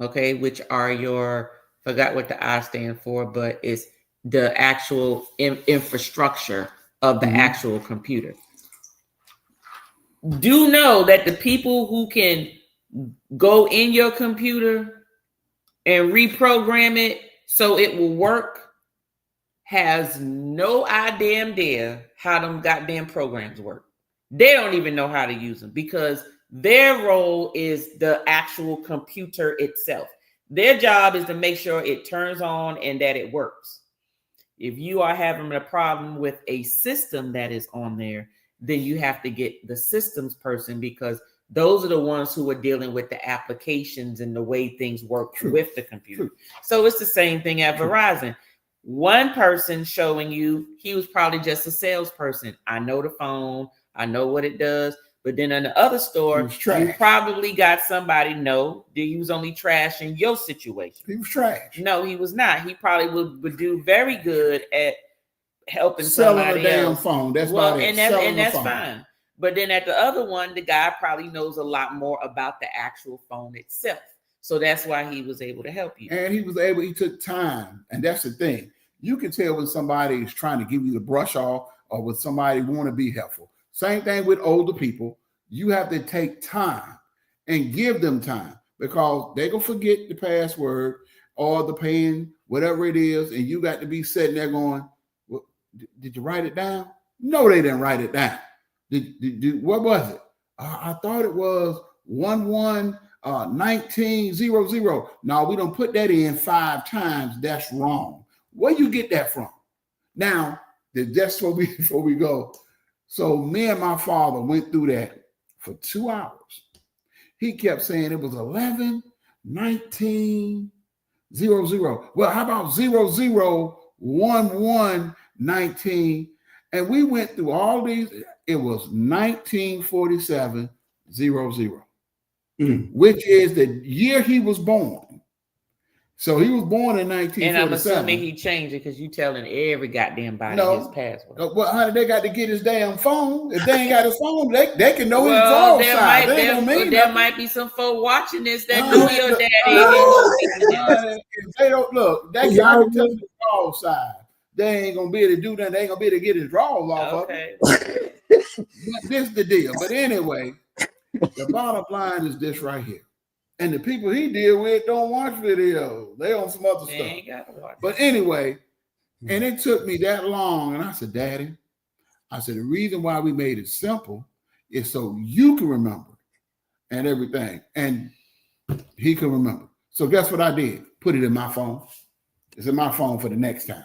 [SPEAKER 3] okay, which are your, forgot what the I stand for, but it's the actual infrastructure of the actual computer. Do know that the people who can go in your computer and reprogram it so it will work has no idea how them goddamn programs work. They don't even know how to use them because their role is the actual computer itself. Their job is to make sure it turns on and that it works. If you are having a problem with a system that is on there, then you have to get the systems person, because those are the ones who are dealing with the applications and the way things work with the computer. So it's the same thing at Verizon. One person showing you, he was probably just a salesperson. I know the phone, I know what it does. But then in the other store, you probably got somebody, no, he was only trash in your situation.
[SPEAKER 2] He was trash.
[SPEAKER 3] No, he was not. He probably would do very good at helping
[SPEAKER 2] selling
[SPEAKER 3] somebody
[SPEAKER 2] a damn
[SPEAKER 3] else.
[SPEAKER 2] Phone. That's
[SPEAKER 3] that's fine. But then at the other one, the guy probably knows a lot more about the actual phone itself. So that's why he was able to help you.
[SPEAKER 2] And he took time. And that's the thing. You can tell when somebody is trying to give you the brush off or when somebody want to be helpful. Same thing with older people. You have to take time and give them time, because they're going to forget the password or the PIN, whatever it is. And you got to be sitting there going, well, did you write it down? No, they didn't write it down. What was it? I thought it was 111900. No, we don't put that in 5 times. That's wrong. Where you get that from? Now, just before we go. So me and my father went through that for 2 hours. He kept saying it was 111900. Well, how about 001119? And we went through all these. It was 1947 which is the year he was born. So he was born in 1947.
[SPEAKER 3] And I'm assuming he changed it because you telling every goddamn body his password.
[SPEAKER 2] Well, honey, they got to get his damn phone. If they ain't got his phone, they can know his phone size.
[SPEAKER 3] There might be some folk watching this that know your daddy.
[SPEAKER 2] If they don't look, they can tell his draw size. They ain't gonna be able to do that. They ain't gonna be able to get his draws off of it. But this is the deal. But anyway, the bottom line is this right here. And the people he deal with don't watch videos. They on some other stuff.
[SPEAKER 3] Ain't gotta watch.
[SPEAKER 2] But anyway, and it took me that long. And I said, Daddy, the reason why we made it simple is so you can remember and everything. And he can remember. So guess what I did? Put it in my phone. It's in my phone for the next time.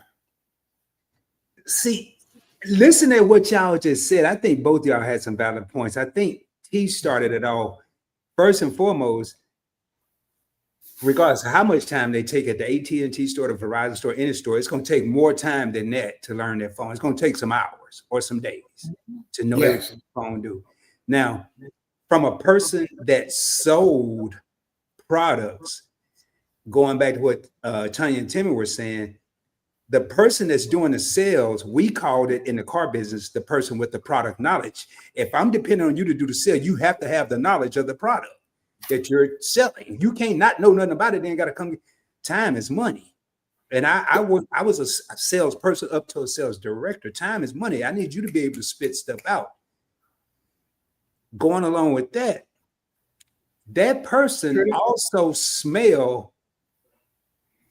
[SPEAKER 1] See, listen to what y'all just said. I think both y'all had some valid points. I think he started it all. First and foremost, regardless of how much time they take at the AT&T store, the Verizon store, any store, it's going to take more time than that to learn their phone. It's going to take some hours or some days to know what the phone do. Now, from a person that sold products, going back to what Tanya and Timmy were saying, the person that's doing the sales, we called it in the car business, the person with the product knowledge. If I'm depending on you to do the sale, you have to have the knowledge of the product that you're selling. You can't not know nothing about it. Then got to come. Time is money. And I was a salesperson up to a sales director. Time is money. I need you to be able to spit stuff out. Going along with that, that person also smell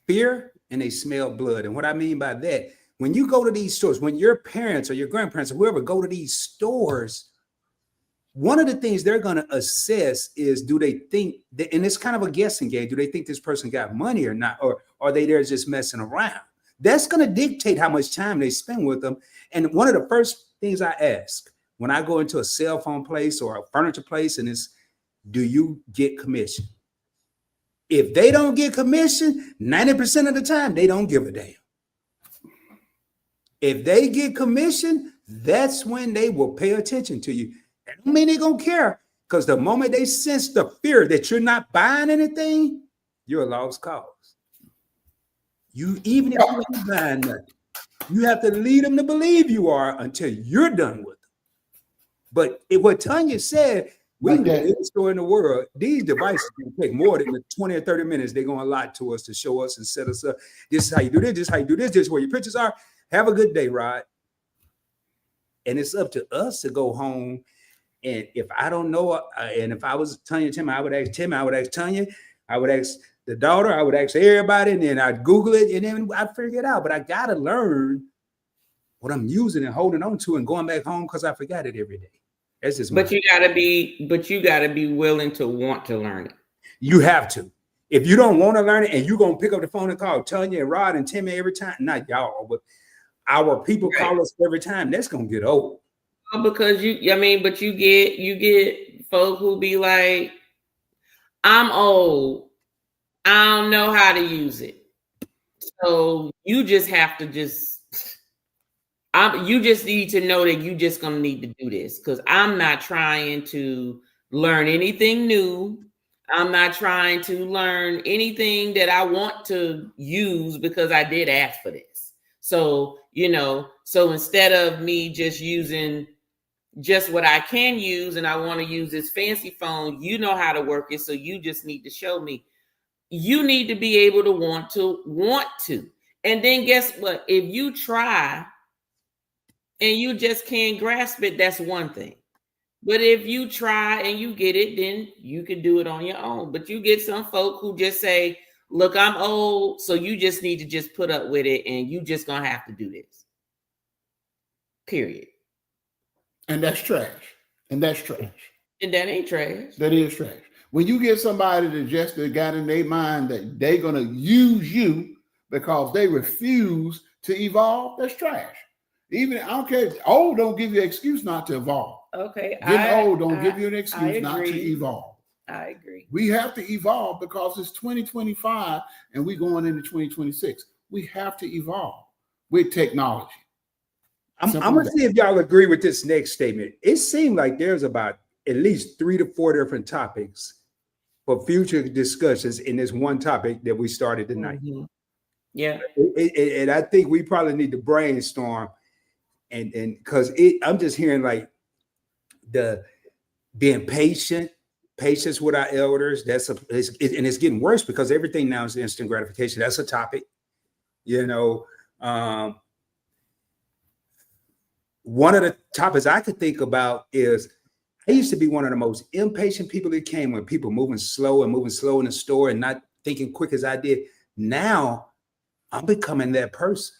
[SPEAKER 1] fear and they smell blood. And what I mean by that, when you go to these stores, when your parents or your grandparents or whoever go to these stores, one of the things they're going to assess is, do they think that, and it's kind of a guessing game, do they think this person got money or not? Or are they there just messing around? That's going to dictate how much time they spend with them. And one of the first things I ask when I go into a cell phone place or a furniture place, and it's, do you get commission? If they don't get commission, 90% of the time, they don't give a damn. If they get commission, that's when they will pay attention to you. That don't mean they're going to care, because the moment they sense the fear that you're not buying anything, you're a lost cause. Even if you ain't buying nothing, you have to lead them to believe you are until you're done with them. But what Tanya said, we can go to any store in the world. These devices can take more than the 20 or 30 minutes they're going to allot to us to show us and set us up. This is how you do this. This is how you do this. This is where your pictures are. Have a good day, Rod. And it's up to us to go home. And if I don't know, and if I was Tanya, Tim, I would ask Tim, I would ask Tanya, I would ask the daughter, I would ask everybody, and then I'd Google it, and then I'd figure it out. But I got to learn what I'm using and holding on to and going back home because I forgot it every day. That's just
[SPEAKER 3] but you gotta be willing to want to learn it.
[SPEAKER 1] You have to. If you don't want to learn it and you're going to pick up the phone and call Tanya and Rod and Timmy every time, not y'all, but our people call us every time, that's going to get old.
[SPEAKER 3] Because but you get folk who be like, I'm old. I don't know how to use it. So you just have to you just need to know that you just gonna need to do this, because I'm not trying to learn anything new. I'm not trying to learn anything that I want to use because I did ask for this. So, so instead of me just using just what I can use and I want to use this fancy phone, you know how to work it. So you just need to show me. You need to be able to want to. And then guess what? If you try and you just can't grasp it, that's one thing. But if you try and you get it, then you can do it on your own. But you get some folk who just say, look, I'm old, so you just need to just put up with it and you just gonna have to do this. Period.
[SPEAKER 2] And that's trash. And that's trash.
[SPEAKER 3] And that ain't trash.
[SPEAKER 2] That is trash. When you get somebody that just got in their mind that they're gonna use you because they refuse to evolve, that's trash. Even I don't care. Old don't give you an excuse not to evolve.
[SPEAKER 3] Okay.
[SPEAKER 2] Getting old don't give you an excuse not to evolve.
[SPEAKER 3] I agree.
[SPEAKER 2] We have to evolve because it's 2025 and we're going into 2026. We have to evolve with technology.
[SPEAKER 1] I'm gonna see if y'all agree with this next statement. It seemed like there's about at least 3 to 4 different topics for future discussions in this one topic that we started tonight.
[SPEAKER 3] Mm-hmm. Yeah.
[SPEAKER 1] And I think we probably need to brainstorm and because I'm just hearing like the being patience with our elders. And it's getting worse because everything now is instant gratification. That's a topic, one of the topics I could think about is I used to be one of the most impatient people that came when people moving slow in the store and not thinking quick as I did. Now I'm becoming that person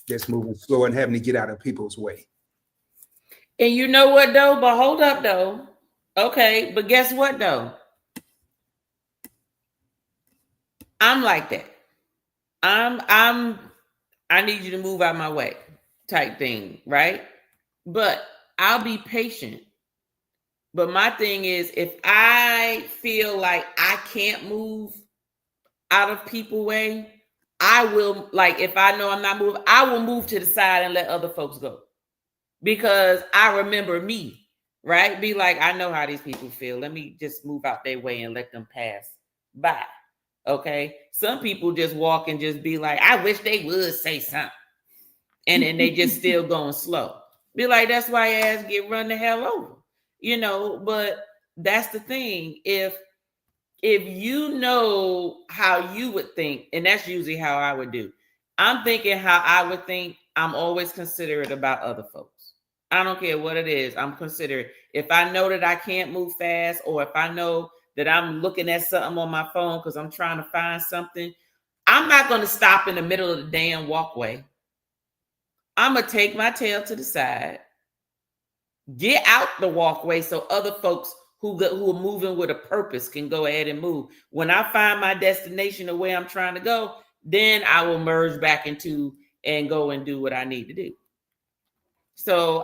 [SPEAKER 1] that's moving slow and having to get out of people's way.
[SPEAKER 3] And you know what though? But hold up though. Okay, but guess what though? I'm like that. I need you to move out my way type thing, right? But I'll be patient. But my thing is, if I feel like I can't move out of people's way, I will, like, if I know I'm not moving, I will move to the side and let other folks go. Because I remember me, right? Be like, I know how these people feel. Let me just move out their way and let them pass by. Okay? Some people just walk and just be like, I wish they would say something. And then they just still going slow. Be like, that's why your ass get run the hell over. But that's the thing. If you know how you would think, and that's usually how I would do. I'm thinking how I would think. I'm always considerate about other folks. I don't care what it is. I'm considerate. If I know that I can't move fast, or if I know that I'm looking at something on my phone because I'm trying to find something, I'm not going to stop in the middle of the damn walkway. I'm going to take my tail to the side, get out the walkway so other folks who are moving with a purpose can go ahead and move. When I find my destination the way I'm trying to go, then I will merge back into and go and do what I need to do. So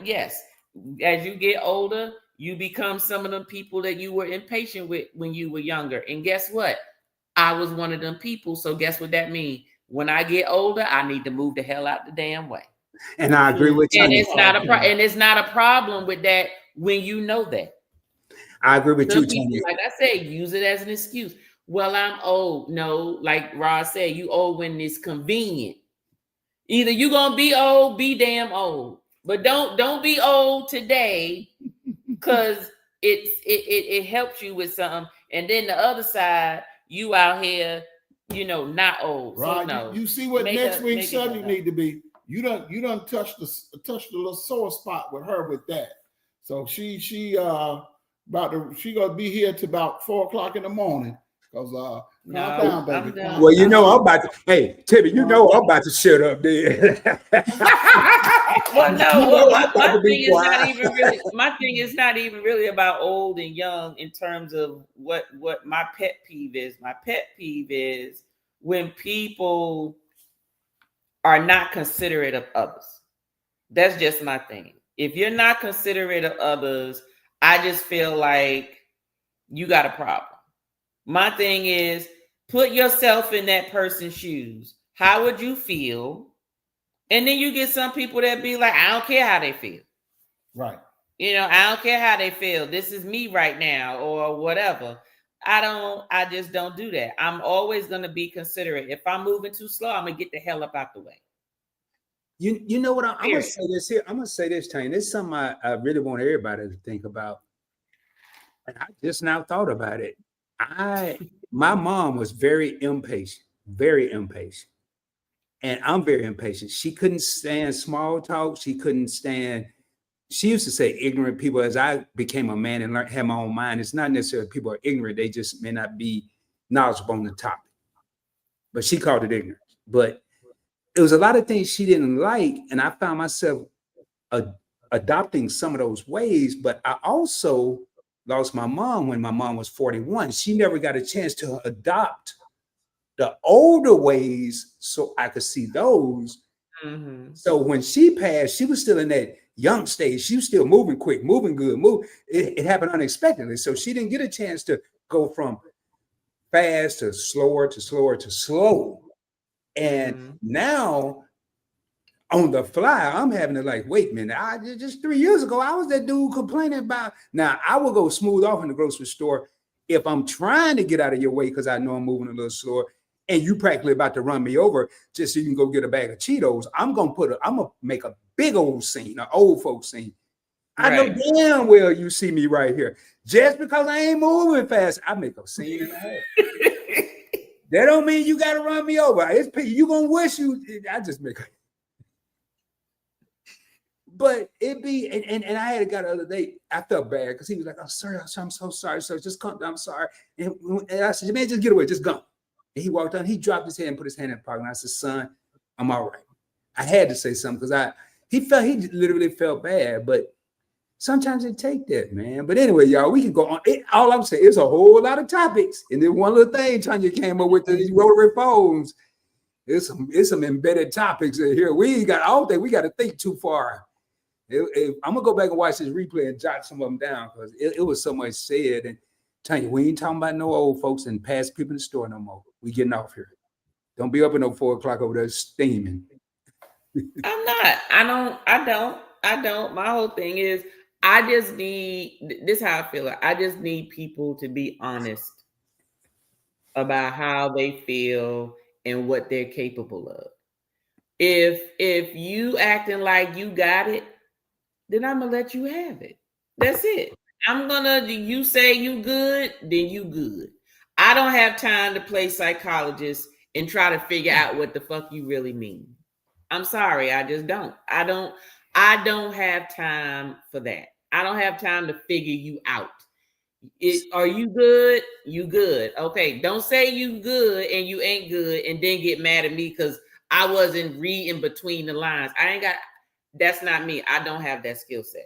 [SPEAKER 3] yes, as you get older, you become some of them people that you were impatient with when you were younger. And guess what? I was one of them people. So guess what that means? When I get older, I need to move the hell out the damn way.
[SPEAKER 1] And I agree with you.
[SPEAKER 3] And it's not a problem with that when you know that.
[SPEAKER 1] I agree with you, Tony.
[SPEAKER 3] Like I said, use it as an excuse. Well, I'm old. No, like Rod said, you old when it's convenient. Either you're gonna be old, be damn old. But don't be old today because it helps you with something. And then the other side, you out here, not old.
[SPEAKER 2] Right.
[SPEAKER 3] So no.
[SPEAKER 2] You see what next week's subject need to be. You don't touch the little sore spot with her with that. So she gonna be here to about 4:00 in the morning Because calm
[SPEAKER 3] No,
[SPEAKER 2] down,
[SPEAKER 3] I'm
[SPEAKER 2] baby.
[SPEAKER 3] done.
[SPEAKER 1] Well, you know, I'm about to, hey, Timmy, you know, I'm about to shut up there.
[SPEAKER 3] Well, no,
[SPEAKER 1] You
[SPEAKER 3] well,
[SPEAKER 1] know, I'm about
[SPEAKER 3] my
[SPEAKER 1] to be
[SPEAKER 3] thing is not
[SPEAKER 1] quiet.
[SPEAKER 3] even really my thing is not even really about old and young in terms of what my pet peeve is. My pet peeve is when people are not considerate of others. That's just my thing. If you're not considerate of others, I just feel like you got a problem. My thing is put yourself in that person's shoes. How would you feel? And then you get some people that be like, I don't care how they feel.
[SPEAKER 2] Right.
[SPEAKER 3] You know, I don't care how they feel. This is me right now or whatever. I just don't do that. I'm always going to be considerate. If I'm moving too slow, I'm going to get the hell up out the way.
[SPEAKER 1] You know what? I'm going to
[SPEAKER 3] Period.
[SPEAKER 1] say this here. I'm going to say this, Tanya. This is something I really want everybody to think about. And I just now thought about it. My mom was very impatient, very impatient. And I'm very impatient. She couldn't stand small talk. She used to say ignorant people. As I became a man and learned, had my own mind, it's not necessarily people are ignorant. They just may not be knowledgeable on the topic. But she called it ignorance. But it was a lot of things she didn't like. And I found myself adopting some of those ways. But I also lost my mom when my mom was 41. She never got a chance to adopt the older ways so I could see those.
[SPEAKER 3] Mm-hmm.
[SPEAKER 1] So when she passed, she was still in that young stage. She was still moving quick, moving good, it happened unexpectedly. So she didn't get a chance to go from fast to slower to slower to slow. And now on the fly, I'm having to like, wait a minute. Just 3 years ago, I was that dude complaining about. Now I will go smooth off in the grocery store if I'm trying to get out of your way because I know I'm moving a little slower, and you practically about to run me over just so you can go get a bag of Cheetos. I'm gonna make a big old scene, an old folks scene. I know damn well you see me right here. Just because I ain't moving fast, I make a scene in the head. That don't mean you gotta run me over. You gonna wish you. I just make a. But it be and I had a guy the other day. I felt bad because he was like, "I'm sorry, I'm so sorry, sir. Just come down. I'm sorry." And I said, "Man, just get away, just go." And he walked down. He dropped his head and put his hand in the pocket. And I said, "Son, I'm all right." I had to say something because he literally felt bad. But sometimes it take that, man. But anyway, y'all, we can go on. All I'm saying is a whole lot of topics, and then one little thing Tanya came up with these rotary phones. It's some embedded topics in here. I don't think we got to think too far. I'm gonna go back and watch this replay and jot some of them down because it was so much said. And tell you, we ain't talking about no old folks and past people in the store no more. We getting off here. Don't be up at no 4 o'clock over there steaming.
[SPEAKER 3] I'm not. I don't. My whole thing is I just need this is how I feel. I just need people to be honest about how they feel and what they're capable of. If you acting like you got it, then I'm gonna let you have it. That's it. You say you good, then you good. I don't have time to play psychologist and try to figure out what the fuck you really mean. I'm sorry, I just don't. I don't have time for that. I don't have time to figure you out. Are you good? You good. Okay, don't say you good and you ain't good and then get mad at me because I wasn't reading between the lines. That's not me. I don't have that skill set.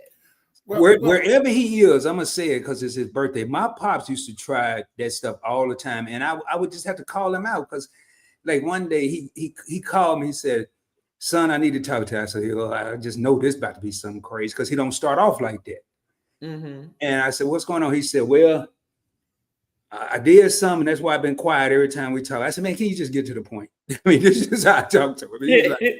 [SPEAKER 1] Wherever he is, I'm gonna say it because it's his birthday. My pops used to try that stuff all the time, and I would just have to call him out because, like one day he called me. He said, "Son, I need to talk to you." I said, "I just know this about to be something crazy because he don't start off like that."
[SPEAKER 3] Mm-hmm.
[SPEAKER 1] And I said, "What's going on?" He said, "Well, I did something. That's why I've been quiet every time we talk." I said, "Man, can you just get to the point?" I mean, this is how I talk to him. He's like,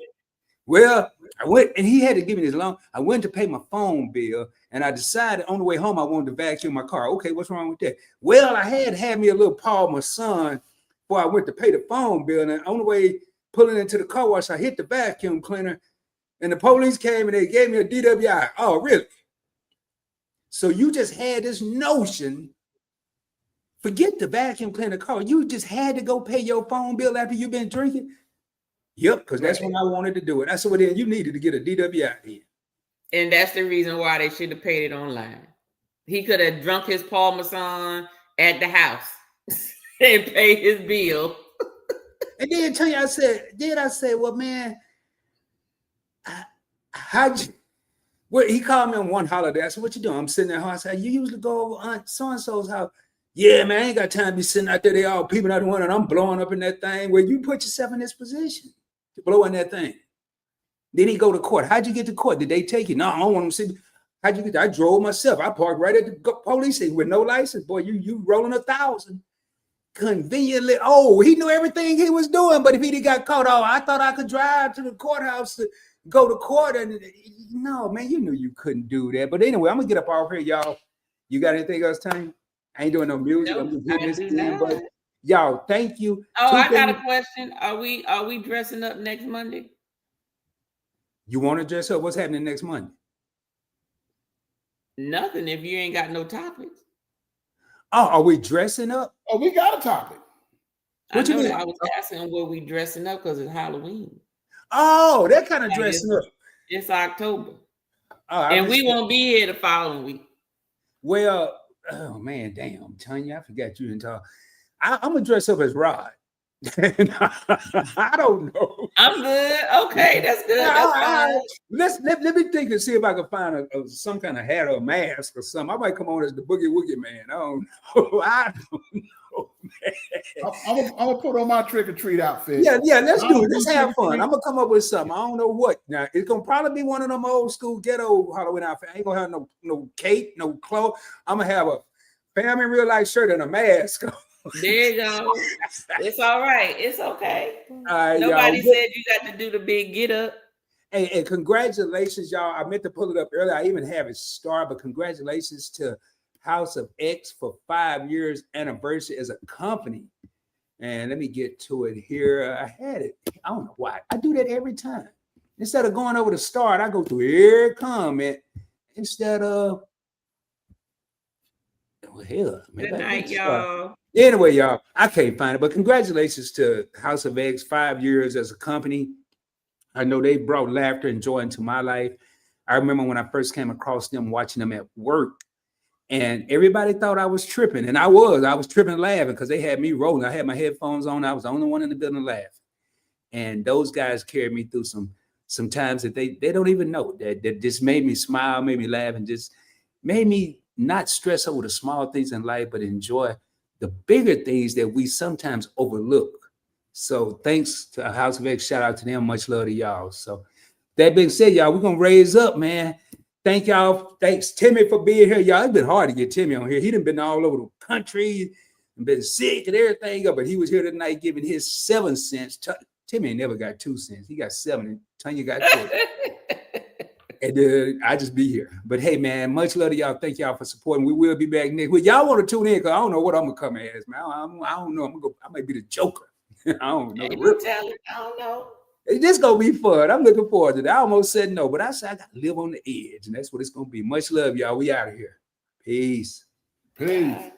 [SPEAKER 1] "Well, I went," and he had to give me this long. I went to pay my phone bill, and I decided on the way home I wanted to vacuum my car. Okay, what's wrong with that? Well, I had me a little Paul, my son, before I went to pay the phone bill, and on the way pulling into the car wash, I hit the vacuum cleaner, and the police came and they gave me a DWI. Oh, really? So you just had this notion. Forget the vacuum cleaner car. You just had to go pay your phone bill after you've been drinking. Yep, because that's when I wanted to do it. I said, well, then you needed to get a DWI in.
[SPEAKER 3] And that's the reason why they should have paid it online. He could have drunk his Parmesan at the house. and pay his bill.
[SPEAKER 1] And then Tanya, I said, well, man, how'd you? Well, he called me on one holiday. I said, what you doing? I'm sitting at home. I said, you usually go over Aunt so-and-so's house. Yeah, man, I ain't got time to be sitting out there. They all peeping out the window and I'm blowing up in that thing. Well, you put yourself in this position to blow in that thing. Then he go to court. How'd you get to court? Did they take you? No, I don't want them to see. How'd you get there? I drove myself. I parked right at the police station with no license. Boy, you rolling 1,000. Conveniently. Oh, he knew everything he was doing. But if he got caught, oh, I thought I could drive to the courthouse to go to court. And no, man, you knew you couldn't do that. But anyway, I'm going to get up off here, y'all. You got anything else, Tanya? I ain't doing no music.
[SPEAKER 3] Nope,
[SPEAKER 1] I'm just hitting this thing, but y'all, thank you.
[SPEAKER 3] Oh, I got a question. Are we dressing up next Monday?
[SPEAKER 1] You want to dress up? What's happening next Monday?
[SPEAKER 3] Nothing if you ain't got no topics.
[SPEAKER 1] Oh, are we dressing up?
[SPEAKER 2] Oh, we got a topic.
[SPEAKER 1] What you mean?
[SPEAKER 3] I was asking were we dressing up because it's Halloween.
[SPEAKER 1] Oh, that kind of dressing up.
[SPEAKER 3] It's October.
[SPEAKER 1] Oh,
[SPEAKER 3] and we won't be here the following week.
[SPEAKER 1] Well, oh man, damn, Tanya, I forgot you didn't talk. I'm gonna dress up as Rod. I don't know.
[SPEAKER 3] I'm good. Okay, that's good. That's
[SPEAKER 1] fine. Let me think and see if I can find some kind of hat or mask or something. I might come on as the Boogie Woogie Man. I don't know. I don't know, man.
[SPEAKER 2] I'm gonna put on my trick or treat outfit.
[SPEAKER 1] Yeah, let's do it. Let's have fun. I'm gonna come up with something. I don't know what. Now it's gonna probably be one of them old school ghetto Halloween outfits. I ain't gonna have no cape, no clothes. I'm gonna have a family real life shirt and a mask.
[SPEAKER 3] There you go. It's all right. It's okay.
[SPEAKER 1] Nobody
[SPEAKER 3] said you got to do the big get up.
[SPEAKER 1] Hey, and congratulations, y'all. I meant to pull it up earlier. I even have it started, but congratulations to House of X for 5 years anniversary as a company. And let me get to it here. I had it. I don't know why. I do that every time. Instead of going over the start, I go through every comment instead of, well, hell.
[SPEAKER 3] Good night, y'all.
[SPEAKER 1] Anyway, y'all, I can't find it, but congratulations to House of X, 5 years as a company. I know they brought laughter and joy into my life. I remember when I first came across them, watching them at work, and everybody thought I was tripping, and I was tripping laughing because they had me rolling. I had my headphones on. I was the only one in the building laughing. And those guys carried me through some times that they don't even know that just made me smile, made me laugh, and just made me not stress over the small things in life, but enjoy the bigger things that we sometimes overlook. So thanks to House of X. Shout out to them. Much love to y'all. So that being said, y'all, we're going to raise up, man. Thank y'all. Thanks, Timmy, for being here. Y'all, it's been hard to get Timmy on here. He done been all over the country and been sick and everything. But he was here tonight giving his 7 cents. Timmy ain't never got 2 cents. He got 7 and Tanya got 4. And I just be here. But hey, man, much love to y'all. Thank y'all for supporting. We will be back next week. Y'all want to tune in because I don't know what I'm gonna come as, man. I don't know. I might be the Joker. I don't know.
[SPEAKER 3] I don't know.
[SPEAKER 1] It's just gonna be fun. I'm looking forward to it. I almost said no, but I said I gotta live on the edge, and that's what it's gonna be. Much love, y'all. We out of here. Peace.
[SPEAKER 2] Peace.